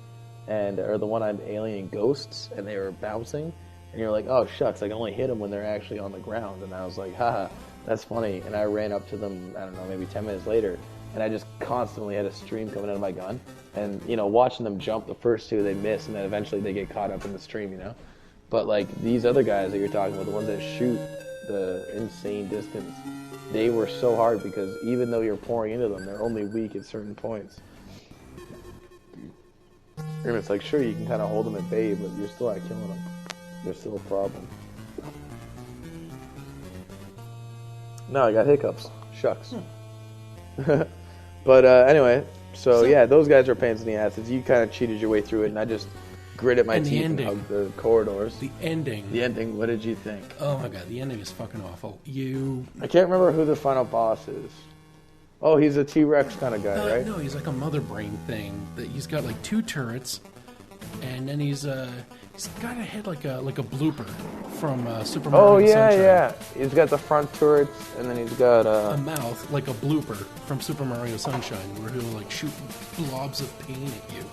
S5: or the one-eyed alien ghosts, and they were bouncing, and you're like, oh, shucks, I can only hit them when they're actually on the ground. And I was like, haha, that's funny. And I ran up to them, I don't know, maybe 10 minutes later, and I just constantly had a stream coming out of my gun. And, you know, watching them jump, the first 2, they miss, and then eventually they get caught up in the stream, you know? But, like, these other guys that you're talking about, the ones that shoot the insane distance, they were so hard because even though you're pouring into them, they're only weak at certain points. And it's like, sure, you can kind of hold them at bay, but you're still not killing them. They're still a problem. No, I got hiccups. Shucks. But anyway, so yeah, those guys are pains in the asses. You kind of cheated your way through it, and I just gritted my teeth and hugged the corridors.
S1: The ending.
S5: The ending, what did you think?
S1: Oh my god, the ending is fucking awful.
S5: I can't remember who the final boss is. Oh, he's a T-Rex kind of guy, right?
S1: No, he's like a mother brain thing. That he's got like 2 turrets, and then he's got a head like a blooper from Super Mario Sunshine.
S5: Yeah. He's got the front turrets, and then he's got
S1: a mouth like a blooper from Super Mario Sunshine, where he'll like shoot blobs of pain at you.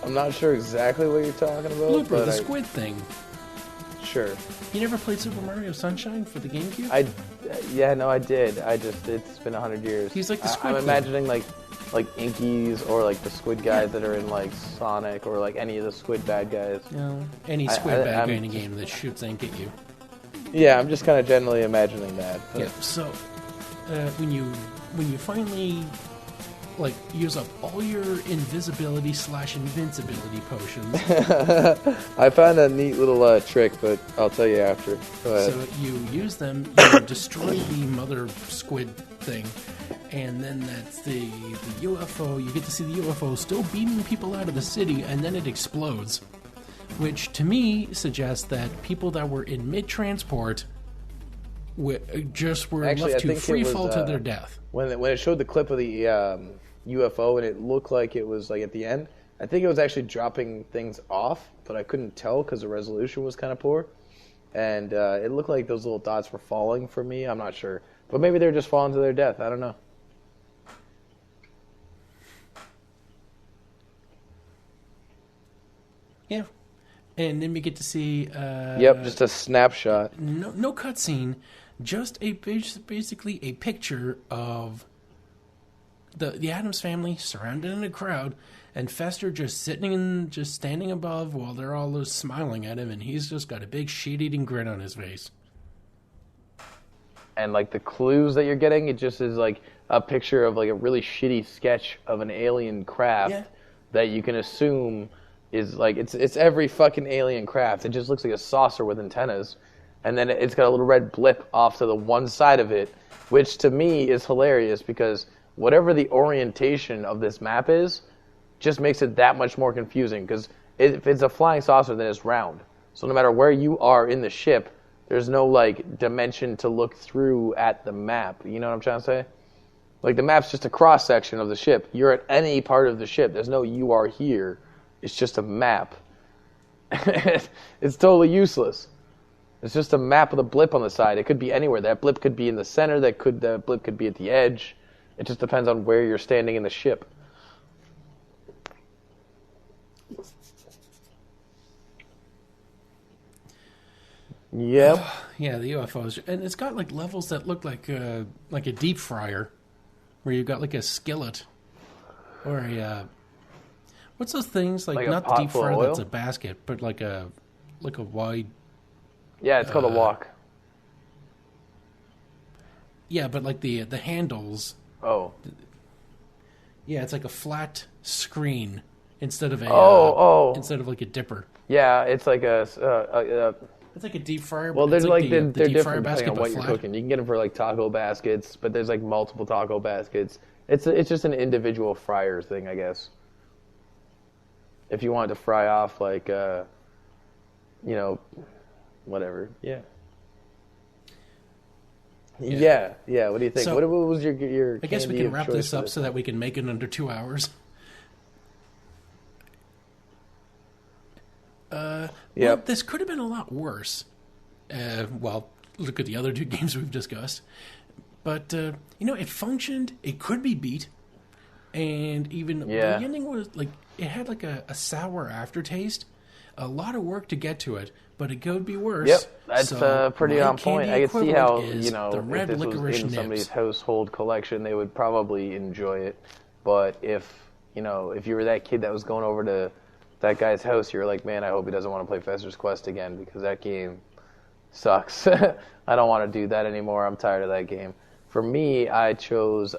S5: I'm not sure exactly what you're talking about.
S1: Blooper, the squid thing.
S5: Sure.
S1: You never played Super Mario Sunshine for the GameCube?
S5: I did. It's been 100 years.
S1: He's like the squid
S5: I'm imagining like Inkies or like the squid guys that are in like Sonic or like any of the squid bad guys.
S1: No, any squid bad guy in a game that shoots ink at you.
S5: Yeah, I'm just kind of generally imagining that. But.
S1: Yeah. So when you finally like use up all your invisibility / invincibility potions.
S5: I found a neat little trick, but I'll tell you after. Go ahead.
S1: So you use them, you destroy the mother squid thing, and then that's the UFO. You get to see the UFO still beaming people out of the city, and then it explodes. Which, to me, suggests that people that were in mid-transport just were left to free fall to their death.
S5: When it showed the clip of the UFO and it looked like it was like at the end, I think it was actually dropping things off, but I couldn't tell because the resolution was kind of poor. And it looked like those little dots were falling for me. I'm not sure. But maybe they're just falling to their death. I don't know.
S1: Yeah. And then we get to see...
S5: just a snapshot.
S1: No cutscene. Just basically a picture of the Addams family surrounded in a crowd, and Fester just standing above while they're all smiling at him, and he's just got a big shit-eating grin on his face.
S5: And like the clues that you're getting, it just is like a picture of like a really shitty sketch of an alien craft that you can assume is like it's every fucking alien craft. It just looks like a saucer with antennas. and then it's got a little red blip off to the one side of it, which to me is hilarious because whatever the orientation of this map is, just makes it that much more confusing. Because if it's a flying saucer, then it's round. So no matter where you are in the ship, there's no like dimension to look through at the map. You know what I'm trying to say? Like the map's just a cross section of the ship. You're at any part of the ship. There's no you are here. It's just a map. It's totally useless. It's just a map with a blip on the side. It could be anywhere. That blip could be in the center. The blip could be at the edge. It just depends on where you're standing in the ship. Yep.
S1: Yeah, the UFOs, and it's got like levels that look like a deep fryer, where you've got like a skillet, or a what's those things like
S5: Like a
S1: not the
S5: pot
S1: deep
S5: full of
S1: fryer
S5: oil?
S1: that's a basket, but like a wide.
S5: Yeah, it's called a wok.
S1: Yeah, but like the handles.
S5: Oh.
S1: Yeah, it's like a flat screen instead of a instead of like a dipper.
S5: Yeah, it's like
S1: It's like a deep fryer.
S5: well,
S1: but
S5: there's
S1: it's
S5: like
S1: the
S5: they're
S1: deep fryer
S5: different depending
S1: basket,
S5: on
S1: but
S5: what you're
S1: flat.
S5: cooking. You can get them for like taco baskets, but there's like multiple taco baskets. It's just an individual fryer thing, I guess. If you wanted to fry off like whatever. Yeah. Yeah. What do you think?
S1: So,
S5: what was your?
S1: I guess we
S5: candy
S1: can
S5: of
S1: wrap
S5: choice
S1: this
S5: for
S1: up so that we can make it under 2 hours. Well,
S5: Yep.
S1: this could have been a lot worse. Well, look at the other two games we've discussed. But, it functioned. It could be beat. And even the ending was, like, it had, like, a sour aftertaste. A lot of work to get to it, but it could be worse.
S5: Yep, that's
S1: So
S5: pretty
S1: my
S5: on point.
S1: candy
S5: I could see how,
S1: equivalent is the
S5: if
S1: red
S5: this was
S1: licorice
S5: in somebody's
S1: nibs.
S5: household collection, they would probably enjoy it. But if you were that kid that was going over to that guy's house, you're like, man, I hope he doesn't want to play Fester's Quest again because that game sucks. I don't want to do that anymore. I'm tired of that game. For me, I chose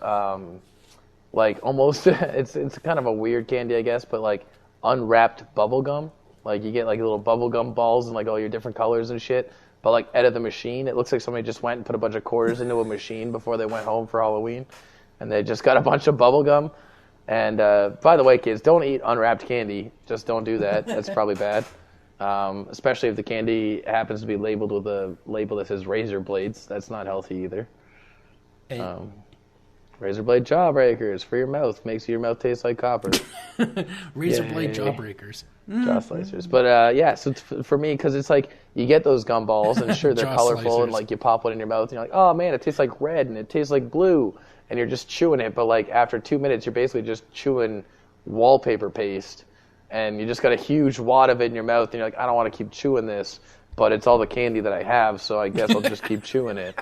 S5: like almost it's kind of a weird candy, I guess, but like unwrapped bubble gum. Like you get like little bubble gum balls and like all your different colors and shit. But like out of the machine, it looks like somebody just went and put a bunch of quarters into a machine before they went home for Halloween, and they just got a bunch of bubble gum. And by the way, kids, don't eat unwrapped candy. Just don't do that. That's probably bad. Especially if the candy happens to be labeled with a label that says razor blades. That's not healthy either. Razor blade jawbreakers for your mouth. Makes your mouth taste like copper.
S1: Razor blade jawbreakers.
S5: Jaw slicers. But so for me, because it's like you get those gum balls and sure they're
S1: Jaw
S5: colorful
S1: slicers.
S5: and like you pop one in your mouth and you're like, oh man, it tastes like red and it tastes like blue, and you're just chewing it. But like after 2 minutes, you're basically just chewing wallpaper paste, and you just got a huge wad of it in your mouth, and you're like, I don't want to keep chewing this, but it's all the candy that I have, so I guess I'll just keep chewing it.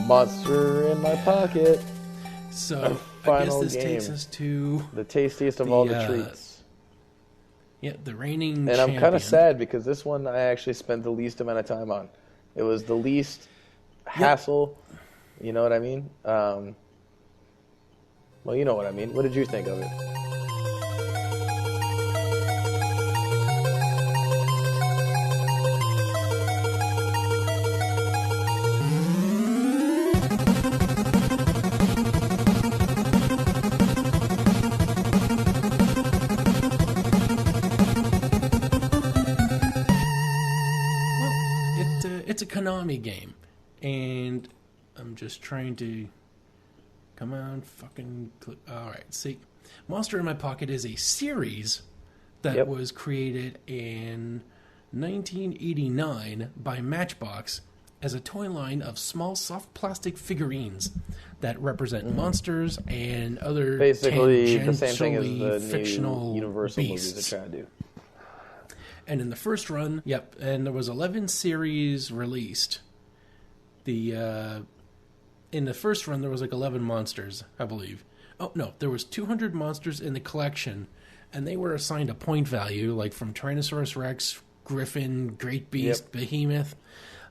S5: Monster in my pocket.
S1: So I guess
S5: final
S1: this takes
S5: game.
S1: us to
S5: The tastiest of all the
S1: The,
S5: treats.
S1: the reigning
S5: And
S1: champion.
S5: I'm kind of sad because this one I actually spent the least amount of time on. It was the least hassle. You know what I mean? Well, you know what I mean. What did you think of it?
S1: It's a Konami game, and I'm just trying to come on, fucking. All right, see, Monster in My Pocket is a series that was created in 1989 by Matchbox as a toy line of small soft plastic figurines that represent monsters and other
S5: Basically the same thing as
S1: tangentially
S5: the
S1: fictional
S5: new Universal
S1: beasts.
S5: movies they're trying to do.
S1: And in the first run, and there was 11 series released. The in the first run, there was like 11 monsters, I believe. Oh, no, there was 200 monsters in the collection, and they were assigned a point value, like from Tyrannosaurus Rex, Griffin, Great Beast, Behemoth,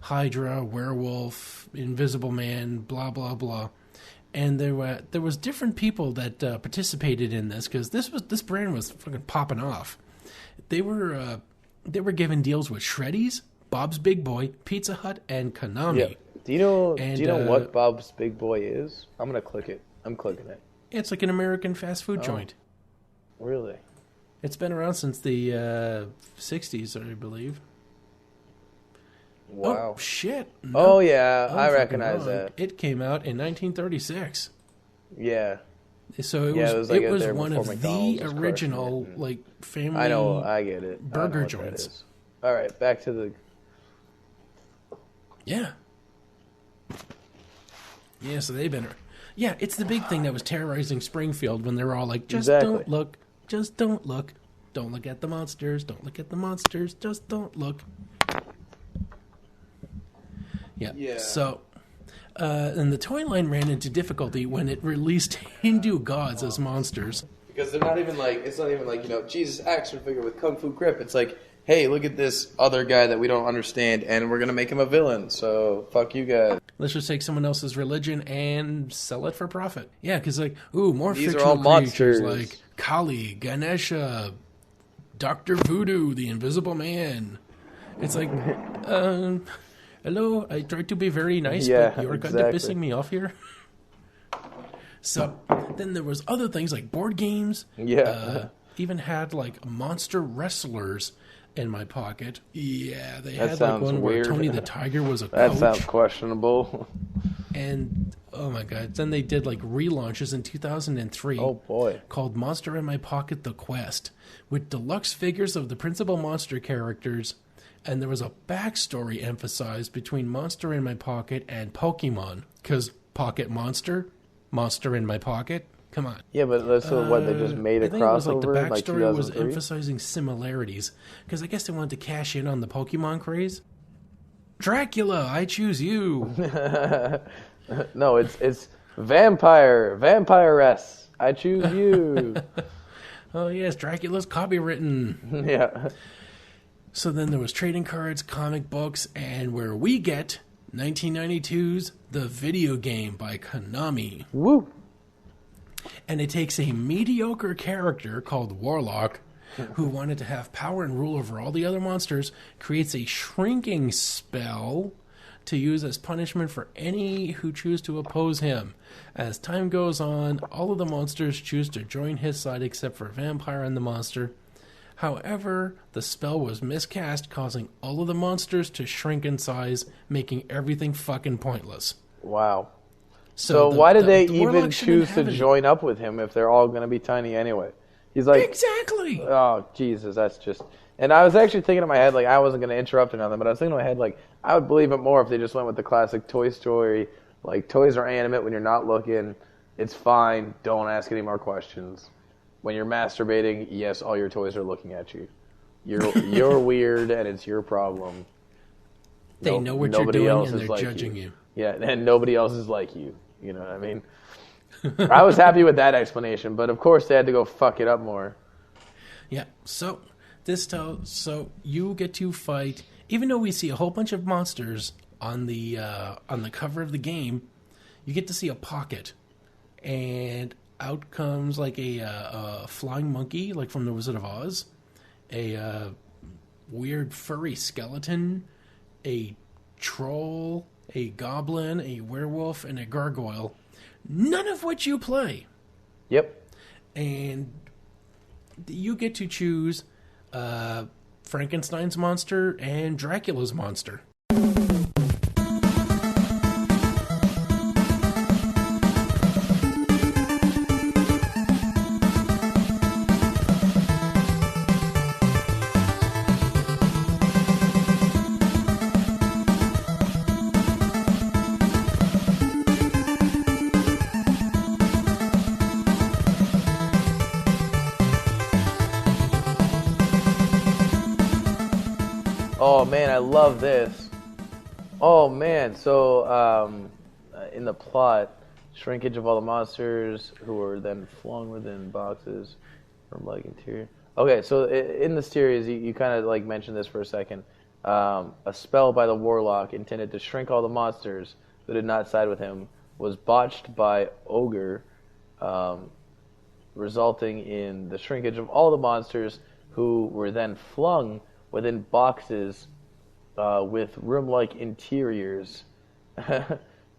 S1: Hydra, Werewolf, Invisible Man, blah, blah, blah. And there was different people that participated in this, because this brand was fucking popping off. They were given deals with Shreddies, Bob's Big Boy, Pizza Hut, and Konami.
S2: Yeah. Do you know what Bob's Big Boy is? I'm gonna click it. I'm clicking it.
S1: It's like an American fast food joint.
S2: Really?
S1: It's been around since the 60s, I believe.
S2: Wow.
S1: Oh, shit.
S2: No, I recognize that.
S1: It came out in 1936.
S2: Yeah.
S1: So it was one of the original family.
S2: I know, I get it.
S1: Burger joints.
S2: All right, back to the.
S1: Yeah. Yeah, so they've been. Yeah, it's the big thing that was terrorizing Springfield when they're all like, don't look, just don't look. Don't look at the monsters, don't look at the monsters, just don't look. Yeah. So, and the toy line ran into difficulty when it released Hindu gods as monsters.
S2: Because they're not even it's not even like, Jesus action figure with Kung Fu grip. It's like, hey, look at this other guy that we don't understand, and we're going to make him a villain, so fuck you guys.
S1: Let's just take someone else's religion and sell it for profit. Yeah, because more
S2: these
S1: fictional
S2: are all
S1: creatures
S2: monsters.
S1: like Kali, Ganesha, Dr. Voodoo, the Invisible Man. It's like, hello, I tried to be very nice, but you're kind of pissing me off here. So, then there was other things like board games.
S2: Yeah.
S1: Even had monster wrestlers in my pocket. Yeah, they
S2: That
S1: had
S2: sounds
S1: one
S2: weird.
S1: where Tony the Tiger was a
S2: That
S1: coach.
S2: sounds questionable.
S1: And oh my god, then they did relaunches in 2003.
S2: Oh boy.
S1: Called Monster in My Pocket: The Quest, with deluxe figures of the principal monster characters, and there was a backstory emphasized between Monster in My Pocket and Pokemon, because Pocket Monster, Monster in My Pocket. Come on.
S2: Yeah, but that's what they just made a
S1: I think it was
S2: crossover
S1: the backstory was
S2: 2003?
S1: emphasizing similarities, because I guess they wanted to cash in on the Pokemon craze. Dracula, I choose you.
S2: No, it's vampiress. I choose you.
S1: Oh yes, Dracula's copywritten.
S2: Yeah.
S1: So then there was trading cards, comic books, and where we get 1992's The Video Game by Konami.
S2: Woo.
S1: And it takes a mediocre character called Warlock, who wanted to have power and rule over all the other monsters, creates a shrinking spell to use as punishment for any who choose to oppose him. As time goes on, all of the monsters choose to join his side except for Vampire and the Monster. However, the spell was miscast, causing all of the monsters to shrink in size, making everything fucking pointless.
S2: Wow. So why did they even choose to join up with him if they're all going to be tiny anyway? He's like...
S1: Exactly!
S2: Oh, Jesus, that's just... And I was actually thinking in my head, I wasn't going to interrupt or nothing, but I was thinking in my head, I would believe it more if they just went with the classic Toy Story, toys are animate when you're not looking, it's fine, don't ask any more questions. When you're masturbating, yes, all your toys are looking at you. You're weird, and it's your problem.
S1: They know what you're doing, and they're judging you.
S2: Yeah, and nobody else is like you. You know what I mean? I was happy with that explanation, but of course they had to go fuck it up more.
S1: Yeah, so you get to fight, even though we see a whole bunch of monsters on the cover of the game, you get to see a pocket, and out comes a flying monkey, like from The Wizard of Oz, a weird furry skeleton, a troll, a goblin, a werewolf, and a gargoyle. None of which you play.
S2: Yep.
S1: And you get to choose Frankenstein's monster and Dracula's monster.
S2: Oh man, I love this. Oh man, so in the plot, shrinkage of all the monsters who were then flung within boxes from like interior. Okay, so in the series, you kind of like mentioned this for a second. A spell by the warlock intended to shrink all the monsters who did not side with him was botched by Ogre, resulting in the shrinkage of all the monsters who were then flung within boxes with room-like interiors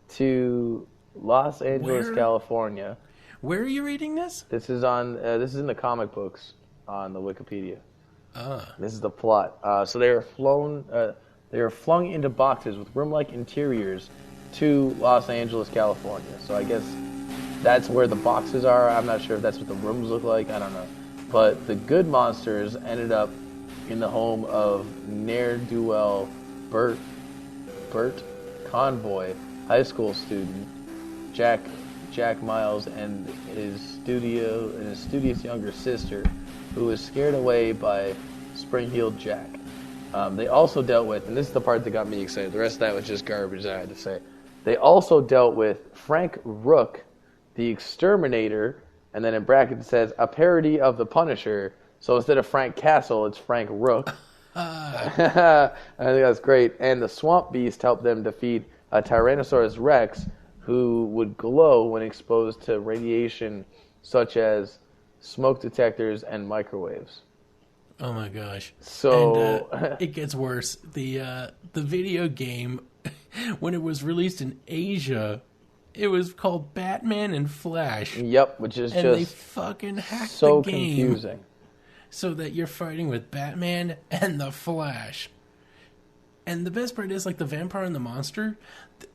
S2: to Los Angeles, California.
S1: Where are you reading this?
S2: This is in the comic books on the Wikipedia. This is the plot. So they are flung into boxes with room-like interiors to Los Angeles, California. So I guess that's where the boxes are. I'm not sure if that's what the rooms look like. I don't know. But the good monsters ended up in the home of ne'er-do-well Bert Convoy, high school student, Jack Miles, and his studious younger sister, who was scared away by Spring-Heeled Jack. They also dealt with, and this is the part that got me excited, the rest of that was just garbage, I had to say. They also dealt with Frank Rook, the Exterminator, and then in brackets it says, a parody of the Punisher. So instead of Frank Castle, it's Frank Rook. I think that's great. And the Swamp Beast helped them defeat a Tyrannosaurus Rex who would glow when exposed to radiation such as smoke detectors and microwaves.
S1: Oh my gosh.
S2: So
S1: and, it gets worse. The video game, when it was released in Asia, it was called Batman and Flash.
S2: Yep, which is
S1: and
S2: just
S1: they fucking hacked
S2: so
S1: the game
S2: confusing.
S1: So that you're fighting with Batman and the Flash. And the best part is, like, the vampire and the monster,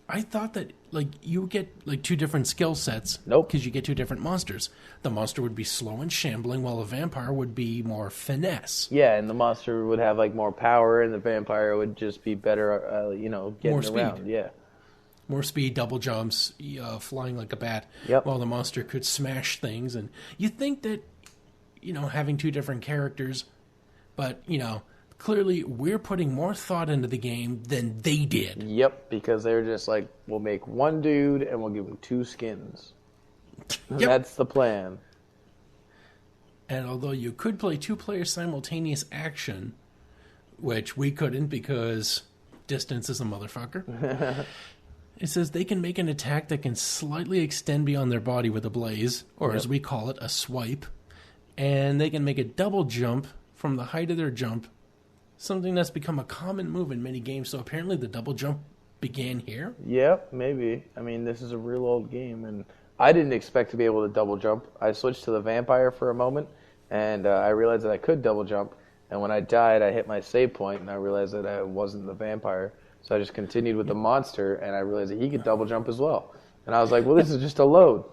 S1: I thought that, like, you would get, like, two different skill sets.
S2: Nope.
S1: Because you get two different monsters. The monster would be slow and shambling, while the vampire would be more finesse.
S2: Yeah, and the monster would have, like, more power, and the vampire would just be better, getting
S1: More speed.
S2: around. Yeah.
S1: More speed, double jumps, flying like a bat.
S2: Yep.
S1: While the monster could smash things. And you think that, having two different characters, but, clearly we're putting more thought into the game than they did.
S2: Yep, because they're just like, we'll make one dude and we'll give him two skins.
S1: Yep.
S2: That's the plan.
S1: And although you could play two-player simultaneous action, which we couldn't because distance is a motherfucker, it says they can make an attack that can slightly extend beyond their body with a blaze, or as we call it, a swipe, and they can make a double jump from the height of their jump, something that's become a common move in many games. So apparently the double jump began here?
S2: Yep, maybe. I mean, this is a real old game, and I didn't expect to be able to double jump. I switched to the vampire for a moment, and I realized that I could double jump, and when I died, I hit my save point, and I realized that I wasn't the vampire. So I just continued with the monster, and I realized that he could double jump as well. And I was like, well, this is just a load.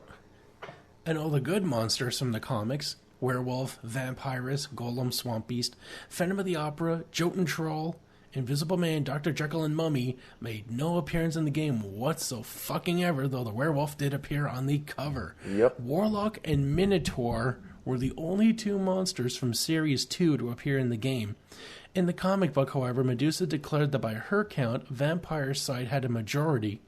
S1: And all the good monsters from the comics, Werewolf, Vampirus, Golem, Swamp Beast, Phantom of the Opera, Jotun Troll, Invisible Man, Dr. Jekyll, and Mummy, made no appearance in the game whatsoever, though the werewolf did appear on the cover.
S2: Yep.
S1: Warlock and Minotaur were the only two monsters from Series 2 to appear in the game. In the comic book, however, Medusa declared that by her count, Vampire's side had a majority.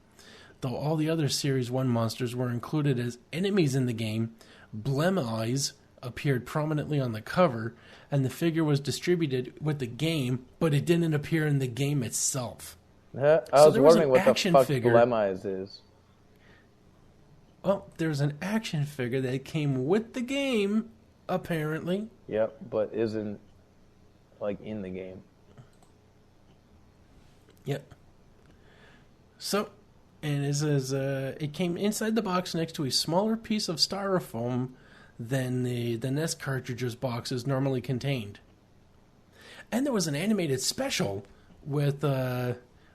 S1: Though all the other Series 1 monsters were included as enemies in the game, Blem Eyes appeared prominently on the cover, and the figure was distributed with the game, but it didn't appear in the game itself.
S2: I was wondering what the fuck
S1: figure.
S2: Blem Eyes is.
S1: Well, there's an action figure that came with the game, apparently.
S2: Yep, but isn't, like, in the game.
S1: Yep. So, and it says, it came inside the box next to a smaller piece of styrofoam than the NES cartridges boxes normally contained. And there was an animated special with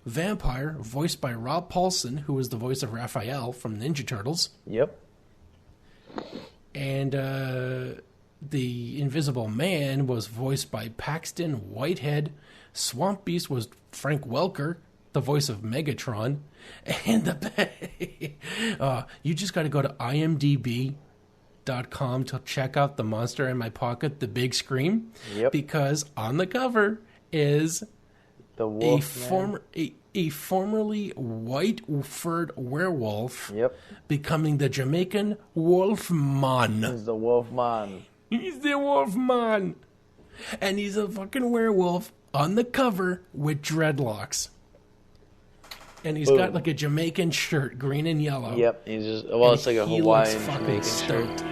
S1: Vampire, voiced by Rob Paulson, who was the voice of Raphael from Ninja Turtles.
S2: Yep.
S1: And the Invisible Man was voiced by Paxton Whitehead. Swamp Beast was Frank Welker, the voice of Megatron. And you just got to go to IMDb.com to check out the monster in my pocket, the big scream.
S2: Yep.
S1: Because on the cover is
S2: the Wolf
S1: a formerly white-furred werewolf,
S2: Yep.
S1: becoming the Jamaican Wolfman.
S2: He's the Wolfman.
S1: He's the Wolfman. And he's a fucking werewolf on the cover with dreadlocks. And he's got like a Jamaican shirt, green and yellow.
S2: Yep. He's just it's like a
S1: he
S2: Hawaiian
S1: looks fucking
S2: Jamaican
S1: stoked.
S2: shirt.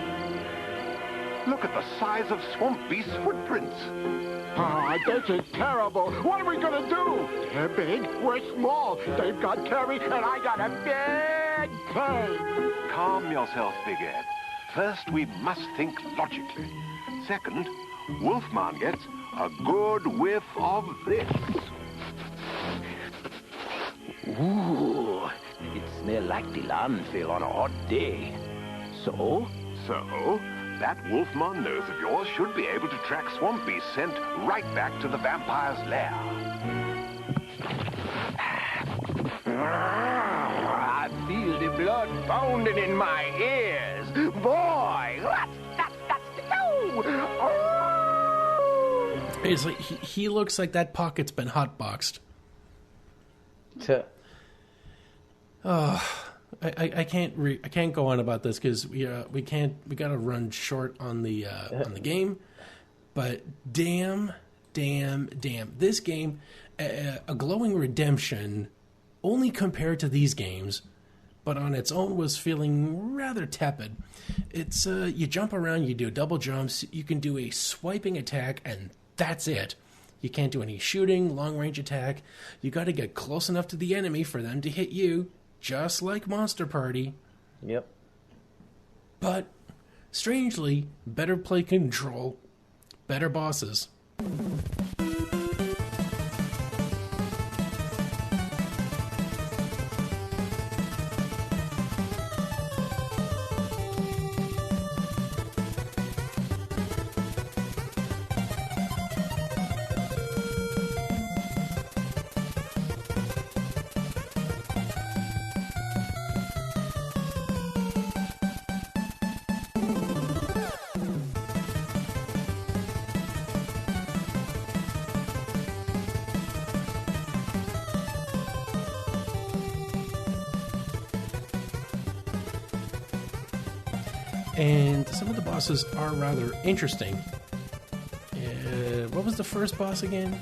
S6: Look at the size of Swamp Beast's footprints. Ah, this is terrible. What are we gonna do? They're big, we're small. They've got Terry, and I got a big plane. Calm yourself, Big Ed. First, we must think logically. Second, Wolfman gets a good whiff of this.
S7: Ooh, it smells like the landfill on a hot day. So,
S6: that Wolfman nose of yours should be able to track Swamp Beast's scent right back to the vampire's lair.
S7: I feel the blood pounding in my ears. Boy, that's the go.
S1: It's like he looks like that pocket's been hotboxed. I can't go on about this because we gotta run short on the game. But damn, this game, a glowing redemption, only compared to these games, but on its own was feeling rather tepid. It's you jump around, you do double jumps, you can do a swiping attack, and that's it. You can't do any shooting, long range attack. You got to get close enough to the enemy for them to hit you. Just like Monster Party.
S2: Yep.
S1: But, strangely, better play control, better bosses. And some of the bosses are rather interesting. What was the first boss again?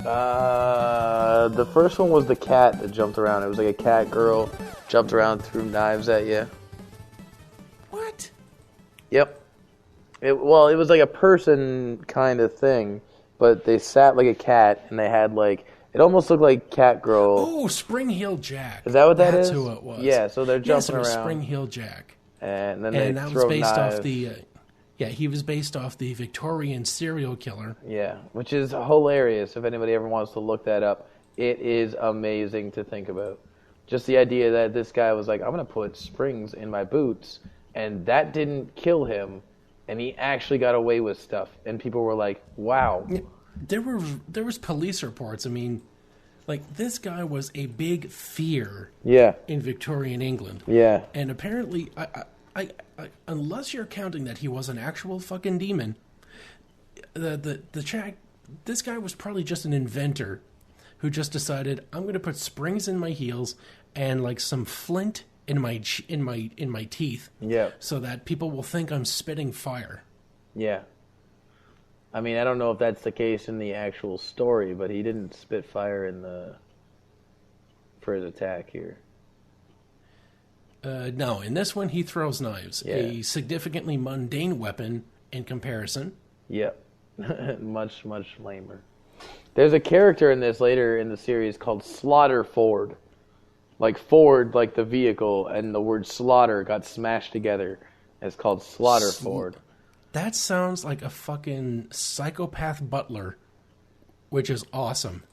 S2: The first one was the cat that jumped around. It was like a cat girl jumped around, threw knives at you.
S1: What?
S2: Yep. It was like a person kind of thing, but they sat like a cat, and they had like, it almost looked like Cat Girl.
S1: Oh, Spring Heel Jack.
S2: Is that what that
S1: That's
S2: is?
S1: who it was.
S2: Yeah, so they're jumping
S1: it was
S2: around.
S1: Spring Heel Jack.
S2: And then they
S1: that
S2: throw
S1: was based
S2: knives.
S1: off the... he was based off the Victorian serial killer.
S2: Yeah, which is hilarious if anybody ever wants to look that up. It is amazing to think about. Just the idea that this guy was like, I'm going to put springs in my boots, and that didn't kill him, and he actually got away with stuff. And people were like, wow.
S1: Yeah, there was police reports. I mean, like, this guy was a big fear in Victorian England.
S2: Yeah.
S1: And apparently, I unless you're counting that he was an actual fucking demon, this guy was probably just an inventor who just decided, I'm going to put springs in my heels and like some flint in my teeth, so that people will think I'm spitting fire.
S2: Yeah. I mean, I don't know if that's the case in the actual story, but he didn't spit fire for his attack here.
S1: No, in this one he throws knives, a significantly mundane weapon in comparison.
S2: Yep. much lamer. There's a character in this later in the series called Slaughter Ford. Like Ford, like the vehicle, and the word slaughter got smashed together. It's called Slaughter Ford.
S1: That sounds like a fucking psychopath butler, which is awesome.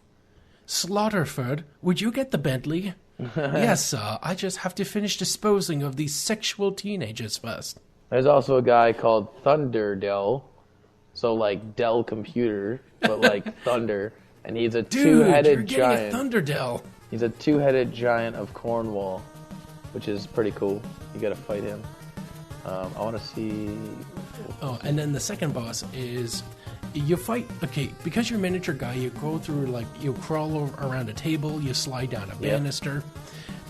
S1: Slaughterford, would you get the Bentley? Yes, sir. I just have to finish disposing of these sexual teenagers first.
S2: There's also a guy called Thunder Dell. So like Dell Computer, but like Thunder. And he's a two-headed giant.
S1: A Thunder Dell.
S2: He's a two-headed giant of Cornwall, which is pretty cool. You gotta fight him. I want to see.
S1: Oh, and then the second boss is you fight. Okay, because you're a miniature guy, you go through like you crawl around a table, you slide down a banister.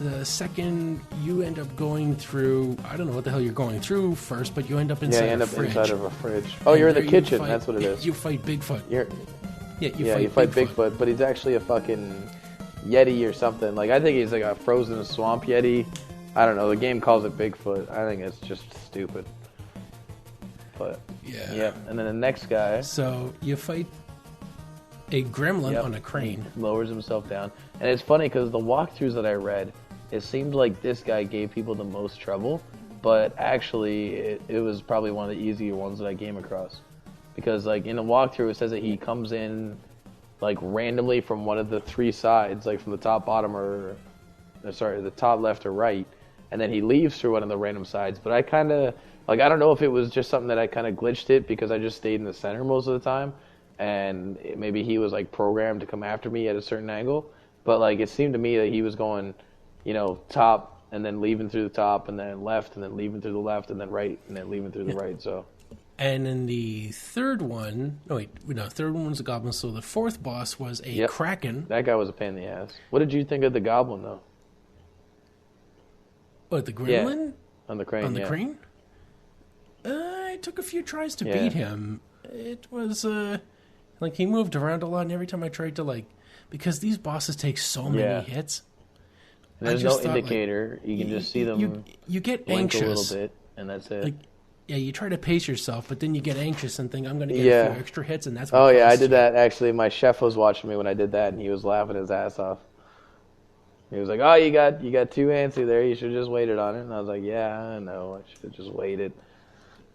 S1: The second, you end up going through. I don't know what the hell you're going through first, but you end up inside.
S2: Yeah, you end
S1: a
S2: up
S1: fridge.
S2: inside of a fridge. Oh,
S1: And
S2: you're in the
S1: there
S2: kitchen.
S1: fight-
S2: That's what it is.
S1: You fight Bigfoot.
S2: You fight Bigfoot, but he's actually a fucking Yeti or something. Like I think he's like a frozen swamp Yeti. I don't know. The game calls it Bigfoot. I think it's just stupid. But yeah. And then the next guy
S1: So you fight a gremlin on a crane.
S2: lowers himself down, and it's funny because the walkthroughs that I read, it seemed like this guy gave people the most trouble, but actually it was probably one of the easier ones that I came across. Because like in the walkthrough, it says that he comes in like randomly from one of the three sides, like from the top, bottom, or the top, left, or right, and then he leaves through one of the random sides. But I kind of like I don't know if it was just something that I kind of glitched it because I just stayed in the center most of the time, and maybe he was like programmed to come after me at a certain angle. But like it seemed to me that he was going, top and then leaving through the top, and then left, and then leaving through the left, and then right, and then leaving through the right. So.
S1: And in the third one, third one was a goblin. So the fourth boss was a kraken.
S2: That guy was a pain in the ass. What did you think of the goblin, though?
S1: What, the gremlin?
S2: Yeah, on the crane.
S1: On the crane? It took a few tries to beat him. It was, like, he moved around a lot, and every time I tried to, because these bosses take so many hits.
S2: And there's no indicator. You can just see them
S1: you get
S2: blink
S1: anxious.
S2: a little bit, and that's it.
S1: You try to pace yourself, but then you get anxious and think, I'm going to get a few extra hits, and that's what
S2: I did that, actually. My chef was watching me when I did that, and he was laughing his ass off. He was like, oh, you got too antsy there. You should have just waited on it. And I was like, yeah, I know. I should have just waited.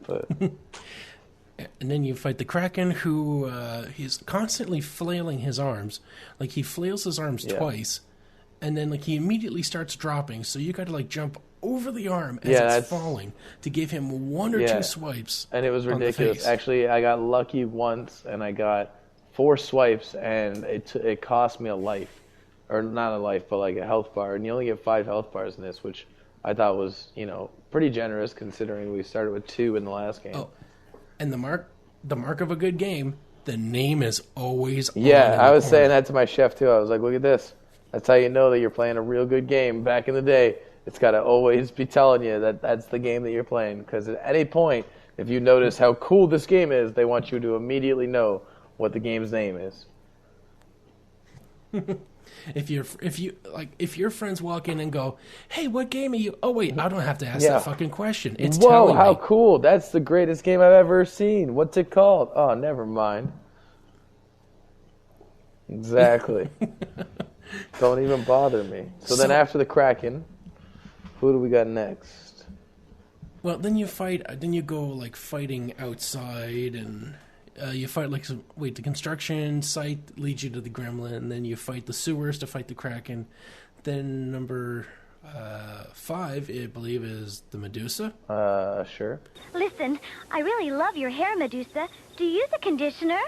S2: But
S1: and then you fight the Kraken, who he's constantly flailing his arms. Like, he flails his arms twice, and then, he immediately starts dropping. So you got to, jump over the arm as it's falling to give him one or two swipes.
S2: And it was ridiculous. Actually, I got lucky once, and I got 4 swipes, and it cost me a life. Or not a life, but a health bar. And you only get 5 health bars in this, which I thought was, pretty generous considering we started with 2 in the last game. Oh,
S1: and the mark of a good game, the name is always on
S2: I was saying that to my chef, too. I was like, look at this. That's how you know that you're playing a real good game. Back in the day, it's got to always be telling you that that's the game that you're playing. Because at any point, if you notice how cool this game is, they want you to immediately know what the game's name is.
S1: If your friends walk in and go, "Hey, what game are you?" Oh wait, I don't have to ask that fucking question. It's telling
S2: how
S1: me.
S2: Cool! That's the greatest game I've ever seen. What's it called? Oh, never mind. Exactly. Don't even bother me. So then after the Kraken, who do we got next?
S1: Well, then you fight. Then you go fighting outside, and you fight the construction site leads you to the gremlin, and then you fight the sewers to fight the Kraken. Then number 5, I believe, is the Medusa.
S2: Sure.
S8: Listen, I really love your hair, Medusa. Do you use a conditioner?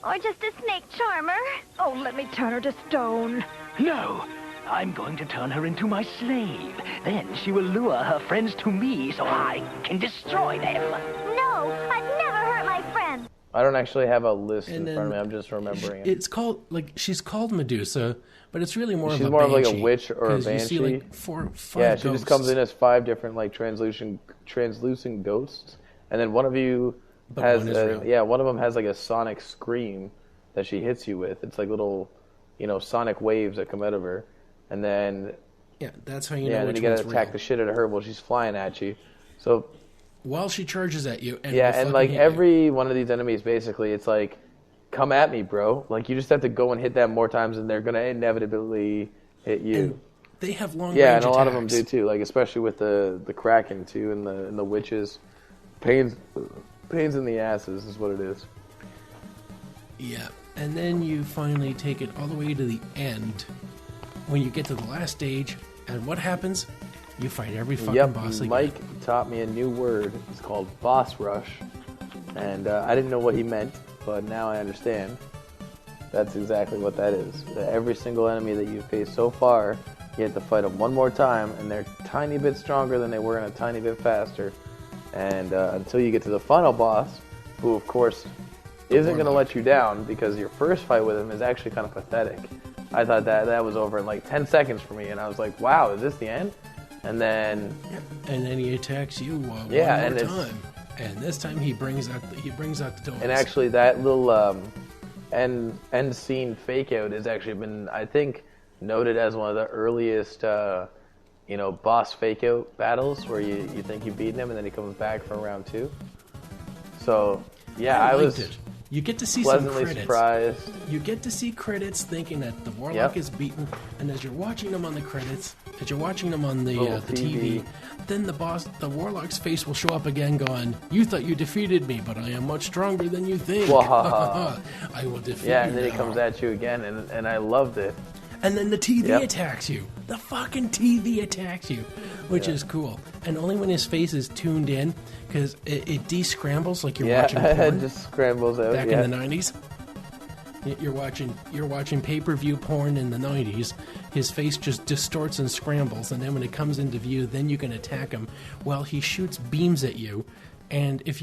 S8: Or just a snake charmer?
S9: Oh, let me turn her to stone.
S7: No, I'm going to turn her into my slave. Then she will lure her friends to me so I can destroy them.
S8: No, I'd never hurt my friends.
S2: I don't actually have a list in front of me. I'm just remembering it.
S1: It's called, she's called Medusa, but it's really more of a
S2: She's more of
S1: banshee,
S2: a witch or a banshee.
S1: You see 5
S2: she just
S1: ghosts.
S2: comes in as 5 different translucent ghosts, and then one of you has one of them has a sonic scream that she hits you with. It's little, sonic waves that come out of her, and then
S1: that's how you know.
S2: And then you gotta attack the shit out of her while she's flying at you. So
S1: while she charges at you, and
S2: and every one of these enemies, basically, it's come at me, bro. You just have to go and hit them more times, and they're gonna inevitably hit you.
S1: And they have long
S2: range
S1: and
S2: a lot of them do too. Especially with the Kraken too, and the witches. Pains in the asses is what it is.
S1: Yeah, and then you finally take it all the way to the end when you get to the last stage, and what happens? You fight every fucking boss again.
S2: Mike taught me a new word. It's called boss rush, and I didn't know what he meant, but now I understand. That's exactly what that is. Every single enemy that you've faced so far,
S5: You have to fight them one more time, and they're a tiny bit stronger than they were and a tiny bit faster. And until you get to the final boss, who of course isn't going to let you down because your first fight with him is actually kind of pathetic. I thought that was over in like 10 seconds for me, and I was like, wow, is this the end? And then
S1: he attacks you one more time. And this time he brings out the toys.
S5: And actually, that little end scene fake out has actually been, I think, noted as one of the earliest, boss fake out battles where you think you've beaten him and then he comes back for round 2. So yeah, I was
S1: it. You get to see
S5: pleasantly
S1: some credits.
S5: surprised.
S1: You get to see credits thinking that the Warlock is beaten, and as you're watching them on the credits, as you're watching them on the TV, then the Warlock's face will show up again going, you thought you defeated me, but I am much stronger than you think. I will defeat you.
S5: Yeah, and then he comes at you again, and I loved it.
S1: And then the TV attacks you. The fucking TV attacks you, which is cool. And only when his face is tuned in, because it de-scrambles like you're watching porn.
S5: It just scrambles out.
S1: Back in the 90s. You're watching pay-per-view porn in the 90s. His face just distorts and scrambles, and then when it comes into view, then you can attack him. Well, he shoots beams at you, and if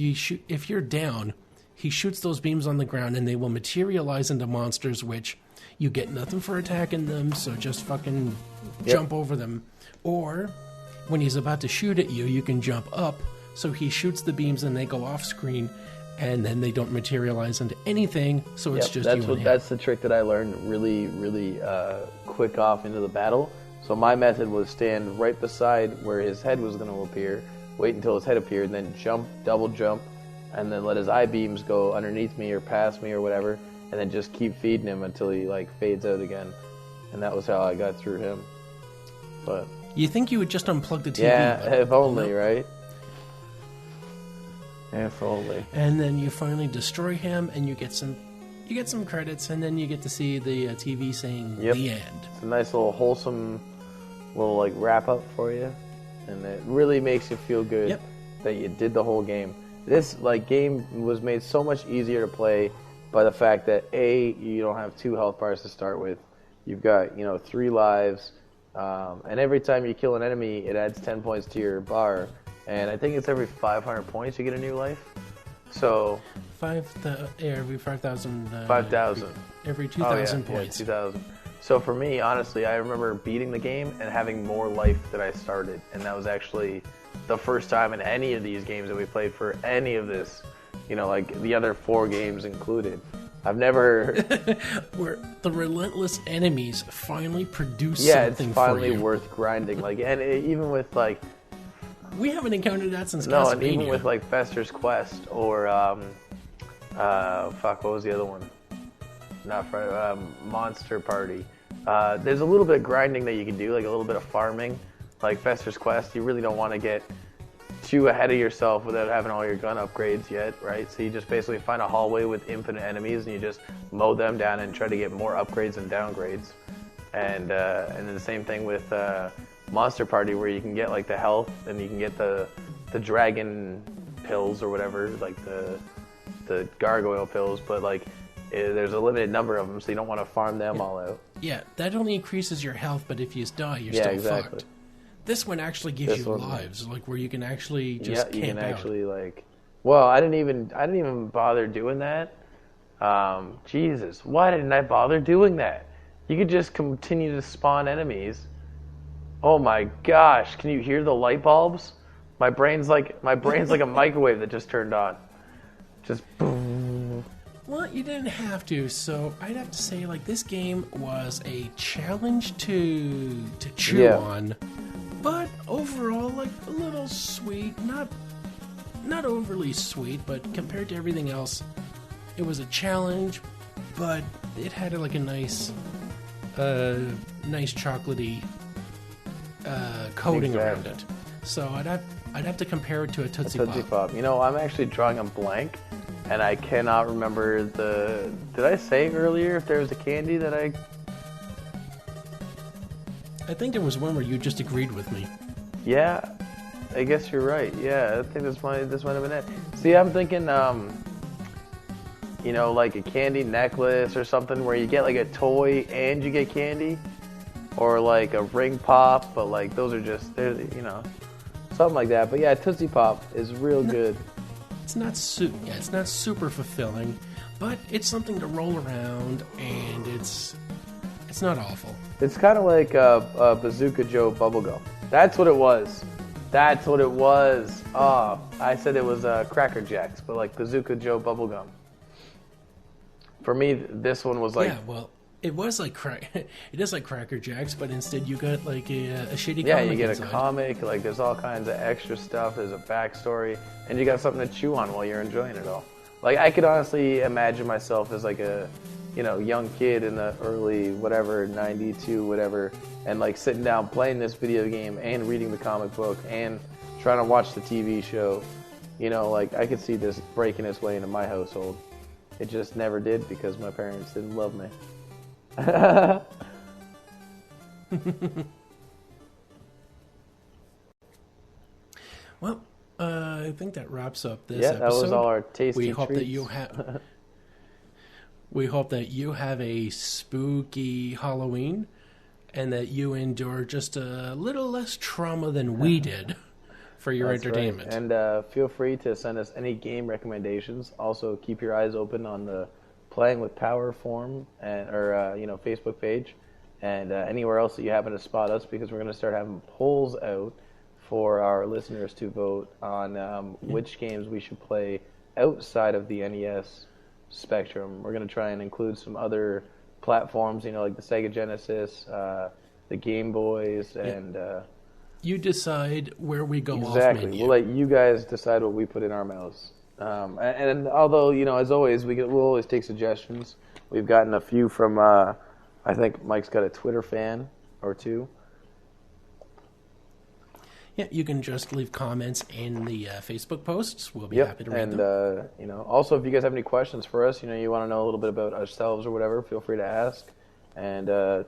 S1: you're down, he shoots those beams on the ground, and they will materialize into monsters, which you get nothing for attacking them, so just fucking jump over them. Or, when he's about to shoot at you, you can jump up, so he shoots the beams and they go off screen, and then they don't materialize into anything, so it's just
S5: that's the trick that I learned really, really quick off into the battle. So my method was stand right beside where his head was going to appear, wait until his head appeared, and then jump, double jump, and then let his eye beams go underneath me or past me or whatever, and then just keep feeding him until he fades out again. And that was how I got through him. But
S1: you think you would just unplug the TV?
S5: Yeah, if only, right? If only.
S1: And then you finally destroy him, and you get some credits, and then you get to see the TV saying the end.
S5: It's a nice little wholesome little wrap up for you, and it really makes you feel good that you did the whole game. This game was made so much easier to play by the fact that you don't have 2 health bars to start with. You've got 3 lives, and every time you kill an enemy, it adds 10 points to your bar. And I think it's every 500 points you get a new life. So
S1: every 5,000.
S5: 5,000.
S1: Every 2,000 points.
S5: Yeah, 2,000. So for me, honestly, I remember beating the game and having more life than I started, and that was actually the first time in any of these games that we played for any of this. The other 4 games included. I've never...
S1: Where the relentless enemies finally produce something for you. Yeah, it's
S5: finally worth grinding. And even with,
S1: we haven't encountered that since
S5: No,
S1: Castlevania.
S5: and even with, Fester's Quest or, what was the other one? Not Friday, Monster Party. There's a little bit of grinding that you can do, a little bit of farming. Like Fester's Quest, you really don't want to get too ahead of yourself without having all your gun upgrades yet, right? So you just basically find a hallway with infinite enemies and you just mow them down and try to get more upgrades and downgrades. And then the same thing with Monster Party, where you can get the health and you can get the dragon pills or whatever, the gargoyle pills, but there's a limited number of them, so you don't want to farm them all out.
S1: Yeah, that only increases your health, but if you die, you're still fucked. This one actually gives you lives, where you can actually just camp out.
S5: Actually well, I didn't even bother doing that. Jesus, why didn't I bother doing that? You could just continue to spawn enemies. Oh my gosh, can you hear the light bulbs? My brain's like a microwave that just turned on. Just boom.
S1: Well, you didn't have to, so I'd have to say this game was a challenge to chew on. But overall, a little sweet, not overly sweet, but compared to everything else, it was a challenge, but it had a nice chocolatey coating around it. So I'd have to compare it to a Tootsie Pop.
S5: I'm actually drawing a blank, and I cannot remember did I say earlier if there was a candy that I
S1: think there was one where you just agreed with me.
S5: Yeah, I guess you're right. Yeah, I think this might have been it. See, I'm thinking, a candy necklace or something where you get a toy and you get candy. or like a ring pop, but like those are just, they're, you know, something like that. But yeah, Tootsie Pop is real good.
S1: It's not it's not super fulfilling, but it's something to roll around, and it's not awful.
S5: It's kind of like a Bazooka Joe bubblegum. That's what it was. That's what it was. Oh, I said it was Cracker Jacks, but like Bazooka Joe bubblegum. For me, this one was like...
S1: Yeah, well, it was like it is like Cracker Jacks, but instead you got like a shitty comic.
S5: Yeah, you get
S1: inside.
S5: a comic, like there's all kinds of extra stuff, there's a backstory, and you got something to chew on while you're enjoying it all. Like, I could honestly imagine myself as like a, you know, young kid in the early, whatever, 92, whatever, and like sitting down playing this video game and reading the comic book and trying to watch the TV show. You know, like, I could see this breaking its way into my household. It just never did because my parents didn't love me.
S1: Well, I think that wraps up this
S5: episode. Yeah, that was all our tasty
S1: we hope
S5: treats.
S1: That you we hope that you have a spooky Halloween and that you endure just a little less trauma than we did for your entertainment.
S5: Right. And feel free to send us any game recommendations. Also, keep your eyes open on the Playing with Power forum or Facebook page, and anywhere else that you happen to spot us, because we're going to start having polls out for our listeners to vote on which games we should play outside of the NES spectrum. We're going to try and include some other platforms, like the Sega Genesis, the Game Boys, and...
S1: you decide where we go off
S5: menu. We'll let you guys decide what we put in our mouths. And although, as always, we'll always take suggestions. We've gotten a few from, I think Mike's got a Twitter fan or two.
S1: Yeah, you can just leave comments in the Facebook posts. We'll be happy to read them.
S5: And, also, if you guys have any questions for us, you want to know a little bit about ourselves or whatever, feel free to ask. And,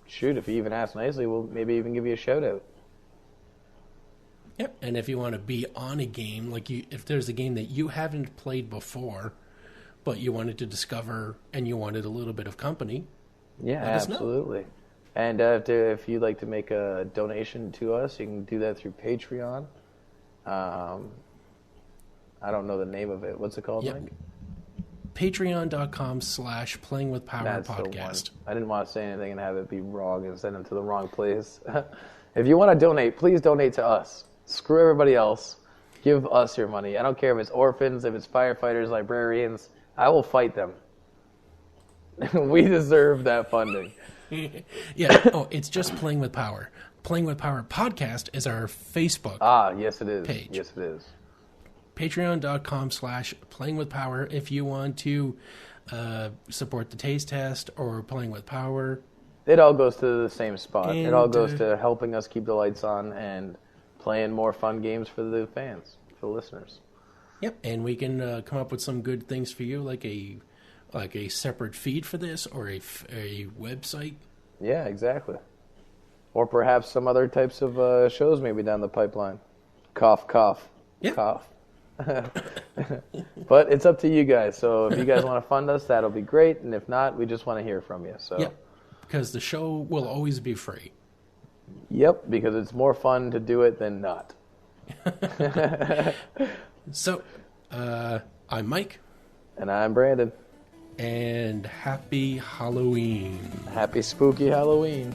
S5: shoot, if you even ask nicely, we'll maybe even give you a shout-out.
S1: Yep, and if you want to be on a game, if there's a game that you haven't played before, but you wanted to discover and you wanted a little bit of company,
S5: let us know. Absolutely. And if you'd like to make a donation to us, you can do that through Patreon. I don't know the name of it. What's it called, Mike?
S1: Patreon.com/playingwithpowerpodcast.
S5: I didn't want to say anything and have it be wrong and send them to the wrong place. If you want to donate, please donate to us. Screw everybody else. Give us your money. I don't care if it's orphans, if it's firefighters, librarians. I will fight them. We deserve that funding.
S1: Yeah. Oh, it's just Playing with Power. Playing with Power Podcast is our Facebook
S5: yes it is.
S1: Page.
S5: Yes it is.
S1: Patreon.com/playingwithpower if you want to support the Taste Test or Playing with Power.
S5: It all goes to the same spot. And, it all goes to helping us keep the lights on and playing more fun games for the fans, for the listeners.
S1: Yep, and we can come up with some good things for you, like a separate feed for this or a website.
S5: Yeah, exactly. Or perhaps some other types of shows maybe down the pipeline. Cough, cough, cough. But it's up to you guys. So if you guys want to fund us, that'll be great. And if not, we just want to hear from you. So.
S1: Yep, because the show will always be free.
S5: Yep, because it's more fun to do it than not.
S1: So, I'm Mike.
S5: And I'm Brandon.
S1: And happy Halloween.
S5: Happy spooky Halloween.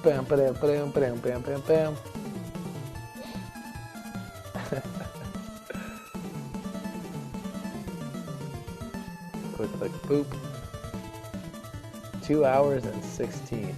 S5: Bam, bam, bam, bam, bam, bam, bam. Click, click, boop. 2 hours and 16.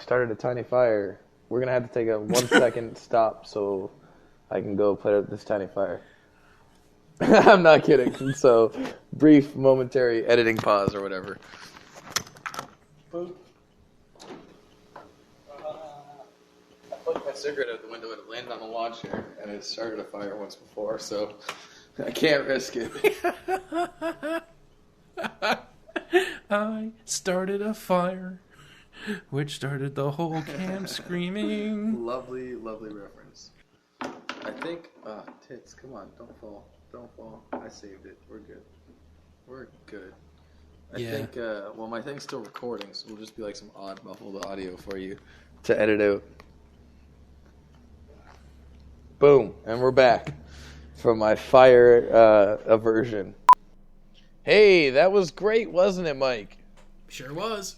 S5: started a tiny fire. We're going to have to take a 1 second stop so I can go play with this tiny fire. I'm not kidding. So, brief, momentary editing pause or whatever. Boop. I put my cigarette out the window and it landed on the lawn chair, and it started a fire once before, so I can't risk it.
S1: I started a fire, which started the whole camp screaming.
S5: Lovely, lovely reference. I think... tits, come on, don't fall. Don't fall. I saved it. We're good. We're good. I think, well, my thing's still recording, so we'll just be like some odd muffled audio for you to edit out. Boom. And we're back from my fire aversion. Hey, that was great, wasn't it, Mike?
S1: Sure was.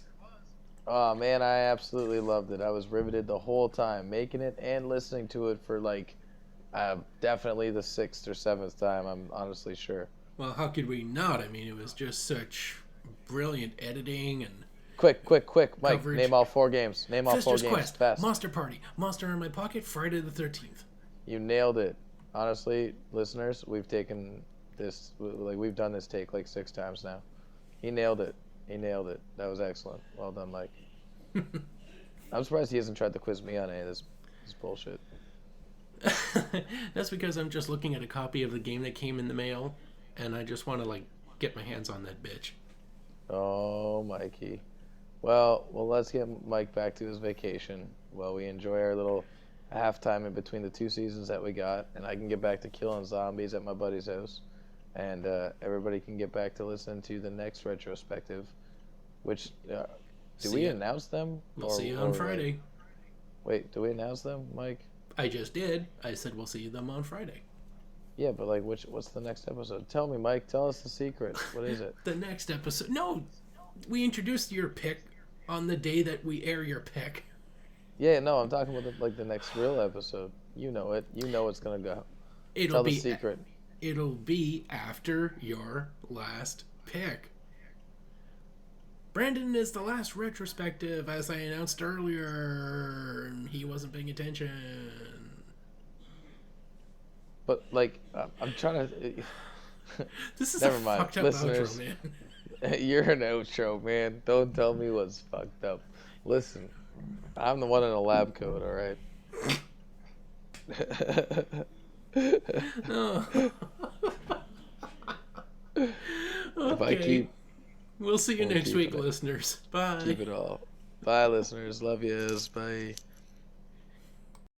S5: Oh, man, I absolutely loved it. I was riveted the whole time, making it and listening to it for, like, definitely the 6th or 7th time, I'm honestly sure.
S1: Well, how could we not? I mean, it was just such brilliant editing and...
S5: Quick, Mike,
S1: coverage.
S5: Name all 4 games. Name all 4
S1: Fister's
S5: games,
S1: Quest,
S5: fast.
S1: Monster Party, Monster in My Pocket, Friday the 13th.
S5: You nailed it. Honestly, listeners, we've taken this, like, we've done this take like 6 times now. He nailed it. That was excellent. Well done, Mike. I'm surprised he hasn't tried to quiz me on any of this bullshit.
S1: That's because I'm just looking at a copy of the game that came in the mail, and I just want to, like, get my hands on that bitch.
S5: Oh, Mikey. Well, let's get Mike back to his vacation while we enjoy our little halftime in between the 2 seasons that we got, and I can get back to killing zombies at my buddy's house, and everybody can get back to listening to the next retrospective, which, do we announce them?
S1: We'll see you on Friday.
S5: Wait, do we announce them, Mike?
S1: I just did. I said we'll see them on Friday.
S5: Yeah, but like, what's the next episode? Tell me, Mike. Tell us the secret. What is it?
S1: The next episode. No, we introduced your pick on the day that we air your pick.
S5: Yeah, no, I'm talking about the next real episode. You know it. You know it's gonna go. Tell the secret.
S1: It'll be after your last pick. Brandon is the last retrospective, as I announced earlier, and he wasn't paying attention.
S5: But, like, I'm trying to...
S1: This is
S5: Never
S1: a
S5: mind.
S1: fucked up
S5: Listeners,
S1: outro, man.
S5: You're an outro, man. Don't tell me what's fucked up. Listen, I'm the one in a lab coat, all right?
S1: Oh.
S5: If I keep...
S1: We'll see you next week, listeners. Bye.
S5: Keep it all. Bye, listeners. Love yous. Bye.